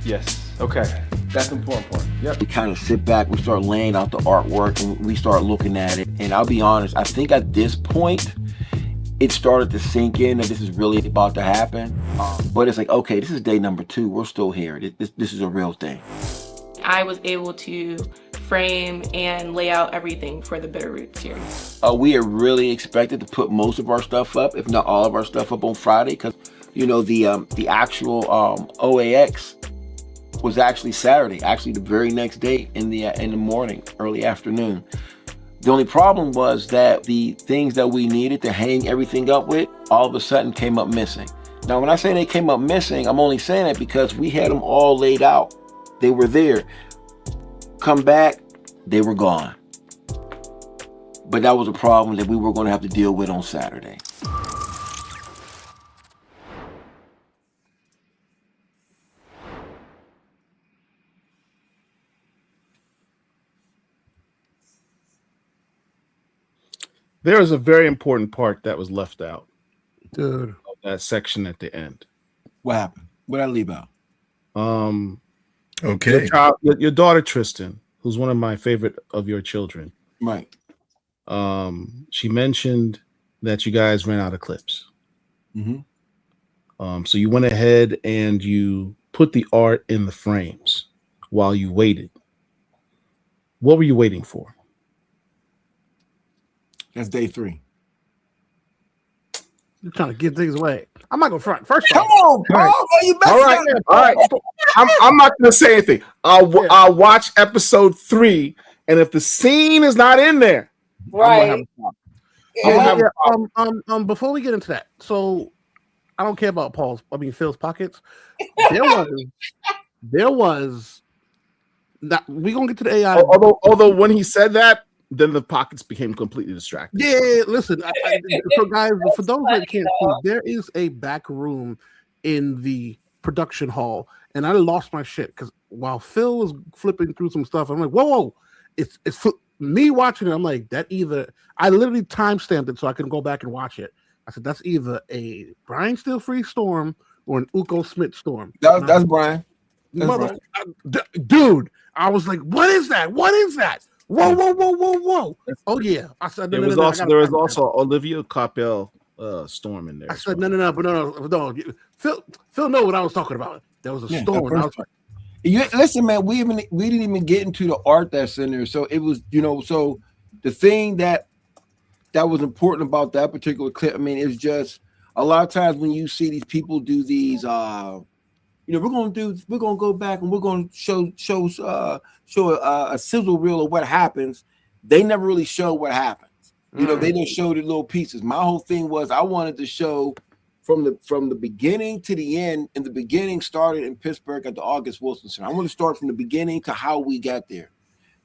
Speaker 8: Yes. Okay.
Speaker 2: That's the important part. Yep. We kind of sit back, we start laying out the artwork, and we start looking at it. And I'll be honest, I think at this point, it started to sink in that this is really about to happen. But it's like, okay, this is day number 2. We're still here. This is a real thing.
Speaker 17: I was able to frame and lay out everything for the Bitterroot series.
Speaker 2: We had really expected to put most of our stuff up, if not all of our stuff up on Friday, because you know the actual OAX was actually Saturday, actually the very next day in the morning, early afternoon. The only problem was that the things that we needed to hang everything up with all of a sudden came up missing. Now, when I say they came up missing, I'm only saying it because we had them all laid out. They were there. Come back, they were gone. But that was a problem that we were going to have to deal with on Saturday.
Speaker 4: There is a very important part that was left out.
Speaker 1: Dude.
Speaker 4: Of that section at the end.
Speaker 2: What happened? What did I leave out?
Speaker 3: Okay.
Speaker 4: Your daughter Tristan, who's one of my favorite of your children.
Speaker 2: Right.
Speaker 4: She mentioned that you guys ran out of clips.
Speaker 2: Mm-hmm.
Speaker 4: So you went ahead and you put the art in the frames while you waited. What were you waiting for?
Speaker 2: That's day 3.
Speaker 1: You're trying to give things away. I'm not going to front. First,
Speaker 2: come on, Paul.
Speaker 4: All right. I'm not going to say anything. I'll watch episode 3, and if the scene is not in there,
Speaker 14: Right.
Speaker 1: Before we get into that, so I don't care about Phil's pockets. There was that we're gonna get to the AI.
Speaker 4: Although when he said that, then the pockets became completely distracted.
Speaker 1: Yeah, listen. So guys, for those that can't see, there is a back room in the production hall, and I lost my shit because while Phil was flipping through some stuff, I'm like, whoa, it's me watching it. I'm like, I literally timestamped it so I can go back and watch it. I said that's either a Brian Still Free storm or an Uko Smith storm.
Speaker 2: That's Brian.
Speaker 1: Dude, I was like, what is that? What is that? Whoa. Oh yeah. I said
Speaker 4: There was also Olivia Coppell storm in there.
Speaker 1: I said no. Phil know what I was talking about. There was a storm. And I was like,
Speaker 2: listen, man, we didn't even get into the art that's in there. So it was, so the thing that was important about that particular clip, I mean, it's just a lot of times when you see these people do these, we're gonna go back and we're gonna show a sizzle reel of what happens. They never really show what happens. They didn't show the little pieces. My whole thing was I wanted to show from the beginning to the end, and the beginning started in Pittsburgh at the August Wilson Center. I want to start from the beginning to how we got there.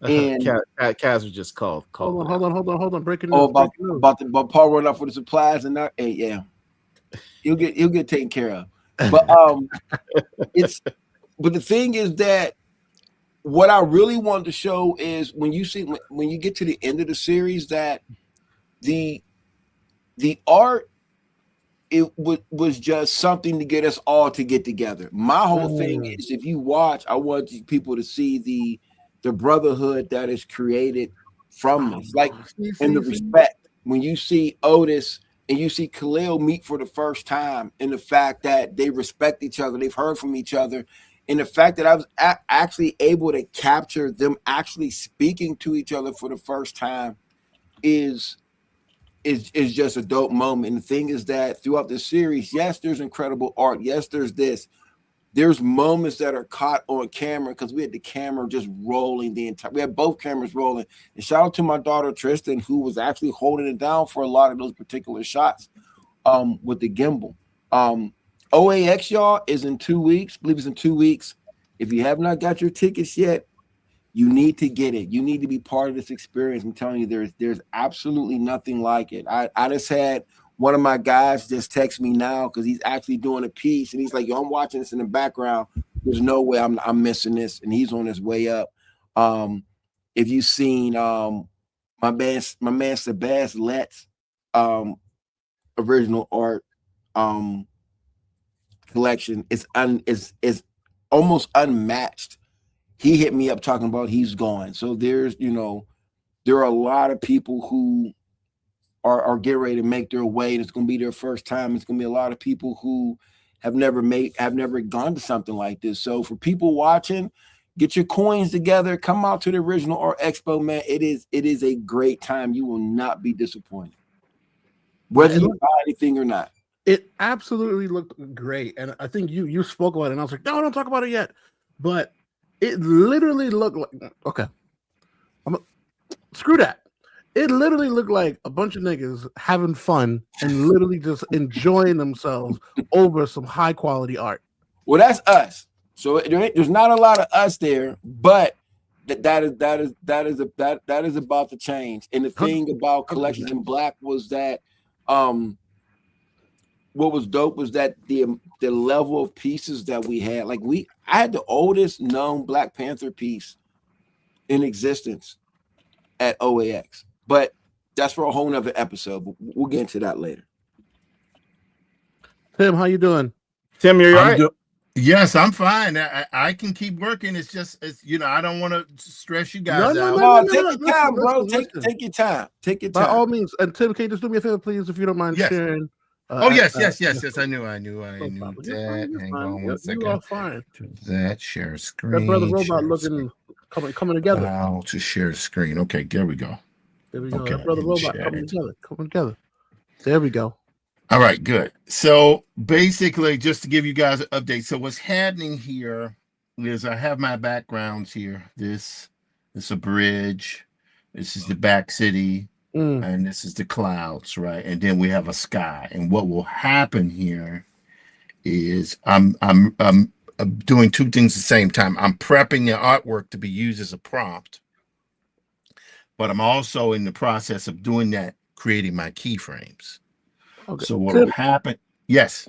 Speaker 2: And
Speaker 4: Kaz was just called.
Speaker 1: Hold on. Breaking
Speaker 2: news.
Speaker 1: About
Speaker 2: Paul running out for the supplies and that. He'll get taken care of. But but the thing is that what I really wanted to show is when you get to the end of the series that the art was just something to get us all to get together. My whole thing is, if you watch, I want people to see the brotherhood that is created from this, like in the respect when you see Otis and you see Khalil meet for the first time, and the fact that they respect each other, they've heard from each other, and the fact that I was actually able to capture them actually speaking to each other for the first time is just a dope moment. And the thing is that throughout the series, yes, there's incredible art. Yes, there's this. There's moments that are caught on camera because we had the camera just rolling the entire. We had both cameras rolling. And shout out to my daughter Tristan, who was actually holding it down for a lot of those particular shots with the gimbal. OAX, y'all, is in 2 weeks. I believe it's in 2 weeks. If you have not got your tickets yet, you need to get it. You need to be part of this experience. I'm telling you, there's absolutely nothing like it. I just had one of my guys just text me now because he's actually doing a piece, and he's like, "Yo, I'm watching this in the background. There's no way I'm missing this," and he's on his way up. If you've seen my man Sebas Let's original art collection, is almost unmatched. He hit me up talking about he's going. So there are a lot of people who are getting ready to make their way, and it's going to be their first time. It's going to be a lot of people who have never gone to something like this. So for people watching, get your coins together, come out to the Original Art Expo, man. It is a great time. You will not be disappointed, whether you buy anything or not.
Speaker 1: It absolutely looked great, and I think you spoke about it, and I was like, no, don't talk about it yet. But it literally looked like, okay, screw that. It literally looked like a bunch of niggas having fun and literally just enjoying themselves over some high quality art.
Speaker 2: Well, that's us. So there's not a lot of us there, but that is about to change. And the thing about Collections in Black was that what was dope was that the level of pieces that we had. Like I had the oldest known Black Panther piece in existence at OAX. But that's for a whole nother episode. We'll get into that later.
Speaker 1: Tim, how you doing?
Speaker 4: Tim, you're right.
Speaker 3: Yes, I'm fine. I can keep working. It's just, I don't want to stress you guys out.
Speaker 2: No, take your time, bro. Take your time. Take your time.
Speaker 1: By all means. And Tim, can you just do me a favor, please, if you don't mind sharing?
Speaker 3: Yes. I knew that. Hang on one second.
Speaker 1: You are fine.
Speaker 3: To that, share screen.
Speaker 1: That brother robot looking coming together.
Speaker 3: How to share screen. Okay, there we go.
Speaker 1: There we go. Okay, that brother robot coming together. There we go.
Speaker 3: All right, good. So basically, just to give you guys an update. So what's happening here is I have my backgrounds here. This is a bridge. This is the back city. And this is the clouds, right? And then we have a sky. And what will happen here is I'm doing two things at the same time. I'm prepping the artwork to be used as a prompt, but I'm also in the process of doing that, creating my keyframes. Okay. So what will happen? Yes.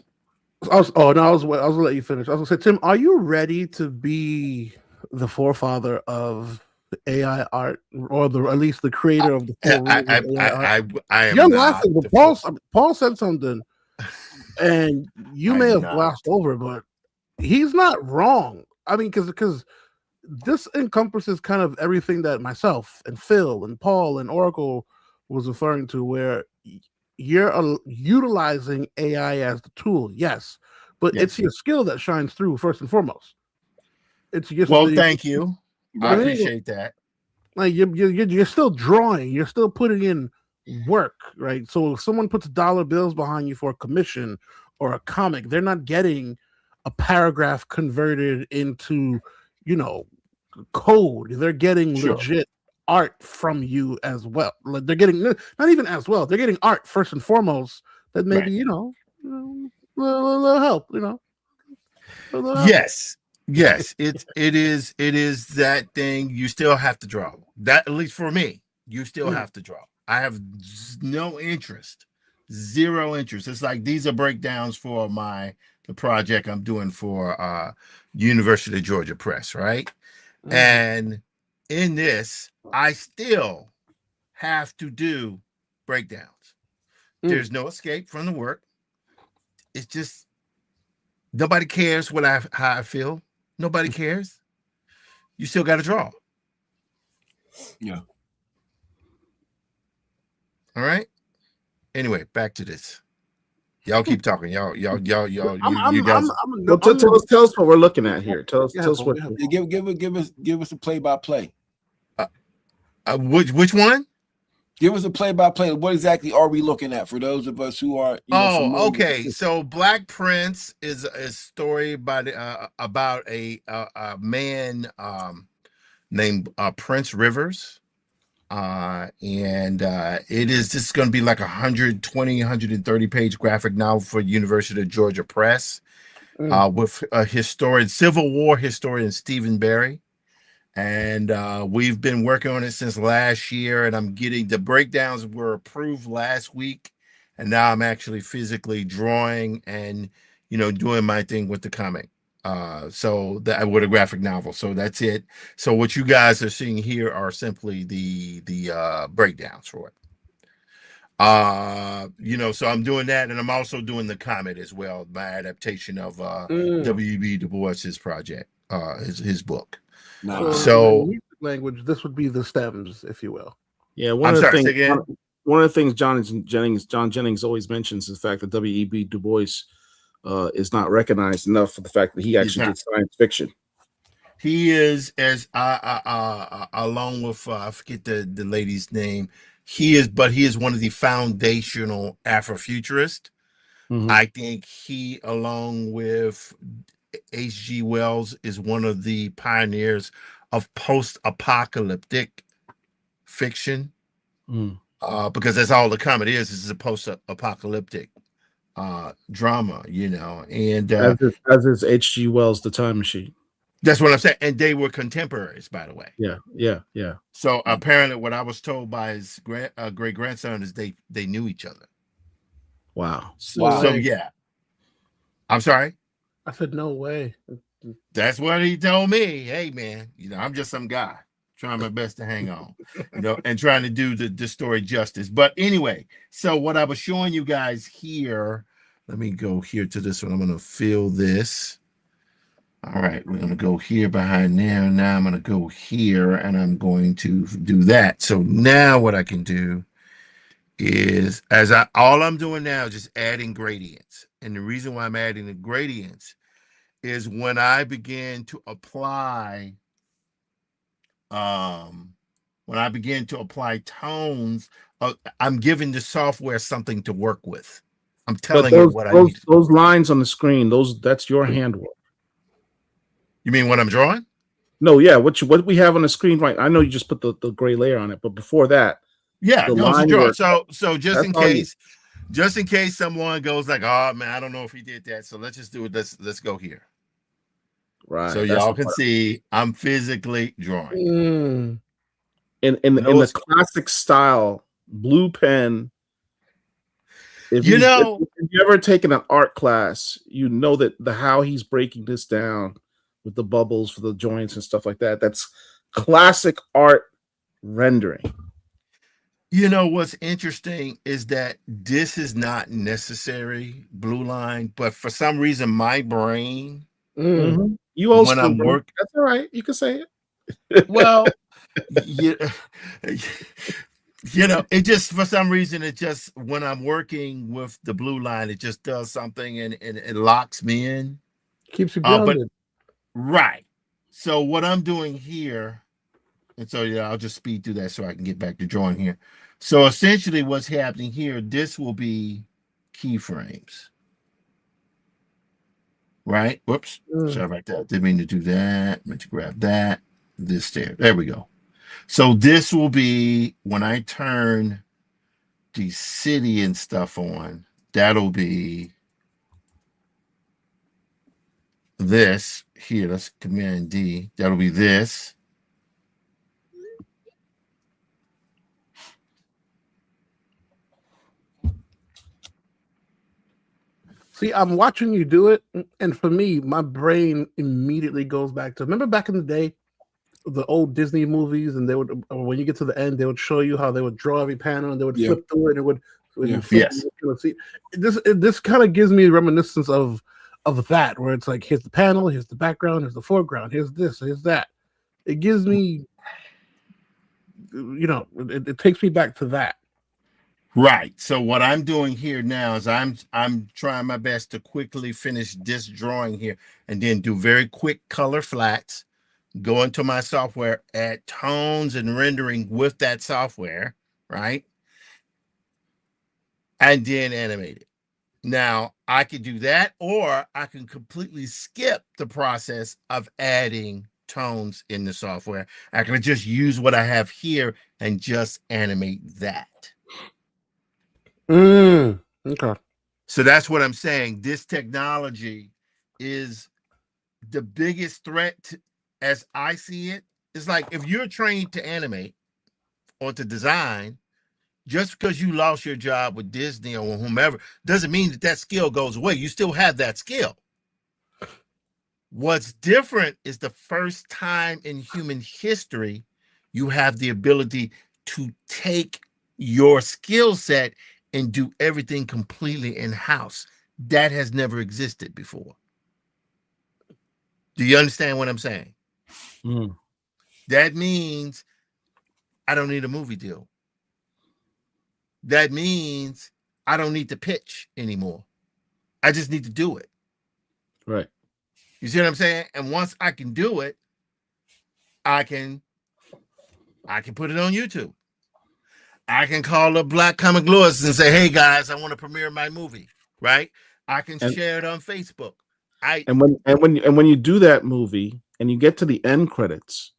Speaker 1: I was gonna let you finish. I was gonna say, Tim, are you ready to be the forefather of AI art, or at least the creator of the
Speaker 3: I am.
Speaker 1: You're laughing, but Paul said something, and you may have glossed over, but he's not wrong. I mean, because this encompasses kind of everything that myself and Phil and Paul and Oracle was referring to, where you're utilizing AI as the tool, yes, but it's your skill that shines through first and foremost. It's your
Speaker 3: thank you. I appreciate that.
Speaker 1: Like you're still drawing, you're still putting in work, right? So if someone puts dollar bills behind you for a commission or a comic, they're not getting a paragraph converted into, code. They're getting legit art from you as well. Like they're getting not even as well. They're getting art first and foremost. That maybe a little help.
Speaker 3: Yes, it is that thing. You still have to draw. That, at least for me, you still have to draw. I have zero interest. It's like these are breakdowns for my the project I'm doing for University of Georgia Press, right? And in this, I still have to do breakdowns. There's no escape from the work. It's just nobody cares how I feel. Nobody cares. You still got to draw.
Speaker 2: Yeah.
Speaker 3: All right. Anyway, back to this. Y'all keep talking. Y'all. You guys.
Speaker 4: Tell us what we're looking at here. Tell us what.
Speaker 2: Give us a play-by-play.
Speaker 3: Which one?
Speaker 2: Give us a play-by-play. What exactly are we looking at for those of us who are?
Speaker 3: Okay. So Black Prince is a story about a man named Prince Rivers. And it is just going to be like 130 page graphic novel for University of Georgia Press with a Civil War historian, Stephen Barry. And we've been working on it since last year, and I'm getting the breakdowns were approved last week. And now I'm actually physically drawing and, doing my thing with the comic. So that with a graphic novel. So that's it. So what you guys are seeing here are simply the breakdowns for it. So I'm doing that, and I'm also doing the comic as well, my adaptation of W.E.B. Du Bois's project, his book.
Speaker 1: So language, this would be the stems, if you will.
Speaker 4: Yeah, one of the things John Jennings always mentions is the fact that W.E.B. Du Bois is not recognized enough for the fact that he actually did science fiction.
Speaker 3: He is, as along with I forget the lady's name. He is one of the foundational Afrofuturists. I think he, along with H.G. Wells, is one of the pioneers of post-apocalyptic fiction. Because that's all the comic is a post-apocalyptic drama, and
Speaker 4: as is H.G. Wells' The Time Machine.
Speaker 3: That's what I'm saying. And they were contemporaries, by the way.
Speaker 4: Yeah.
Speaker 3: So apparently what I was told by his great grandson is they knew each other.
Speaker 4: Wow.
Speaker 3: So yeah. I'm sorry?
Speaker 1: I said, no way.
Speaker 3: That's what he told me. Hey man, I'm just some guy trying my best to hang on, and trying to do the story justice. But anyway, so what I was showing you guys here, let me go here to this one. I'm going to fill this. All right, we're going to go here behind there. Now I'm going to go here, and I'm going to do that. So now what I can do is, all I'm doing now is just adding gradients. And the reason why I'm adding the gradients is when I begin to apply tones, I'm giving the software something to work with. I'm telling you what I need.
Speaker 4: Those lines on the screen, that's your handwork.
Speaker 3: You mean what I'm drawing?
Speaker 4: No, yeah. What we have on the screen, right? I know you just put the gray layer on it, but before that,
Speaker 3: so just in case someone goes like, oh man, I don't know if he did that. So let's just do it. Let's go here.
Speaker 4: Right.
Speaker 3: So y'all can see I'm physically drawing.
Speaker 4: In the classic style, blue pen. If you've ever taken an art class, you know that how he's breaking this down with the bubbles for the joints and stuff like that. That's classic art rendering.
Speaker 3: What's interesting is that this is not necessary, blue line, but for some reason my brain,
Speaker 4: you old school, I'm working. That's all right. You can say
Speaker 3: it. Well, it just, for some reason, it just, when I'm working with the blue line, it just does something and it locks me in.
Speaker 1: Keeps you grounded.
Speaker 3: Right. So what I'm doing here, and so I'll just speed through that so I can get back to drawing here. So essentially what's happening here, this will be keyframes. Right? Whoops. Sorry about that. Didn't mean to do that. Meant to grab that. This there. There we go. So this will be when I turn the city and stuff on, that'll be this here. Let's Command D. That'll be this.
Speaker 1: See, I'm watching you do it, and for me, my brain immediately goes back to remember back in the day, the old Disney movies, and they would when you get to the end, they would show you how they would draw every panel and they would flip through it and it would you flip,
Speaker 3: Yes.
Speaker 1: you would see this kind of gives me reminiscence of that, where it's like here's the panel, here's the background, here's the foreground, here's this, here's that. It gives me, it takes me back to that.
Speaker 3: Right. So what I'm doing here now is I'm trying my best to quickly finish this drawing here and then do very quick color flats, go into my software, add tones and rendering with that software, right? And then animate it. Now I could do that, or I can completely skip the process of adding tones in the software. I can just use what I have here and just animate that.
Speaker 1: Okay.
Speaker 3: So that's what I'm saying. This technology is the biggest threat as I see it. It's like if you're trained to animate or to design, just because you lost your job with Disney or whomever doesn't mean that skill goes away. You still have that skill. What's different is the first time in human history you have the ability to take your skill set and do everything completely in-house. That has never existed before. Do you understand what I'm saying? That means I don't need a movie deal. That means I don't need to pitch anymore. I just need to do it.
Speaker 4: Right.
Speaker 3: You see what I'm saying? And once I can do it, I can put it on YouTube. I can call up Black Comic Lords and say, "Hey guys, I want to premiere my movie." Right? I can share it on Facebook.
Speaker 4: And when you do that movie and you get to the end credits,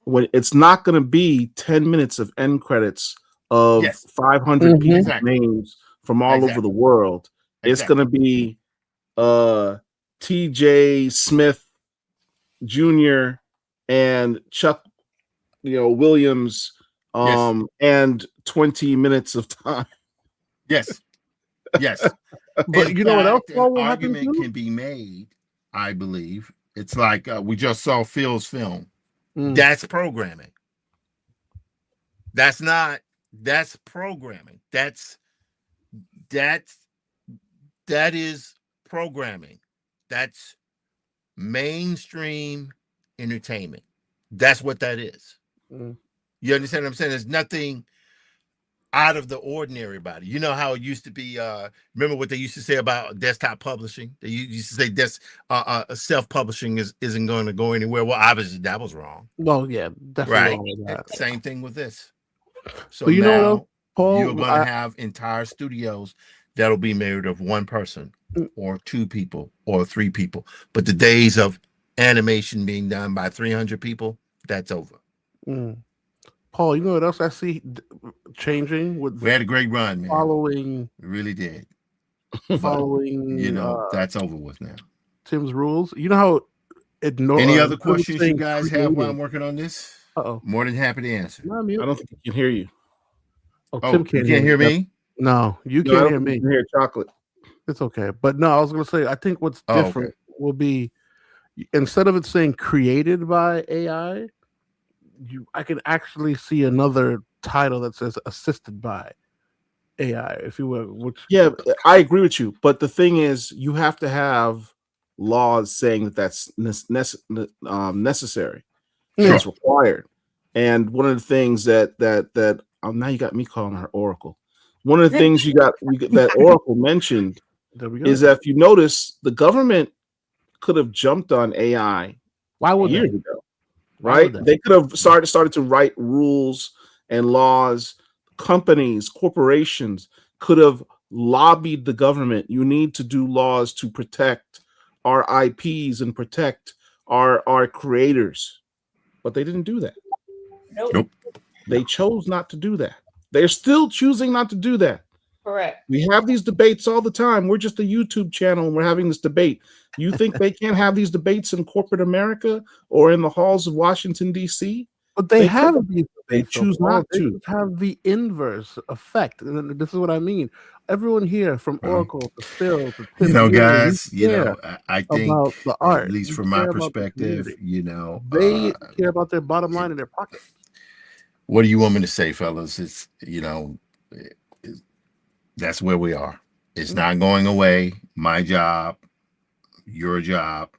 Speaker 4: when it's not going to be 10 minutes of end credits of 500 people's names from all over the world. It's going to be T.J. Smith Jr. and Chuck, Williams, and 20 minutes of time.
Speaker 3: Yes.
Speaker 1: But
Speaker 3: in
Speaker 1: you know what else?
Speaker 3: fact, an argument can be made, I believe. It's like we just saw Phil's film. That's programming. That's programming. That is programming. That's mainstream entertainment. That's what that is. You understand what I'm saying? There's nothing out of the ordinary about it. You know how it used to be, remember what they used to say about desktop publishing? They used to say self-publishing isn't going to go anywhere. Well, obviously that was wrong.
Speaker 1: Well, yeah, definitely wrong with that.
Speaker 3: Same thing with this. So
Speaker 1: but you
Speaker 3: now
Speaker 1: know what, Paul,
Speaker 3: you're going to have entire studios that'll be made of one person or two people or three people. But the days of animation being done by 300 people, that's over.
Speaker 1: Paul, you know what else I see changing?
Speaker 3: We had a great run, man.
Speaker 1: Following,
Speaker 3: we really did.
Speaker 1: Following,
Speaker 3: that's over with now.
Speaker 1: Tim's rules. You know how
Speaker 3: any other questions you guys have while I'm working on this?
Speaker 1: Uh-oh.
Speaker 3: More than happy to answer.
Speaker 4: I don't think he can hear you.
Speaker 1: Tim can't
Speaker 3: hear me?
Speaker 1: No, you can't hear me.
Speaker 4: You can hear Chocolate.
Speaker 1: It's okay. But no, I was going to say, I think what's different will be, instead of it saying created by AI, I can actually see another title that says assisted by AI, if you will.
Speaker 4: Yeah, I agree with you. But the thing is, you have to have laws saying that that's necessary. It's required. And one of the things that now you got me calling her Oracle. One of the things that Oracle mentioned is that if you notice, the government could have jumped on AI years ago. Right? They could have started to write rules and laws. Companies, corporations could have lobbied the government. You need to do laws to protect our IPs and protect our creators. But they didn't do that.
Speaker 14: Nope.
Speaker 4: They chose not to do that. They're still choosing not to do that.
Speaker 14: Correct.
Speaker 4: We have these debates all the time. We're just a YouTube channel and we're having this debate. You think they can't have these debates in corporate America or in the halls of Washington, D.C.?
Speaker 1: But they
Speaker 4: They
Speaker 1: have
Speaker 4: could.
Speaker 1: these
Speaker 4: They
Speaker 1: debates, so
Speaker 4: choose
Speaker 1: Paul.
Speaker 4: not
Speaker 1: They
Speaker 4: to.
Speaker 1: just have the inverse effect. And this is what I mean. Everyone here, from Oracle to Phil to Tim,
Speaker 3: You know,
Speaker 1: Geary, we
Speaker 3: guys, you
Speaker 1: care
Speaker 3: know, I think,
Speaker 1: about the
Speaker 3: at
Speaker 1: art.
Speaker 3: least
Speaker 1: We
Speaker 3: from my
Speaker 1: care about the
Speaker 3: perspective,
Speaker 1: community.
Speaker 3: you know,
Speaker 1: They care about their bottom line in their pocket.
Speaker 3: what do you want me to say, fellas? It's, you know, that's where we are. It's not going away. My job, your job,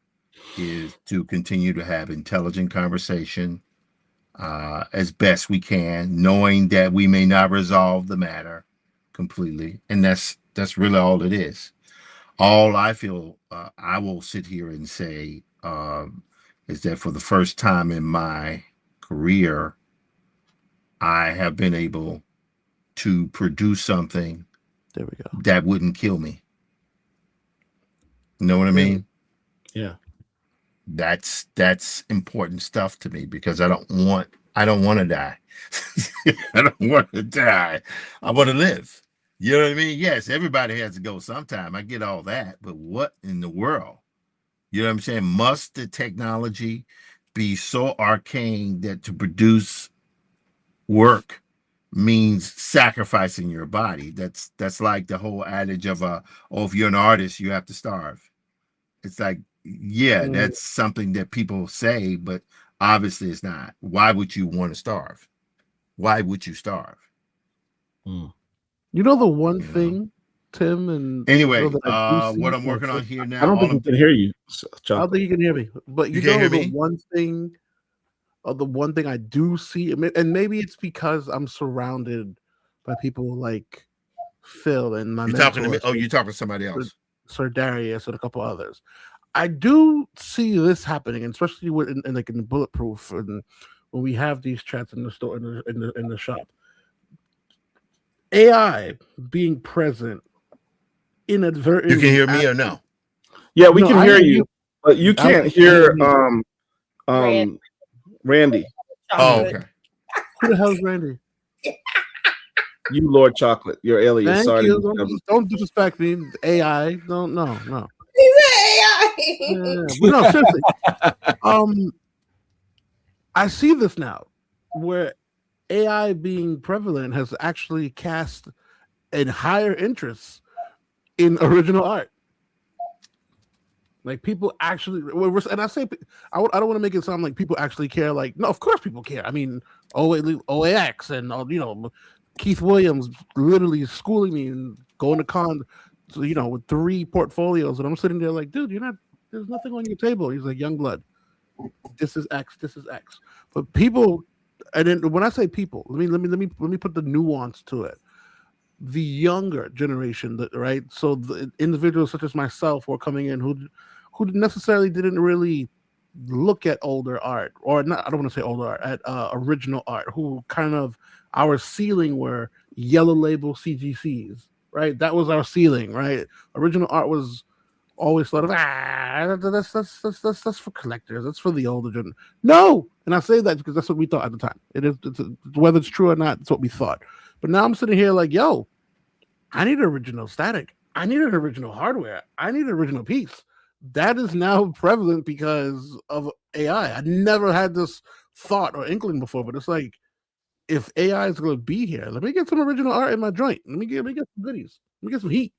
Speaker 3: is to continue to have intelligent conversation as best we can, knowing that we may not resolve the matter completely, and that's really all it is. All I feel I will sit here and say is that for the first time in my career, I have been able to produce something
Speaker 1: there we go
Speaker 3: that wouldn't kill me. You know what I mean?
Speaker 4: Yeah.
Speaker 3: That's important stuff to me, because I don't want to die. I don't want to die. I want to live. You know what I mean? Yes, everybody has to go sometime. I get all that, but what in the world? You know what I'm saying? Must the technology be so arcane that to produce work means sacrificing your body? That's like the whole adage of if you're an artist, you have to starve. It's like, yeah, that's something that people say, but obviously it's not. Why would you want to starve? Why would you starve?
Speaker 1: You know the one thing, Tim and
Speaker 3: anyway,
Speaker 1: Phil, that I do see-
Speaker 3: what I'm working on here now.
Speaker 4: I don't think he can hear you.
Speaker 1: I don't think you can hear me. But
Speaker 3: You
Speaker 1: you
Speaker 3: can't
Speaker 1: know
Speaker 3: hear
Speaker 1: the
Speaker 3: me?
Speaker 1: one thing, the one thing I do see, and maybe it's because I'm surrounded by people like Phil and my
Speaker 3: You're talking to me?
Speaker 1: mentors,
Speaker 3: Oh, you're talking to somebody else.
Speaker 1: Sir Darius and a couple others. I do see this happening, and especially in the Bulletproof, and when we have these chats in the store, in the shop. AI being present inadvertently.
Speaker 3: You can hear me or no?
Speaker 4: Yeah, we
Speaker 1: No,
Speaker 4: can
Speaker 1: I
Speaker 4: hear
Speaker 1: hear
Speaker 4: you,
Speaker 1: you.
Speaker 4: but you
Speaker 1: I
Speaker 4: can't
Speaker 1: can
Speaker 4: hear
Speaker 1: hear
Speaker 4: Randy.
Speaker 3: Oh, okay.
Speaker 1: Who the hell is Randy?
Speaker 4: You, Lord Chocolate, your alias.
Speaker 1: Thank
Speaker 4: Sorry.
Speaker 1: you. Don't disrespect me. AI. No.
Speaker 5: He's AI.
Speaker 1: Yeah, but no, seriously. I see this now, where AI being prevalent has actually cast a higher interest in original art. Like people actually, and I say I don't want to make it sound like people actually care. Like, no, of course people care. I mean, OAX and Keith Williams literally schooling me and going to con, with 3 portfolios, and I'm sitting there like, dude, there's nothing on your table. He's like, Youngblood, this is X, this is X. But people, and then when I say people, let me put the nuance to it. The younger generation, right? So the individuals such as myself who are coming in who necessarily didn't really look at older art, or not. I don't want to say older art, at original art. Who kind of our ceiling were yellow label CGCs, right? That was our ceiling, right? Original art was always sort of that's for collectors. That's for the older generation. No, and I say that because that's what we thought at the time. Whether it's true or not, it's what we thought. But now I'm sitting here like, yo, I need original static. I need an original hardware. I need an original piece. That is now prevalent because of AI. I never had this thought or inkling before, but it's like, if AI is going to be here, let me get some original art in my joint. Let me get some goodies. Let me get some heat.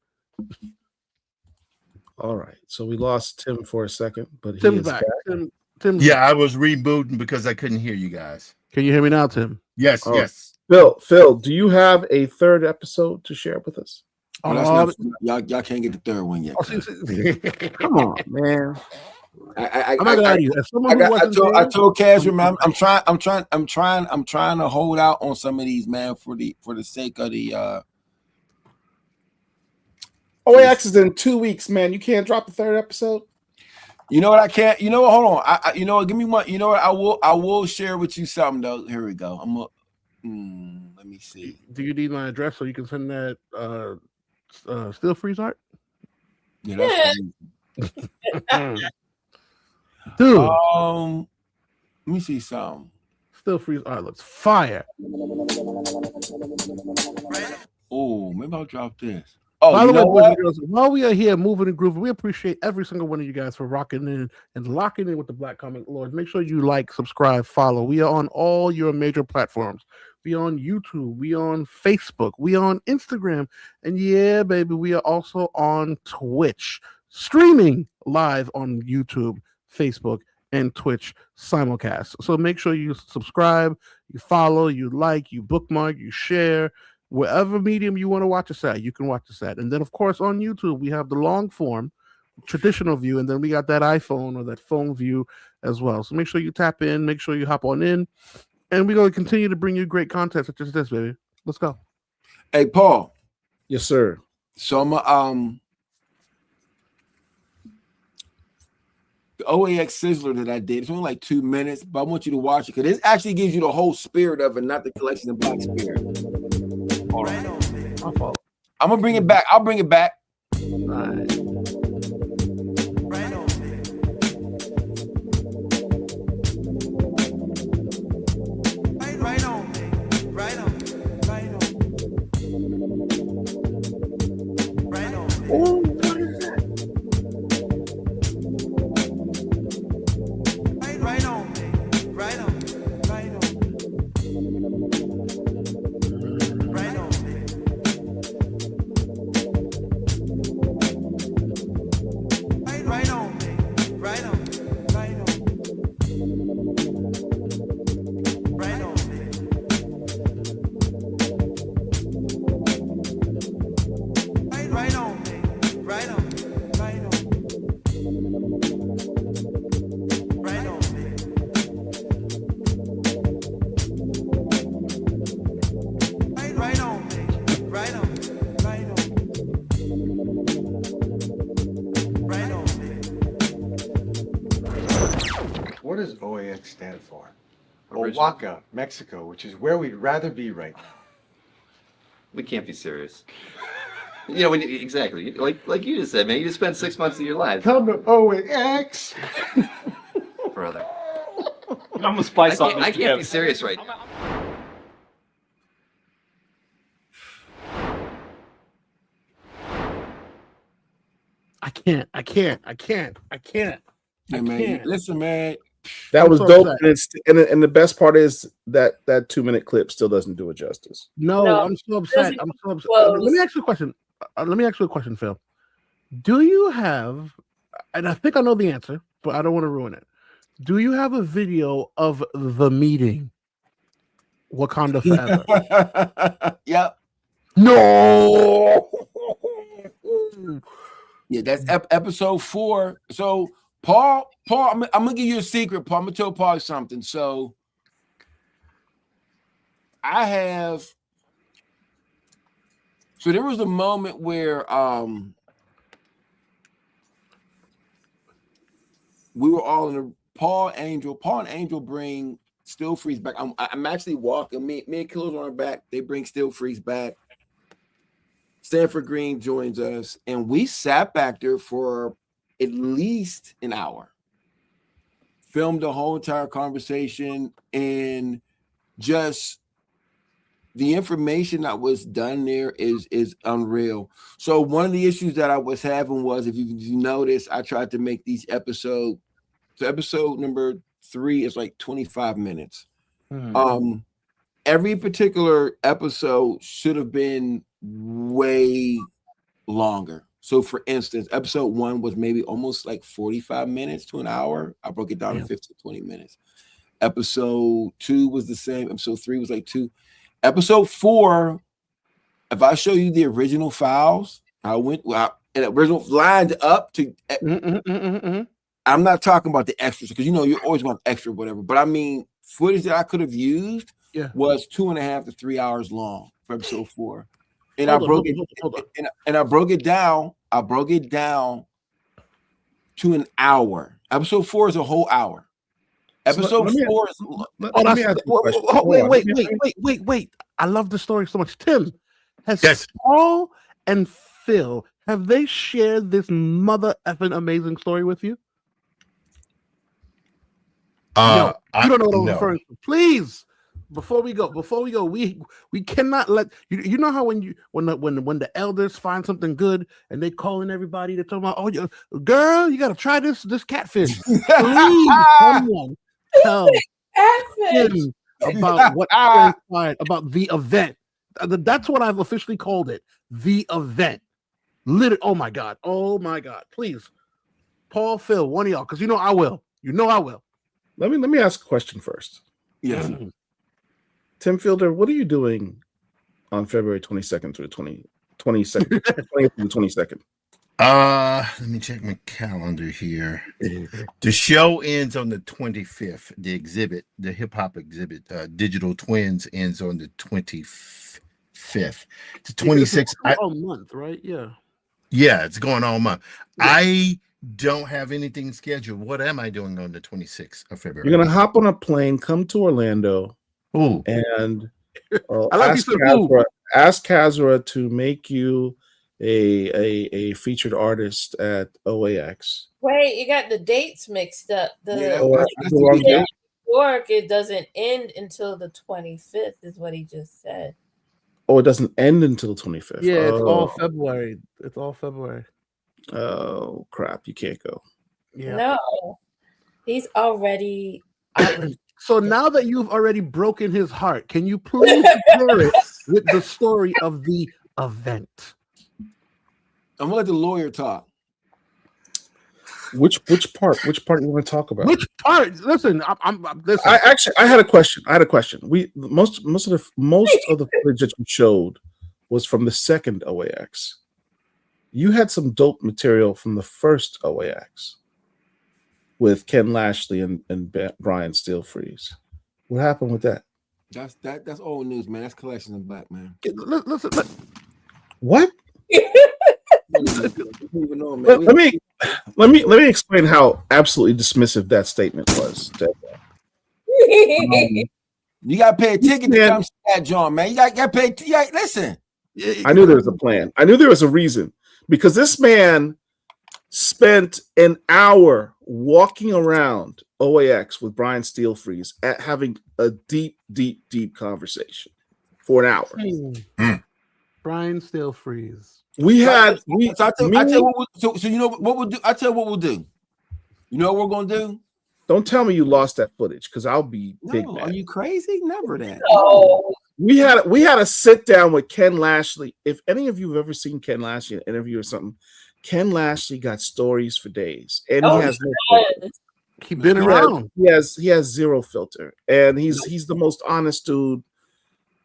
Speaker 4: All right. So we lost Tim for a second, but
Speaker 1: Tim's
Speaker 4: he is
Speaker 1: back.
Speaker 4: back.
Speaker 1: Tim's
Speaker 3: Yeah,
Speaker 1: back.
Speaker 3: I was rebooting because I couldn't hear you guys.
Speaker 1: Can you hear me now, Tim?
Speaker 3: Yes,
Speaker 4: All right.
Speaker 3: yes.
Speaker 4: Phil, do you have a third episode to share with us?
Speaker 2: Oh, that's not, y'all can't get the third one yet.
Speaker 1: Come on, man.
Speaker 2: I told Cashman, man, I'm trying to hold out on some of these, man, for the sake of the
Speaker 4: OAX is in 2 weeks, man. You can't drop the third episode.
Speaker 2: You know what? I can't. You know what? Hold on. Give me one. You know what? I will share with you something though. Here we go. Let me see.
Speaker 1: Do you need my address so you can send that still freeze art?
Speaker 2: Yeah, that's
Speaker 1: dude.
Speaker 2: Let me see something.
Speaker 1: Still freeze art looks fire.
Speaker 2: Oh, maybe I'll drop this.
Speaker 1: By
Speaker 2: you
Speaker 1: the way,
Speaker 2: know
Speaker 1: boys and
Speaker 2: what?
Speaker 1: girls, while we are here moving and grooving, we appreciate every single one of you guys for rocking in and locking in with the Black Comic Lords. Make sure you like, subscribe, follow. We are on all your major platforms. We on YouTube, we on Facebook, we on Instagram, and yeah, baby, we are also on Twitch, streaming live on YouTube, Facebook, and Twitch simulcast. So make sure you subscribe, you follow, you like, you bookmark, you share. Wherever medium you want to watch us at, you can watch us at. And then, of course, on YouTube, we have the long form, traditional view, and then we got that iPhone or that phone view as well. So make sure you tap in, make sure you hop on in, and we're going to continue to bring you great content such as this, baby. Let's go.
Speaker 2: Hey, Paul.
Speaker 4: Yes, sir.
Speaker 2: So I'm the OAX Sizzler that I did. It's only like 2 minutes, but I want you to watch it because it actually gives you the whole spirit of it, not the Collection of Black spirit.
Speaker 1: My fault.
Speaker 2: I'm gonna bring it back. I'll bring it back.
Speaker 1: All right. Oh, what is that?
Speaker 12: What does OAX stand for? Oaxaca, Mexico, which is where we'd rather be right now.
Speaker 18: We can't be serious. You know, exactly. Like you just said, man, you just spent 6 months of your life.
Speaker 12: Come to OAX.
Speaker 18: Brother.
Speaker 8: I'm gonna spice up.
Speaker 18: I can't be serious right now.
Speaker 1: I can't.
Speaker 2: Yeah, man. Listen, man.
Speaker 4: That was dope, and the best part is that 2 minute clip still doesn't do it justice.
Speaker 1: No, I'm so upset. I'm so upset. Let me ask you a question. Phil. Do you have, and I think I know the answer, but I don't want to ruin it. Do you have a video of the meeting? Wakanda Forever.
Speaker 2: Yep.
Speaker 1: No.
Speaker 2: Yeah, that's episode 4. So Paul, I'm gonna give you a secret, Paul. I'm gonna tell Paul something. So there was a moment where we were all in a Paul and Angel bring Still Freeze back. I'm actually walking. Me and Killer's on our back. They bring Still Freeze back. Stanford Green joins us, and we sat back there for at least an hour. Filmed the whole entire conversation, and just the information that was done there is unreal. So one of the issues that I was having was, if you notice, I tried to make these episodes. So episode number 3 is like 25 minutes. Mm-hmm. Every particular episode should have been way longer. So for instance, episode 1 was maybe almost like 45 minutes to an hour. I broke it down to 15, 20 minutes. Episode 2 was the same. Episode 3 was like 2. Episode 4, if I show you the original files, and the original lined up to. I'm not talking about the extras because you always want extra, whatever. But I mean, footage that I could have used was 2.5 to 3 hours long for episode 4, and I broke it down. I broke it down to an hour. Episode 4 is a whole hour. Episode 4 is. Wait! I love the story so much. Tim, has Paul and Phil, have they shared this mother effing amazing story with you? No, you don't know what I'm referring to. Please
Speaker 1: before we go, we cannot let you know how when the elders find something good and they calling everybody, they're talking about, oh, girl, you got to try this catfish. Please, someone tell him about what transpired about the event. That's what I've officially called it. The event. Literally. Oh my God. Please, Paul, Phil, one of y'all, because I will. I will.
Speaker 4: Let me ask a question first.
Speaker 2: Yes.
Speaker 4: Tim Fielder, what are you doing on February 22nd through the 22nd, 20th through the 22nd?
Speaker 3: Let me check my calendar here. The show ends on the 25th. The hip hop exhibit, Digital Twins, ends on the 25th. The 26th.
Speaker 1: All month, right? Yeah.
Speaker 3: Yeah, it's going all month. Yeah. I don't have anything scheduled. What am I doing on the 26th of February?
Speaker 4: You're gonna hop on a plane, come to Orlando, and ask Kazra to make you a featured artist at OAX.
Speaker 14: Wait, you got the dates mixed up.
Speaker 4: New
Speaker 14: York, it doesn't end until the 25th, is what he just said.
Speaker 4: Oh, it doesn't end until the 25th.
Speaker 1: Yeah, it's all February.
Speaker 4: Oh crap! You can't go.
Speaker 14: Yeah. No, he's already.
Speaker 1: So now that you've already broken his heart, can you please share it with the story of the event?
Speaker 2: I'm gonna let the lawyer talk.
Speaker 4: Which part? Which part you want to talk about?
Speaker 1: Which part? Listen, listen.
Speaker 4: I had a question. Most of the footage that you showed was from the second OAX. You had some dope material from the first OAX with Ken Lashley and Brian Steelfreeze. What happened with that?
Speaker 2: That's old news, man. That's Collections in Black, man.
Speaker 1: Listen.
Speaker 4: What?
Speaker 2: Let
Speaker 4: me explain how absolutely dismissive that statement was.
Speaker 2: You gotta pay a ticket to come see that, John, man. You gotta pay. Listen.
Speaker 4: I knew there was a plan. I knew there was a reason, because this man spent an hour walking around OAX with Brian Steelfreeze at having a deep conversation for an hour.
Speaker 1: Brian Steelfreeze.
Speaker 2: So you know what we'll do. I tell you what we'll do. You know what we're gonna do?
Speaker 4: Don't tell me you lost that footage, because I'll be big mad.
Speaker 2: Are you crazy? Never that.
Speaker 14: No.
Speaker 4: We had a sit down with Ken Lashley. If any of you have ever seen Ken Lashley in an interview or something, Ken Lashley got stories for days, and he has no filter.
Speaker 1: He's been around.
Speaker 4: He has zero filter, and he's the most honest dude.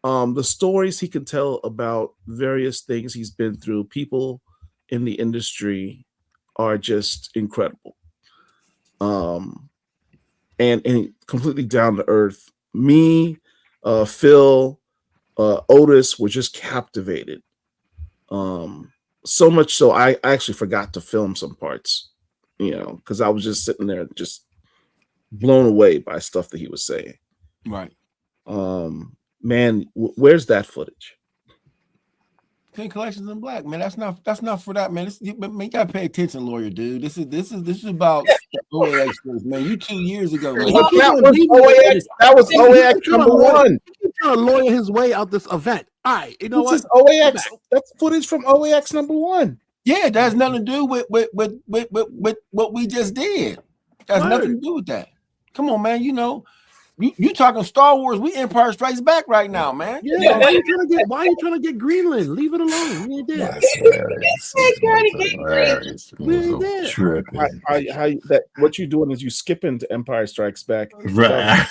Speaker 4: The stories he can tell about various things he's been through, people in the industry, are just incredible. And completely down to earth. Me, Phil, Otis were just captivated. So much so I actually forgot to film some parts, because I was just sitting there just blown away by stuff that he was saying.
Speaker 2: Right.
Speaker 4: Man, where's that footage?
Speaker 2: Ken Collections in Black, man. That's not for that, man. You gotta pay attention, lawyer, dude. This is about the OAX stories, man. You 2 years ago, man.
Speaker 4: That was OAX number one.
Speaker 1: He's trying to lawyer his way out this event. All right, you know
Speaker 4: this
Speaker 1: what?
Speaker 4: Is OAX. That's footage from OAX number one.
Speaker 2: Yeah, that has nothing to do with what we just did. That has nothing to do with that. Come on, man. You talking Star Wars? We Empire Strikes Back right now, man.
Speaker 1: Yeah. Why are you trying to get Greenland? Leave it alone. We ain't there.
Speaker 4: What you doing is you skipping to Empire Strikes Back.
Speaker 3: Right.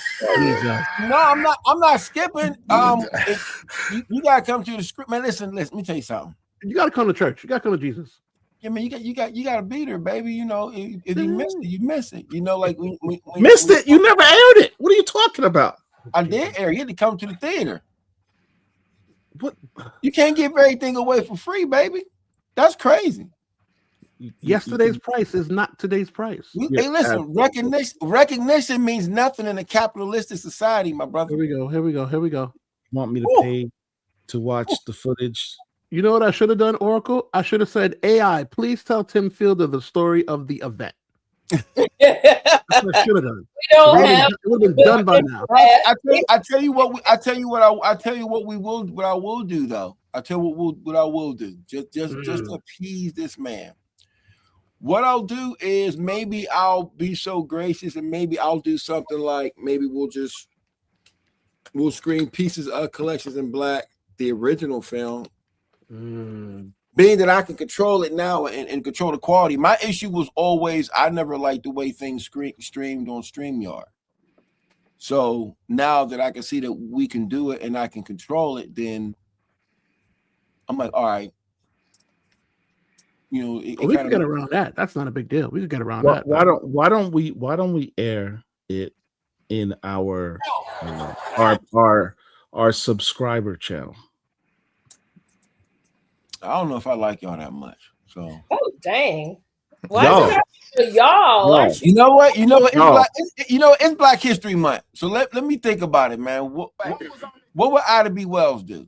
Speaker 2: No, I'm not skipping. You gotta come to the script, man. Listen. Let me tell you something.
Speaker 1: You gotta come to church. You gotta come to Jesus.
Speaker 2: Yeah, man, you gotta be there, baby. If you miss it, you miss it. Like we
Speaker 4: missed it. You never aired it. What are you talking about?
Speaker 2: I did air. You had to come to the theater.
Speaker 1: What?
Speaker 2: You can't give everything away for free, baby. That's crazy.
Speaker 1: Yesterday's price is not today's price.
Speaker 2: Hey, listen, recognition means nothing in a capitalistic society, my brother.
Speaker 1: Here we go.
Speaker 4: Want me to pay to watch the footage?
Speaker 1: You know what I should have done, Oracle? I should have said, AI, please tell Tim Fielder the story of the event. That's what I should have done.
Speaker 14: We don't have.
Speaker 1: It would have been done by now.
Speaker 2: I tell you what I will do though. I tell you what I will do. Just to appease this man. What I'll do is maybe I'll be so gracious and maybe I'll do something like maybe we'll screen pieces of Collections in Black, the original film. Being that I can control it now and control the quality. My issue was always I never liked the way things streamed on StreamYard. So now that I can see that we can do it and I can control it, then I'm like, all right. You know,
Speaker 1: We can get around that. That's not a big deal. We can get around that.
Speaker 4: Why don't we air it in our subscriber channel?
Speaker 2: I don't know if I like y'all that much. So
Speaker 14: Oh dang! Why is it y'all?
Speaker 2: You know what? It's Black History Month. So let me think about it, man. What would Ida B. Wells do?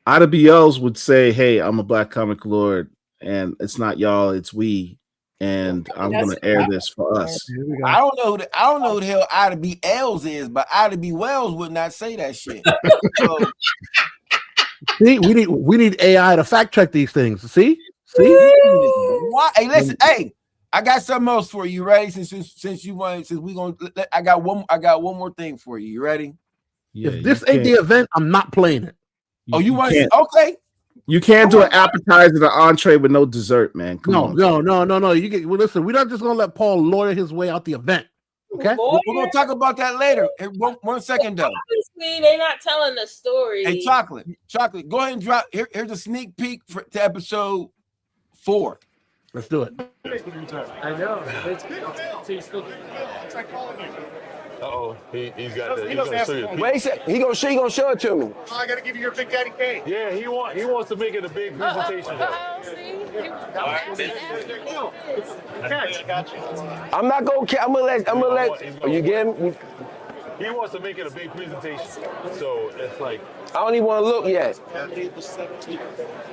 Speaker 4: Ida B. Wells would say, "Hey, I'm a Black comic lord, and it's not y'all, it's we, and I'm going to air this for us."
Speaker 2: I don't know who the hell Ida B. Wells is, but Ida B. Wells would not say that shit. So,
Speaker 1: See, we need AI to fact check these things. See?
Speaker 2: why? Hey, listen. Hey, I got something else for you. Ready? I got one more thing for you. You ready?
Speaker 4: Yeah,
Speaker 1: if this ain't the event, I'm not playing it.
Speaker 2: You want to? Okay.
Speaker 4: You can't do an appetizer and an entree with no dessert, man. Come on.
Speaker 1: No. Listen, we're not just gonna let Paul lawyer his way out the event. Okay,
Speaker 2: we're gonna talk about that later. One second though.
Speaker 14: Obviously, they're not telling the story.
Speaker 2: Hey, chocolate. Go ahead and drop. Here's a sneak peek to episode 4.
Speaker 1: Let's do it.
Speaker 15: I know. He's got the. He's gonna show you.
Speaker 19: Wait, he gonna show it to me.
Speaker 15: Oh, I gotta give you your Big Daddy cake. Yeah, he wants to make it a big presentation.
Speaker 19: I'm not gonna. I'm gonna let. Are you getting me?
Speaker 15: He wants to make it a big presentation, so it's like.
Speaker 19: I don't even want to look yet.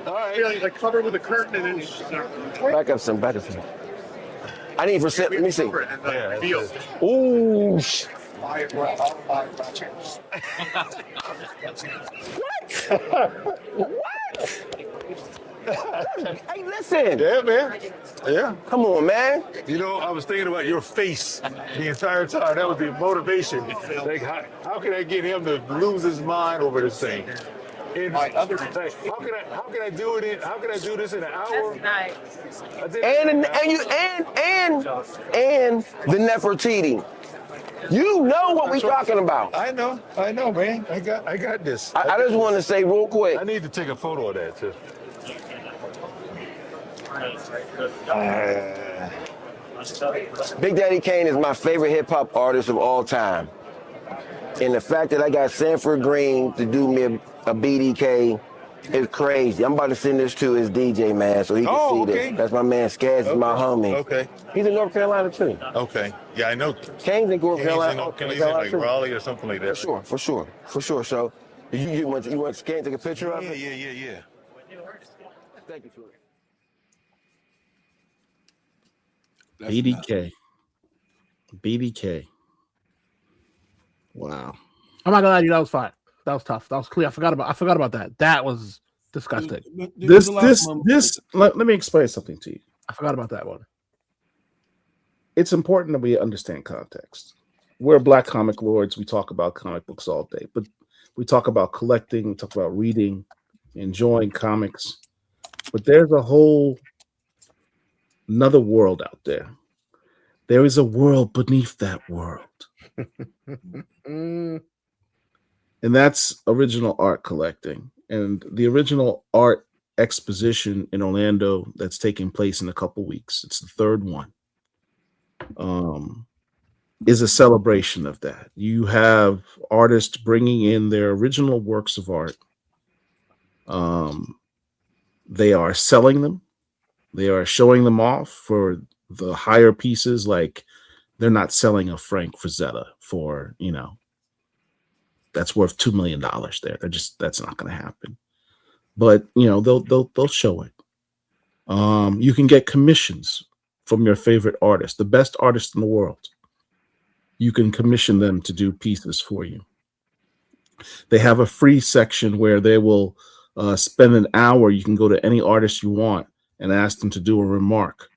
Speaker 15: All right. Like cover with a curtain and then.
Speaker 19: Back up some. I need for let me see.
Speaker 15: Yeah,
Speaker 19: ooh. Hey, listen.
Speaker 15: Yeah, man. Yeah.
Speaker 19: Come on, man.
Speaker 15: You know, I was thinking about your face the entire time. That was the motivation. Like, how can I get him to lose his mind over this thing? How can I do it? How can I do this in an hour?
Speaker 14: That's nice.
Speaker 19: And the Nefertiti. You know what we're talking about.
Speaker 15: I know, man. I got this.
Speaker 19: I just want to say real quick.
Speaker 15: I need to take a photo of that too.
Speaker 19: Big Daddy Kane is my favorite hip hop artist of all time. And the fact that I got Sanford Green to do me a BDK is crazy. I'm about to send this to his DJ, man, so he can see this. That's my man Skaz, is my homie.
Speaker 15: Okay.
Speaker 19: He's in North Carolina too.
Speaker 15: Okay. Yeah, I know.
Speaker 19: Kane's in North Carolina.
Speaker 15: He's in like Raleigh or something like that.
Speaker 19: For sure. So you want Skaz to take a picture of it?
Speaker 15: Yeah.
Speaker 19: Thank you for it.
Speaker 4: BDK. Wow.
Speaker 1: I'm not gonna lie to you, that was fine. That was tough. That was clear. I forgot about that. That was disgusting.
Speaker 4: Let me explain something to you.
Speaker 1: I forgot about that one.
Speaker 4: It's important that we understand context. We're Black comic lords. We talk about comic books all day, but we talk about collecting, we talk about reading, enjoying comics. But there's a whole another world out there. There is a world beneath that world. And that's original art collecting. And the original art exposition in Orlando that's taking place in a couple weeks, it's the third one, is a celebration of that. You have artists bringing in their original works of art. They are selling them. They are showing them off for the higher pieces. Like, they're not selling a Frank Frazetta for, that's worth $2 million there. That's not going to happen. But they'll show it. You can get commissions from your favorite artist, the best artist in the world. You can commission them to do pieces for you. They have a free section where they will spend an hour. You can go to any artist you want and ask them to do a remark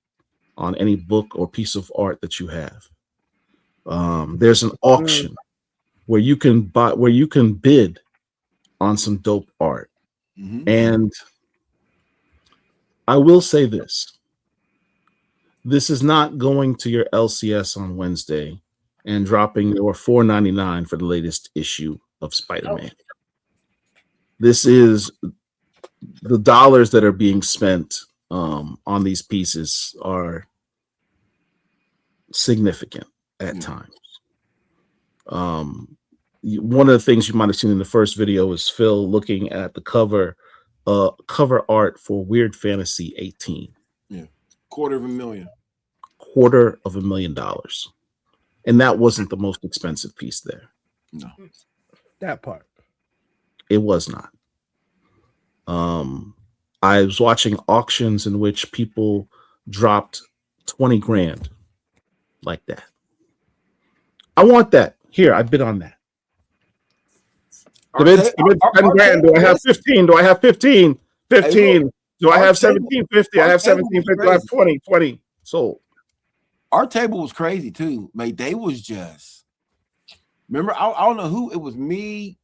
Speaker 4: on any book or piece of art that you have. There's an auction where you can buy, where you can bid on some dope art. And I will say this. This is not going to your LCS on Wednesday and dropping your $4.99 for the latest issue of Spider-Man. This is the dollars that are being spent on these pieces are significant at times. One of the things you might have seen in the first video is Phil looking at the cover art for Weird Fantasy 18.
Speaker 2: Yeah, $250,000.
Speaker 4: $250,000. And that wasn't the most expensive piece there.
Speaker 2: No.
Speaker 1: That part.
Speaker 4: It was not. I was watching auctions in which people dropped 20 grand like that. I want that. Here, I bid on that. The bid's 10 grand. Do I have 15? Do I have 15? 15. Do I have 1750? I have 1750. Do I have 20? 20. Sold.
Speaker 2: Our table was crazy too. Mate, they was just, remember, I don't know who, it was me.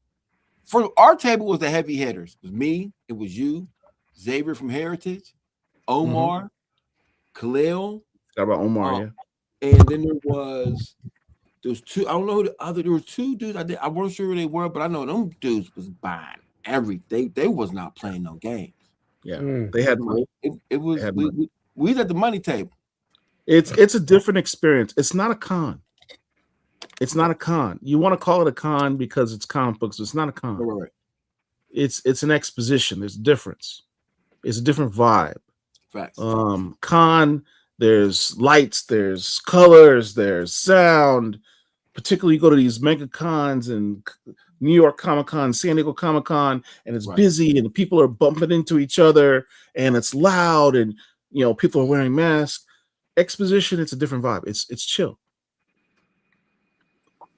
Speaker 2: For our table was the heavy hitters. It was me, it was you, Xavier from Heritage, Omar, Khalil.
Speaker 4: How about Omar?
Speaker 2: And then there was two, I don't know who the other, there were two dudes I wasn't sure who they were, but I know them dudes was buying everything. They was not playing no games.
Speaker 4: Yeah, they had money.
Speaker 2: It was we was at the money table.
Speaker 4: It's a different experience. It's not a con. It's not a con. You want to call it a con because it's comic books. It's not a con.
Speaker 2: Right.
Speaker 4: It's an exposition. There's a difference. It's a different vibe.
Speaker 2: Facts.
Speaker 4: Con, there's lights, there's colors, there's sound. Particularly, you go to these mega cons and New York Comic Con, San Diego Comic Con, and it's busy and people are bumping into each other and it's loud and people are wearing masks. Exposition, it's a different vibe. It's chill.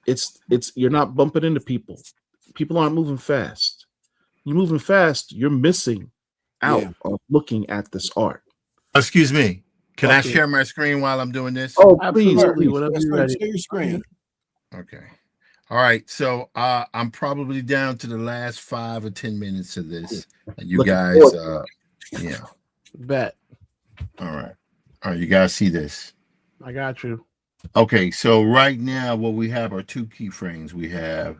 Speaker 4: It's you're not bumping into people. People aren't moving fast. You're moving fast, you're missing out on looking at this art.
Speaker 3: Excuse me. Can I share my screen while I'm doing this?
Speaker 4: Oh, please, whatever you're ready.
Speaker 2: Share your screen.
Speaker 3: Okay. All right. So I'm probably down to the last 5 or 10 minutes of this. And you guys
Speaker 1: Bet.
Speaker 3: All right. All right, you guys see this?
Speaker 1: I got you.
Speaker 3: Okay, so right now what we have are 2 keyframes. We have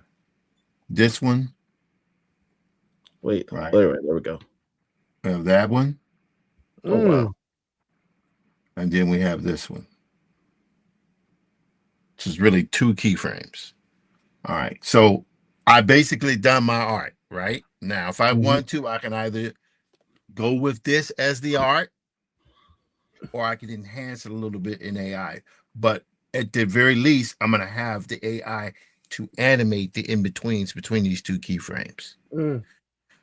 Speaker 3: this one.
Speaker 4: Wait, there we go.
Speaker 3: We have that one.
Speaker 4: Oh, wow.
Speaker 3: And then we have this one. Which is really 2 keyframes. All right. So I basically done my art, right? Now, if I want to, I can either go with this as the art, or I can enhance it a little bit in AI. But at the very least, I'm going to have the AI to animate the in-betweens between these 2 keyframes.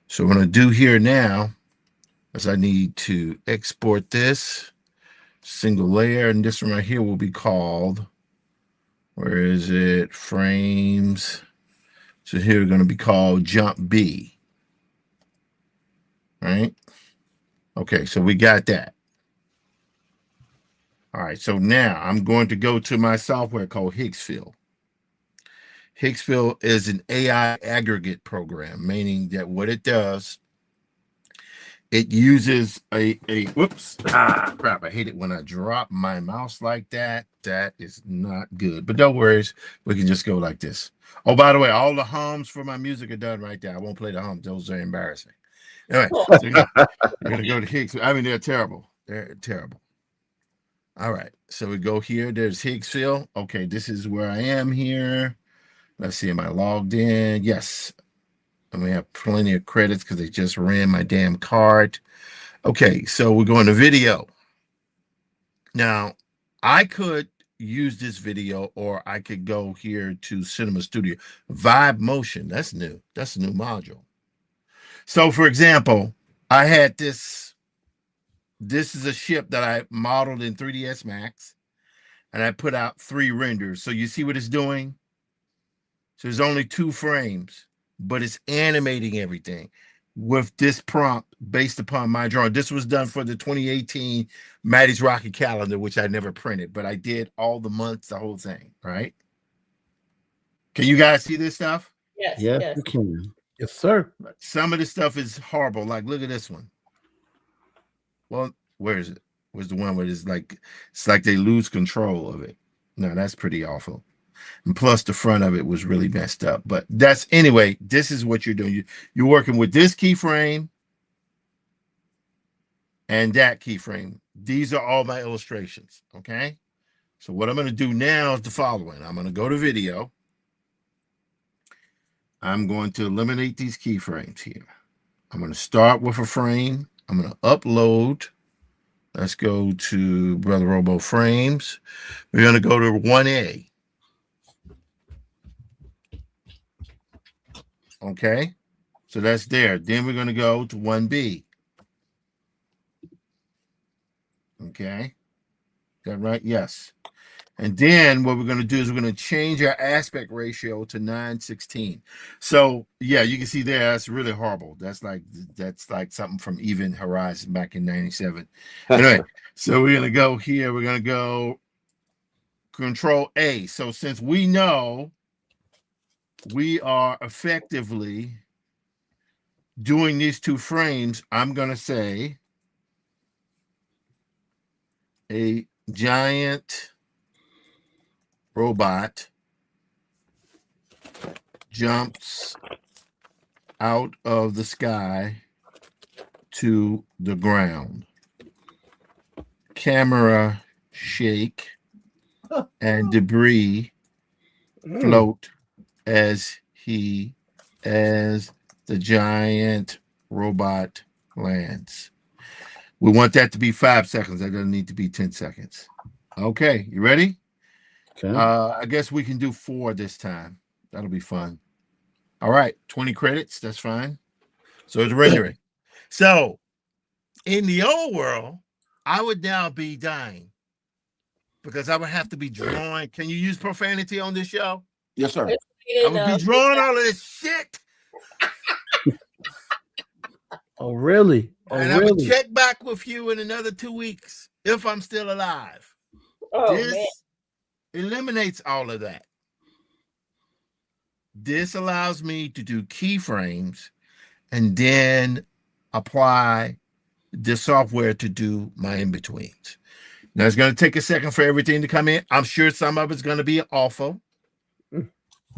Speaker 3: So what I'm going to do here now is I need to export this single layer, and this one right here will be called, where is it? Frames. So here we're going to be called Jump B. Right? Okay, so we got that. All right, so now I'm going to go to my software called Higgsfield. Higgsfield is an AI aggregate program, meaning that what it does, it uses whoops, crap, I hate it when I drop my mouse like that. That is not good, but don't worry, we can just go like this. Oh, by the way, all the hums for my music are done right there. I won't play the hums, those are embarrassing. Anyway, so we're gonna go to Higgsfield. I mean, they're terrible. They're terrible. All right, so we go here. There's Higgsfield. Okay, this is where I am here. Let's see, am I logged in? Yes. And we have plenty of credits because they just ran my damn card. Okay, so we're going to video. Now, I could use this video, or I could go here to Cinema Studio. Vibe Motion, that's new. That's a new module. So, for example, I had this This is a ship that I modeled in 3ds Max, and I put out 3 renders. So you see what it's doing? So there's only 2 frames, but it's animating everything with this prompt based upon my drawing. This was done for the 2018 Maddie's Rocket Calendar, which I never printed, but I did all the months, the whole thing, right? Can you guys see this stuff?
Speaker 14: Yes.
Speaker 1: Yes,
Speaker 14: Yes.
Speaker 1: you can. Yes, sir.
Speaker 3: Some of this stuff is horrible. Like, look at this one. Well, where is it? Where's the one where it's like they lose control of it? No, that's pretty awful. And plus, the front of it was really messed up. But that's anyway. This is what you're doing. You're working with this keyframe and that keyframe. These are all my illustrations. Okay. So what I'm going to do now is the following. I'm going to go to video. I'm going to eliminate these keyframes here. I'm going to start with a frame. I'm going to upload. Let's go to Brother Robo Frames. We're going to go to 1A. Okay. So that's there. Then we're going to go to 1B. Okay. Is that right? Yes. And then what we're going to do is we're going to change our aspect ratio to 9:16. So yeah, you can see there, that's really horrible. That's like something from Event Horizon back in 97. Anyway, so we're going to go here. We're going to go Control A. So since we know we are effectively doing these 2 frames, I'm going to say a giant robot jumps out of the sky to the ground. Camera shake and debris float as the giant robot lands. We want that to be 5 seconds. That doesn't need to be 10 seconds. Okay, you ready?
Speaker 4: Okay.
Speaker 3: I guess we can do 4 this time. That'll be fun. All right, 20 credits. That's fine. So it's rendering. So in the old world, I would now be dying because I would have to be drawing. Can you use profanity on this show?
Speaker 2: Yes, sir.
Speaker 3: I would be drawing all of this shit.
Speaker 1: Oh, really? Oh,
Speaker 3: And I would
Speaker 1: really?
Speaker 3: check back with you in another 2 weeks if I'm still alive.
Speaker 14: Oh,
Speaker 3: This
Speaker 14: man.
Speaker 3: eliminates all of that. This allows me to do keyframes and then apply the software to do my in-betweens. Now, it's going to take a second for everything to come in. I'm sure some of it's going to be awful.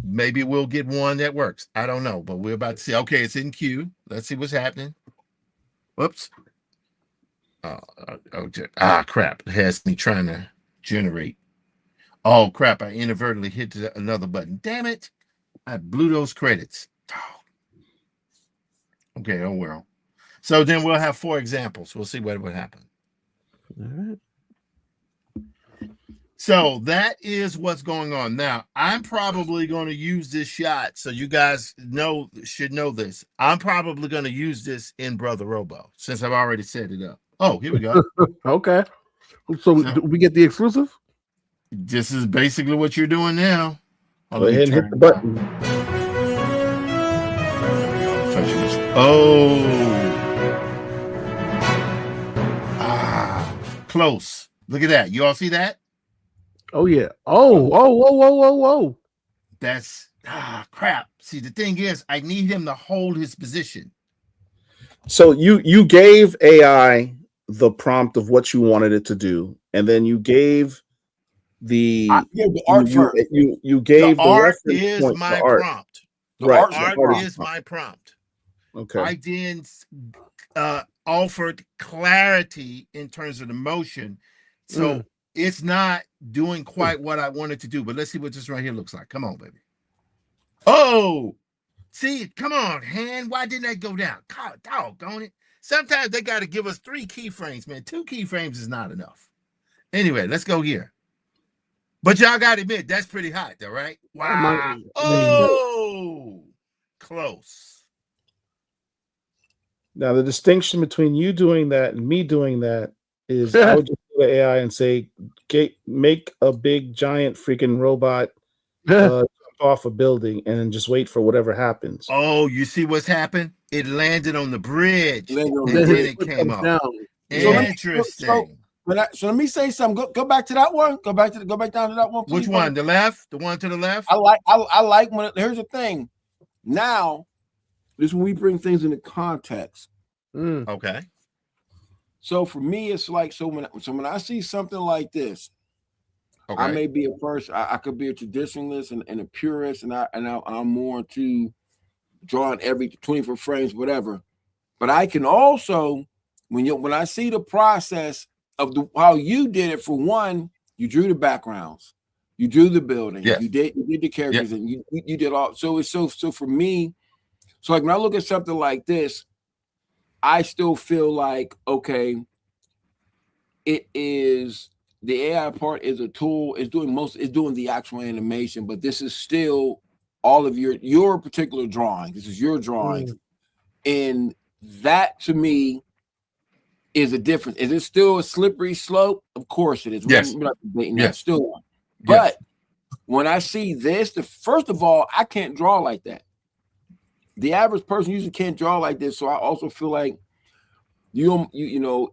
Speaker 3: Maybe we'll get one that works. I don't know, but we're about to see. Okay, it's in queue. Let's see what's happening. Whoops. Crap. It has me trying to generate. Oh, crap. I inadvertently hit another button. Damn it. I blew those credits. Okay, oh well. So then we'll have 4 examples. We'll see what would happen.
Speaker 1: All right.
Speaker 3: So that is what's going on. Now, I'm probably going to use this shot. So you guys should know this. I'm probably going to use this in Brother Robo since I've already set it up. Oh, here we go.
Speaker 1: Okay. So do we get the exclusive?
Speaker 3: This is basically what you're doing now.
Speaker 4: Go ahead and hit the button.
Speaker 3: Close. Look at that. You all see that?
Speaker 1: Oh yeah. Whoa.
Speaker 3: That's crap. See, the thing is, I need him to hold his position.
Speaker 4: So you gave AI the prompt of what you wanted it to do, and then you gave the
Speaker 2: art first.
Speaker 4: You gave the
Speaker 3: art
Speaker 4: reference
Speaker 3: is
Speaker 4: point
Speaker 3: my
Speaker 4: for art.
Speaker 3: prompt.
Speaker 4: Right.
Speaker 3: Art is my prompt.
Speaker 4: Okay.
Speaker 3: I then offered clarity in terms of the motion. So it's not doing quite what I wanted to do. But let's see what this right here looks like. Come on, baby. Oh, see, come on, hand. Why didn't that go down? God, doggone it. Sometimes they got to give us 3 keyframes, man. 2 keyframes is not enough. Anyway, let's go here. But y'all got to admit, that's pretty hot, though, right? Wow. Oh, close.
Speaker 4: Now, the distinction between you doing that and me doing that is I would just go to AI and say, make a big, giant freaking robot jump off a building and then just wait for whatever happens.
Speaker 3: Oh, you see what's happened? It landed on the bridge and
Speaker 2: Then
Speaker 3: then it came up.
Speaker 1: down.
Speaker 3: Interesting.
Speaker 2: So let me say something. Go back to that one. Go back down to that one.
Speaker 3: Which one? The left? The one to the left?
Speaker 2: I like when here's the thing. Now, this is when we bring things into context.
Speaker 3: Okay.
Speaker 2: So for me, it's like when I see something like this,
Speaker 3: Okay.
Speaker 2: I may be a person. I could be a traditionalist and a purist, and I'm more into drawing every 24 frames, whatever. But I can also, when I see the process of how you did it, for one, you drew the backgrounds, you drew the building, you did the characters, and you did all. So it's so for me. So like when I look at something like this, I still feel like, okay, it is the AI part is a tool, it's doing the actual animation, but this is still all of your particular drawing. This is your drawing. And that to me is a difference. Is it still a slippery slope? Of course it is.
Speaker 3: Yes.
Speaker 2: We're not debating
Speaker 3: Yes.
Speaker 2: that still. But when I see this, first of all, I can't draw like that. The average person usually can't draw like this. So I also feel like you know,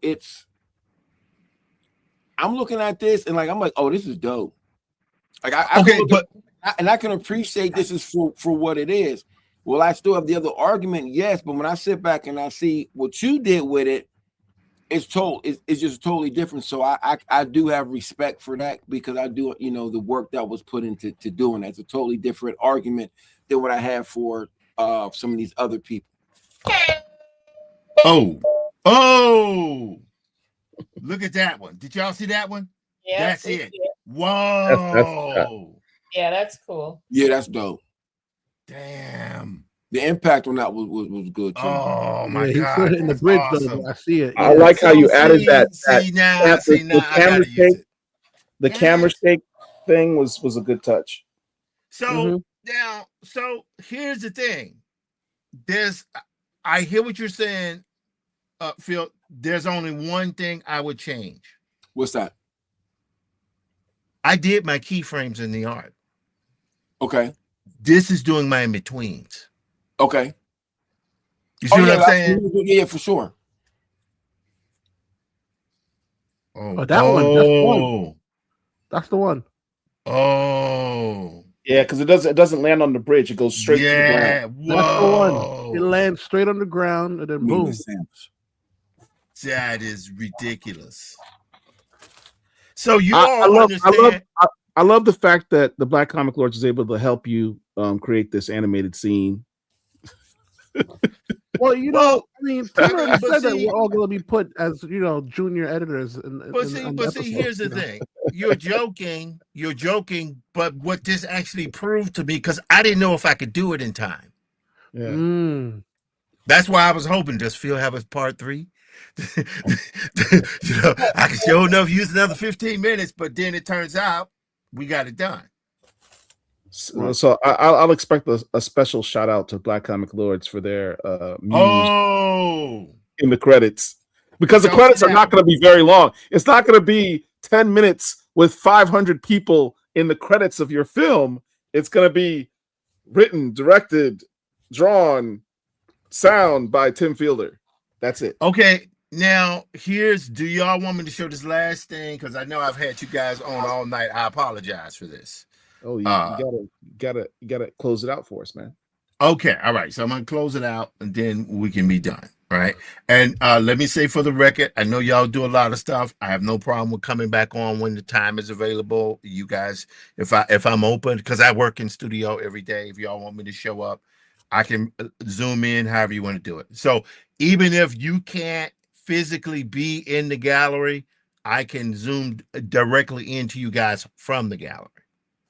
Speaker 2: I'm looking at this and like I'm like, oh, this is dope. Like I can appreciate this is for what it is. Well, I still have the other argument, yes, but when I sit back and I see what you did with it, it's just totally different. So I do have respect for that because I do, you know, the work that was put into doing that. It's a totally different argument than what I have for some of these other people.
Speaker 3: Oh, look at that one. Did y'all see that one?
Speaker 14: Yeah,
Speaker 3: That's it. Whoa.
Speaker 14: Yeah, that's cool.
Speaker 2: Yeah, that's dope.
Speaker 3: Damn.
Speaker 2: The impact on that was good too.
Speaker 3: Oh my
Speaker 1: He's
Speaker 3: God.
Speaker 1: put it in the bridge
Speaker 3: awesome.
Speaker 1: though. I see it.
Speaker 4: I like how you added that.
Speaker 3: The
Speaker 4: camera shake. The camera shake thing was a good touch.
Speaker 3: So now, so here's the thing. I hear what you're saying, Phil. There's only one thing I would change.
Speaker 2: What's that?
Speaker 3: I did my keyframes in the art.
Speaker 2: Okay.
Speaker 3: This is doing my in-betweens.
Speaker 2: Okay.
Speaker 3: You see what I'm saying?
Speaker 2: Yeah, for sure.
Speaker 1: Oh, that one. That's the one. That's the one.
Speaker 3: Oh.
Speaker 4: Yeah, because it doesn't land on the bridge. It goes straight to the ground.
Speaker 1: That's the one. It lands straight on the ground and then boom.
Speaker 3: That is ridiculous. So you
Speaker 4: I love the fact that the Black Comic Lords is able to help you create this animated scene.
Speaker 1: Well, you know, I mean, Tim already said that we're all going to be put as, you know, junior editors.
Speaker 3: But see, here's the thing. You're joking, but what this actually proved to me, because I didn't know if I could do it in time.
Speaker 4: Yeah.
Speaker 3: That's why I was hoping, does Phil have a part 3? You know, I can sure enough use another 15 minutes, but then it turns out we got it done.
Speaker 4: So I'll expect a special shout out to Black Comic Lords for their muse in the credits, because the credits are not going to be very long. It's not going to be 10 minutes with 500 people in the credits of your film. It's going to be written, directed, drawn, sound by Tim Fielder. That's it.
Speaker 3: Okay. Now, do y'all want me to show this last thing? Because I know I've had you guys on all night. I apologize for this.
Speaker 4: Oh, you gotta close it out for us, man.
Speaker 3: Okay, all right. So I'm gonna close it out, and then we can be done. Right. And let me say for the record, I know y'all do a lot of stuff. I have no problem with coming back on when the time is available. You guys, if I'm open, because I work in studio every day. If y'all want me to show up, I can zoom in however you want to do it. So even if you can't physically be in the gallery, I can zoom directly into you guys from the gallery.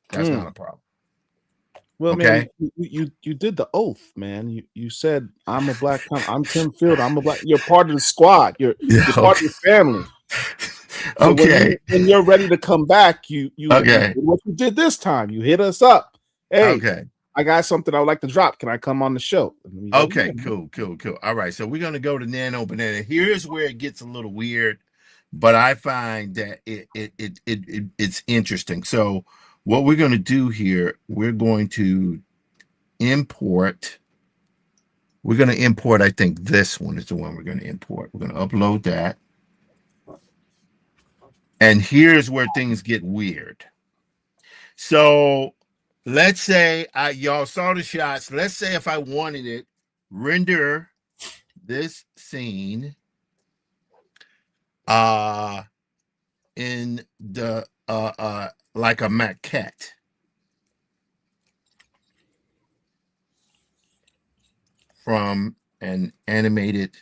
Speaker 3: That's not a problem.
Speaker 4: Well,
Speaker 3: okay.
Speaker 4: Man, you did the oath, man. You said I'm Tim Fielder. You're part of the squad. You're part of the family. So
Speaker 3: okay.
Speaker 4: When you're ready to come back, you what you did this time. You hit us up. Hey, I got something I would like to drop. Can I come on the show?
Speaker 3: Okay, cool. All right, so we're gonna go to Nano Banana. Here's where it gets a little weird, but I find that it's interesting. So what we're gonna do here, we're going to import. We're gonna import. I think this one is the one we're gonna import. We're gonna upload that, and here's where things get weird. So let's say y'all saw the shots. Let's say if I wanted it, render this scene in the like a maquette. From an animated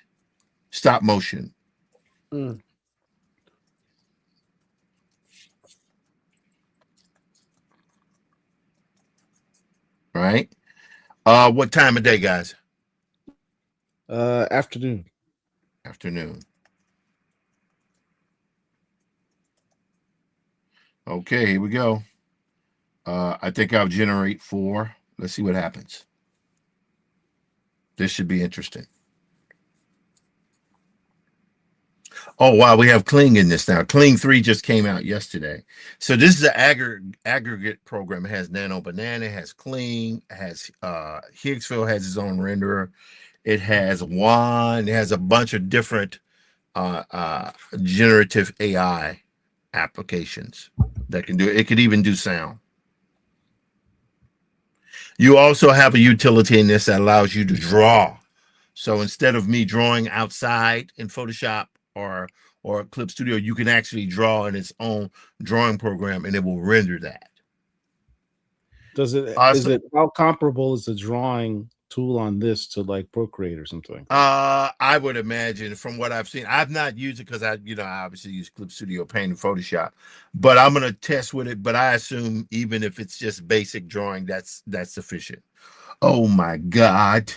Speaker 3: stop motion. Right? What time of day, guys?
Speaker 4: Afternoon.
Speaker 3: Afternoon. Okay, here we go. I think I'll generate 4. Let's see what happens. This should be interesting. Oh, wow, we have Kling in this now. Kling 3 just came out yesterday. So this is an aggregate program. It has Nano Banana, it has Kling, it has Higgsville has its own renderer. It has Juan, it has a bunch of different generative AI applications that can do it. It could even do sound. You also have a utility in this that allows you to draw. So instead of me drawing outside in Photoshop or Clip Studio, you can actually draw in its own drawing program and it will render that.
Speaker 4: Does it is it how comparable is the drawing tool on this to like Procreate or something?
Speaker 3: I would imagine from what I've seen. I've not used it because I obviously use Clip Studio Paint and Photoshop, but I'm gonna test with it. But I assume even if it's just basic drawing, that's sufficient. Oh my God.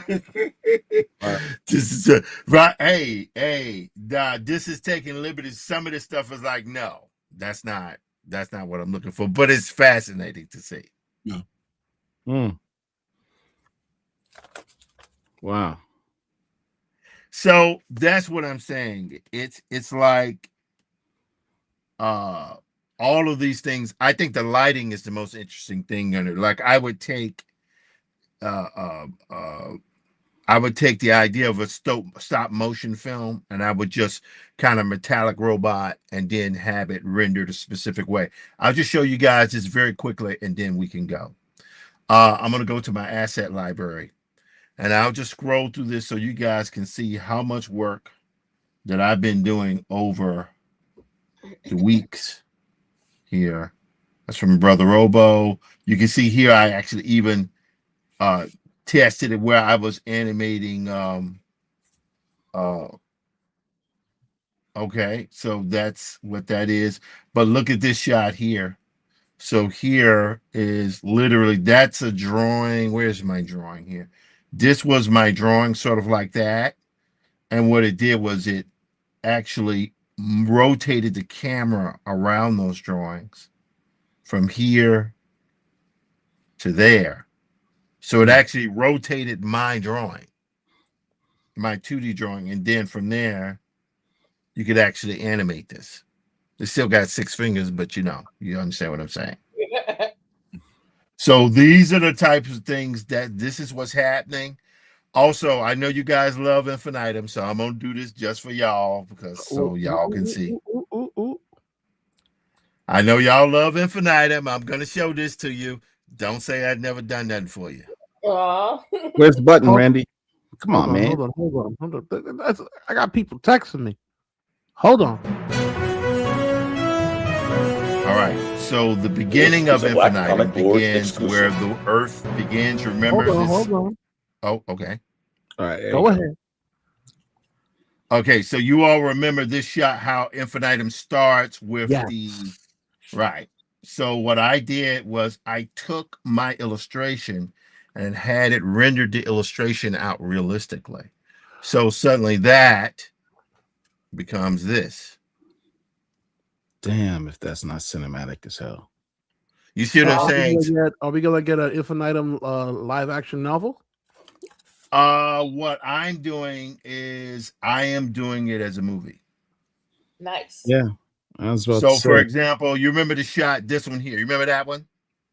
Speaker 3: This is right. Hey, this is taking liberties. Some of this stuff is like, no, that's not what I'm looking for, but it's fascinating to see.
Speaker 2: Yeah.
Speaker 4: Wow.
Speaker 3: So that's what I'm saying. It's like all of these things. I think the lighting is the most interesting thing in it. Like I would take the idea of a stop motion film and I would just kind of metallic robot and then have it rendered a specific way. I'll just show you guys this very quickly and then we can go. I'm going to go to my asset library and I'll just scroll through this so you guys can see how much work that I've been doing over the weeks here. That's from Brother Robo. You can see here I actually even tested it where I was animating. Okay, so that's what that is. But look at this shot here. So here is literally, that's a drawing. Where's my drawing here? This was my drawing, sort of like that. And what it did was it actually rotated the camera around those drawings from here to there. So it actually rotated my drawing, my 2D drawing. And then from there, you could actually animate this. It still got 6 fingers, but you understand what I'm saying. So these are the types of things that this is what's happening. Also, I know you guys love Infinitum, so I'm going to do this just for y'all because so y'all can see. I know y'all love Infinitum. I'm going to show this to you. Don't say I'd never done nothing for you.
Speaker 4: Where's the button, Randy? Come on, man.
Speaker 1: Hold on. I got people texting me. Hold on.
Speaker 3: All right. So the beginning of Infinitum begins where the Earth begins. Remember
Speaker 1: Hold on.
Speaker 3: Oh, okay.
Speaker 4: All right.
Speaker 1: Go ahead.
Speaker 3: Okay, so you all remember this shot, how Infinitum starts with right. So what I did was I took my illustration and had it rendered the illustration out realistically. So suddenly that becomes this.
Speaker 4: Damn, if that's not cinematic as hell.
Speaker 3: You see what I'm saying?
Speaker 1: Are we gonna get an Infinitum live action novel?
Speaker 3: What I'm doing is I am doing it as a movie.
Speaker 14: Nice.
Speaker 4: Yeah. I was about
Speaker 3: So,
Speaker 4: to
Speaker 3: for
Speaker 4: say.
Speaker 3: example, you remember the shot, this one here. You remember that one?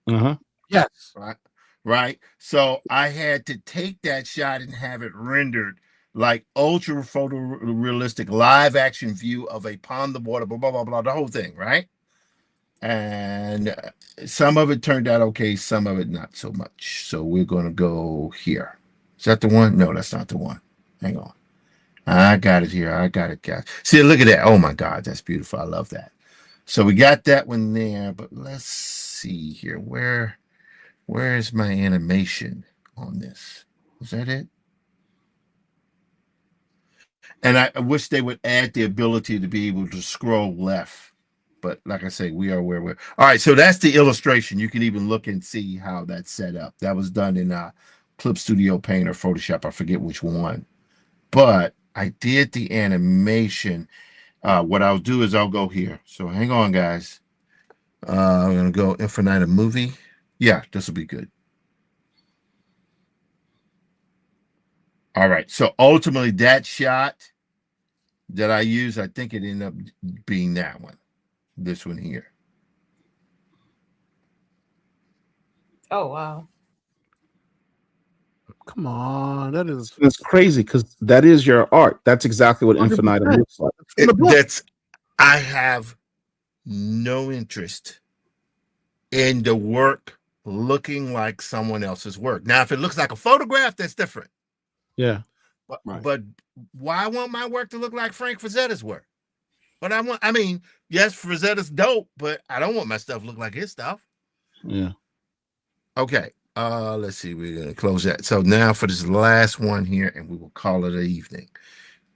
Speaker 4: Uh-huh.
Speaker 1: Yes.
Speaker 3: Right. So I had to take that shot and have it rendered like ultra photorealistic live action view of a pond of water, blah, blah, blah, blah, the whole thing, right? And some of it turned out okay, some of it not so much. So we're going to go here. Is that the one? No, that's not the one. Hang on. I got it here. I got it, guys. See, look at that. Oh my God, that's beautiful. I love that. So we got that one there, but let's see here. Where is my animation on this? Is that it? And I wish they would add the ability to be able to scroll left. But like I say, we are where we're. All right, so that's the illustration. You can even look and see how that's set up. That was done in Clip Studio Paint or Photoshop. I forget which one. But I did the animation. What I'll do is I'll go here. So hang on, guys. I'm going to go Infinitum movie. Yeah, this will be good. All right. So ultimately, that shot that I use, I think it ended up being that one. This one here.
Speaker 14: Oh, wow.
Speaker 1: Come on. That is.
Speaker 4: It's crazy because that is your art. That's exactly what Infinitum looks like.
Speaker 3: I have no interest in the work looking like someone else's work. Now, if it looks like a photograph, that's different.
Speaker 4: Yeah.
Speaker 3: But why I want my work to look like Frank Frazetta's work? But I mean, yes, Frazetta's dope, but I don't want my stuff to look like his stuff.
Speaker 4: Yeah.
Speaker 3: Okay. Let's see. We're gonna close that. So now for this last one here, and we will call it an evening.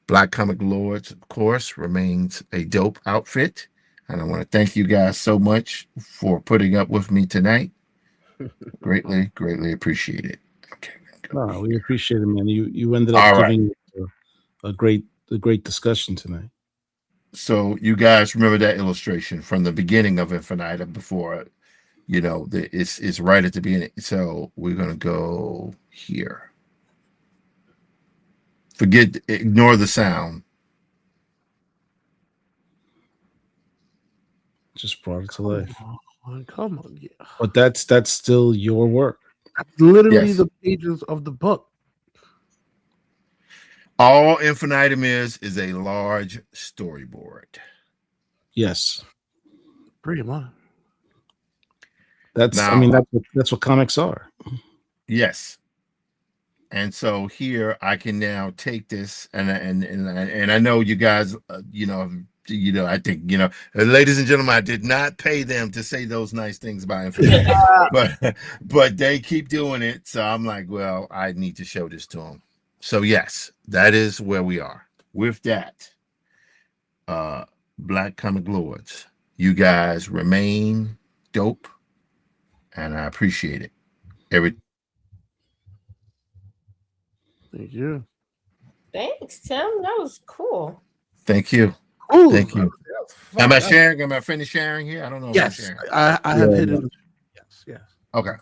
Speaker 3: Black Comic Lords, of course, remains a dope outfit. And I want to thank you guys so much for putting up with me tonight. Greatly, greatly appreciate it. Okay.
Speaker 4: No, we appreciate it, man. You ended up giving a great discussion tonight.
Speaker 3: So you guys remember that illustration from the beginning of Infinitum before, it's right at the beginning. So we're gonna go here. Ignore the sound.
Speaker 4: Just brought it to life.
Speaker 1: Come on, yeah.
Speaker 4: But that's still your work.
Speaker 1: That's literally the pages of the book.
Speaker 3: All Infinitum is a large storyboard.
Speaker 4: Yes.
Speaker 1: Pretty much.
Speaker 4: That's what comics are.
Speaker 3: Yes. And so here I can now take this and I know you guys, I think, ladies and gentlemen, I did not pay them to say those nice things about Infinitum, but they keep doing it. So I'm like, well, I need to show this to them. So yes, that is where we are. With that, Black Comic Lords, you guys remain dope, and I appreciate it.
Speaker 1: Thank you.
Speaker 14: Thanks, Tim. That was cool.
Speaker 3: Thank you.
Speaker 1: Ooh,
Speaker 3: thank you. Am I sharing? Am I finished sharing here? I don't know.
Speaker 1: Yes,
Speaker 3: if I'm sharing.
Speaker 1: I have hidden. Yes.
Speaker 3: Okay.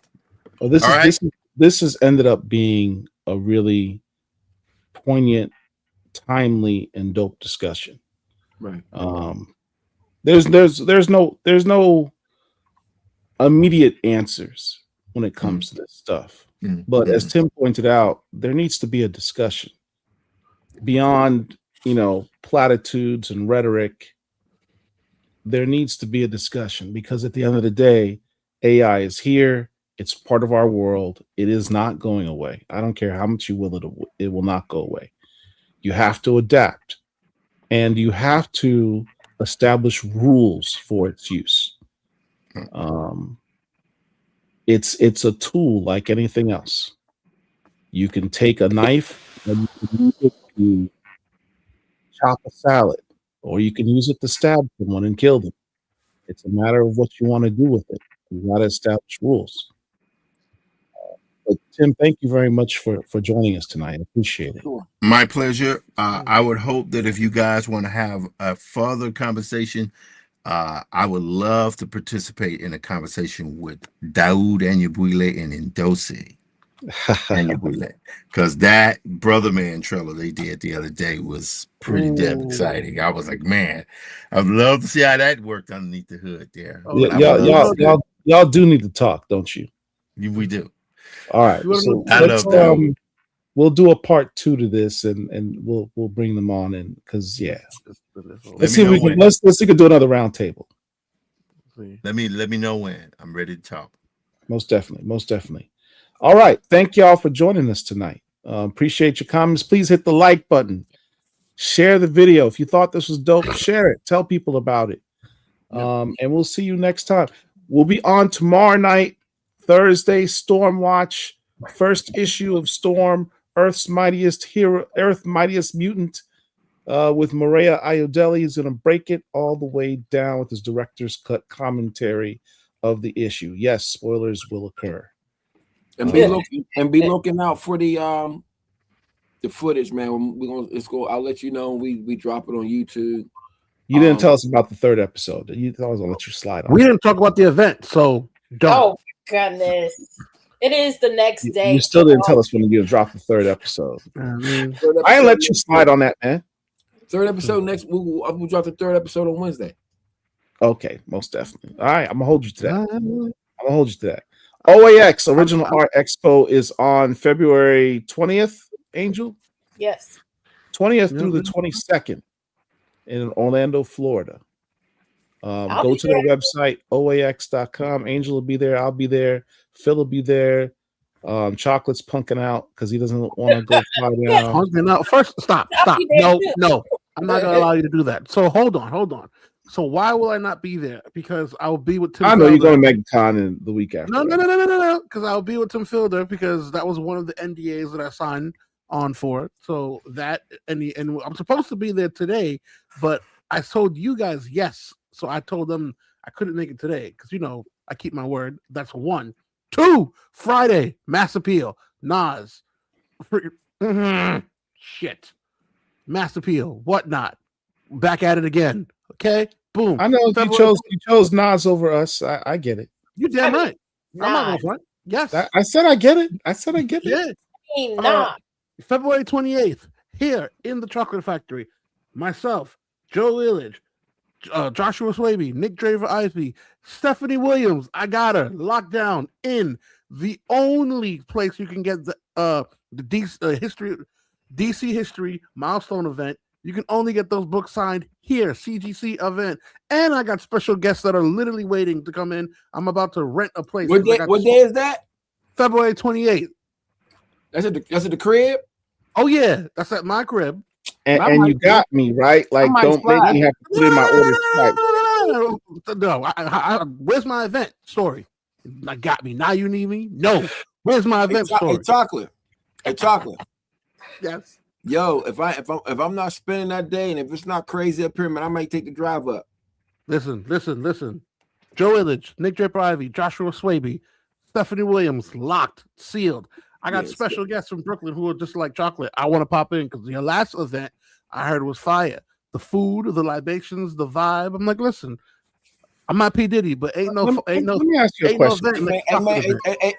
Speaker 4: Well, this has ended up being a really poignant, timely, and dope discussion.
Speaker 2: Right.
Speaker 4: There's no immediate answers when it comes to this stuff. But as Tim pointed out, there needs to be a discussion beyond, platitudes and rhetoric. There needs to be a discussion because at the end of the day, AI is here. It's part of our world. It is not going away. I don't care how much you will it will not go away. You have to adapt, and you have to establish rules for its use. It's a tool like anything else. You can take a knife and you can use it to chop a salad, or you can use it to stab someone and kill them. It's a matter of what you want to do with it. You got to establish rules. But Tim, thank you very much for joining us tonight. I appreciate it.
Speaker 3: My pleasure. I would hope that if you guys want to have a further conversation, I would love to participate in a conversation with Daoud Anyabwile and Ndosi Anyabwile, because that Brother Man trailer they did the other day was pretty damn exciting. I was like, man, I'd love to see how that worked underneath the hood there.
Speaker 4: Y'all do need to talk, don't you?
Speaker 3: We do.
Speaker 4: All right, so we'll do a part 2 to this, and we'll bring them on in because let's see if we can let's see if we can do another round table.
Speaker 3: Let me know when I'm ready to talk.
Speaker 4: Most definitely. All right, thank y'all for joining us tonight. Appreciate your comments. Please hit the like button, share the video. If you thought this was dope, share it. Tell people about it. And we'll see you next time. We'll be on tomorrow night, Thursday, Storm Watch, first issue of Storm, Earth's Mightiest Hero, Earth's Mightiest Mutant, with Maria Ayodele. He's going to break it all the way down with his director's cut commentary of the issue. Yes, spoilers will occur.
Speaker 2: And be looking out for the footage, man. I'll let you know when we drop it on YouTube.
Speaker 4: You didn't tell us about the 3rd episode. You thought I was gonna let you slide on.
Speaker 1: We didn't talk about the event, so don't.
Speaker 14: Oh goodness. It is the next day.
Speaker 4: You still didn't tell us when you're gonna drop the 3rd episode. I ain't let you slide on that, man.
Speaker 2: 3rd episode next. We'll drop the 3rd episode on Wednesday.
Speaker 4: Okay, most definitely. All right, I'm gonna hold you to that. OAX Original Art Expo is on February 20th, Angel?
Speaker 14: Yes.
Speaker 4: 20th through the 22nd in Orlando, Florida. Go to their website, oax.com. Angel will be there. I'll be there. Phil will be there. Chocolate's punking out because he doesn't want to go fly down.
Speaker 1: Punking out. First, stop. No. I'm not going to allow you to do that. So hold on. So why will I not be there? Because I'll be with Tim.
Speaker 4: I know
Speaker 1: Fielder.
Speaker 4: you're going to MegaCon in the week after.
Speaker 1: No. Because I'll be with Tim Fielder because that was one of the NDAs that I signed on for. So that and I'm supposed to be there today, but I told you guys yes. So I told them I couldn't make it today because I keep my word. That's 1. 2, Friday, Mass Appeal, Nas, shit, Mass Appeal, whatnot. Back at it again. Okay, boom.
Speaker 4: I know you chose Nas over us. I get it.
Speaker 1: You damn right. I'm not gonna front. Yes,
Speaker 4: I said I get it.
Speaker 1: Yeah. February 28th, here in the Chocolate Factory. Myself, Joe Illidge, Joshua Swaby, Nick Draver-Isby, Stephanie Williams. I got her locked down in the only place you can get the DC History Milestone event. You can only get those books signed here, CGC event. And I got special guests that are literally waiting to come in. I'm about to rent a place.
Speaker 2: What day is that?
Speaker 1: February 28th.
Speaker 2: That's at the crib?
Speaker 1: Oh, yeah. That's at my crib.
Speaker 4: And you got me, right? Like, don't make me have to put in my order.
Speaker 1: No. Where's my event story? I got me. Now you need me? No. Where's my event story?
Speaker 2: Hey, chocolate.
Speaker 1: Yes.
Speaker 2: Yo, if I'm not spending that day and if it's not crazy up here, man, I might take the drive up.
Speaker 1: Listen. Joe Illidge, Nick Draper-Ivy, Joshua Swaby, Stephanie Williams, locked, sealed. I got special guests from Brooklyn who are just like chocolate. I want to pop in because your last event I heard was fire. The food, the libations, the vibe. I'm like, listen, I'm not P. Diddy, but ain't no.
Speaker 4: Let me ask you a question.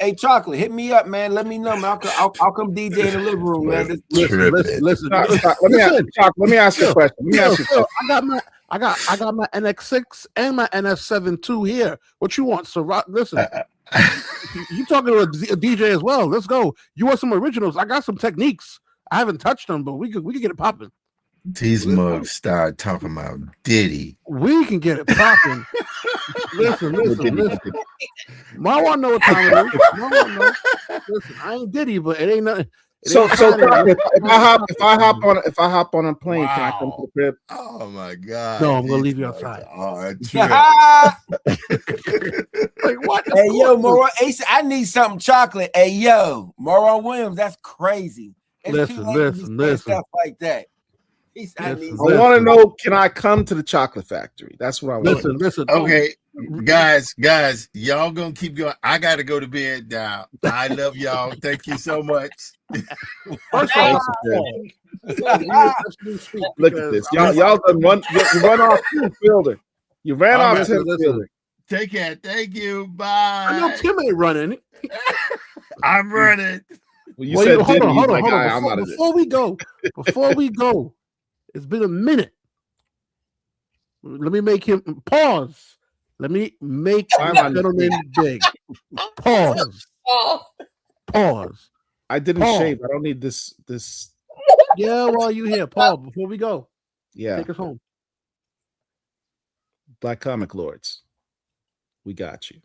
Speaker 2: Hey, chocolate, hit me up, man. Let me know, man. I'll come DJ in the living room, man.
Speaker 1: Listen.
Speaker 4: Let me ask you a question.
Speaker 1: I got my NX6 and my NS7 II here. What you want? So listen. You talking to a DJ as well? Let's go. You want some originals? I got some techniques. I haven't touched them, but we could get it popping.
Speaker 3: These mugs start talking about Diddy.
Speaker 1: We can get it popping. Listen. Marwan know what time it is. Marwan know. Listen, I ain't Diddy, but it ain't nothing.
Speaker 4: So if I hop on a plane, can I come to the crib?
Speaker 3: Oh my god!
Speaker 1: No, I'm gonna leave you outside.
Speaker 2: Like what? Hey yo, Moron, I need something chocolate. Hey yo, Moron Williams, that's crazy.
Speaker 1: Listen.
Speaker 2: Stuff like that.
Speaker 4: I want to know, can I come to the Chocolate Factory? That's what I want.
Speaker 1: Listen.
Speaker 3: Okay, guys, y'all gonna keep going. I gotta go to bed now. I love y'all. Thank you so much.
Speaker 4: Look at this. Y'all done run off Tim Fielder. You ran
Speaker 3: All
Speaker 4: off
Speaker 3: right,
Speaker 4: Tim
Speaker 1: listen.
Speaker 4: Fielder.
Speaker 3: Take care. Thank you.
Speaker 1: I know
Speaker 3: Bye.
Speaker 1: Tim ain't running.
Speaker 3: I'm running.
Speaker 4: Well, you
Speaker 1: Well,
Speaker 4: said
Speaker 1: hold
Speaker 4: Diddy.
Speaker 1: on,
Speaker 4: He's
Speaker 1: hold on,
Speaker 4: like,
Speaker 1: hold on.
Speaker 4: I'm out of this.
Speaker 1: Before we go, it's been a minute. Let me make him pause. Let me make
Speaker 4: I'm
Speaker 1: this
Speaker 4: on-
Speaker 1: gentleman big. Pause.
Speaker 14: Oh,
Speaker 1: Pause.
Speaker 4: I didn't
Speaker 1: Paul.
Speaker 4: shave. I don't need this.
Speaker 1: Yeah, while you here, Paul. Before we go,
Speaker 4: Yeah,
Speaker 1: take us home.
Speaker 4: Black Comic Lords. We got you.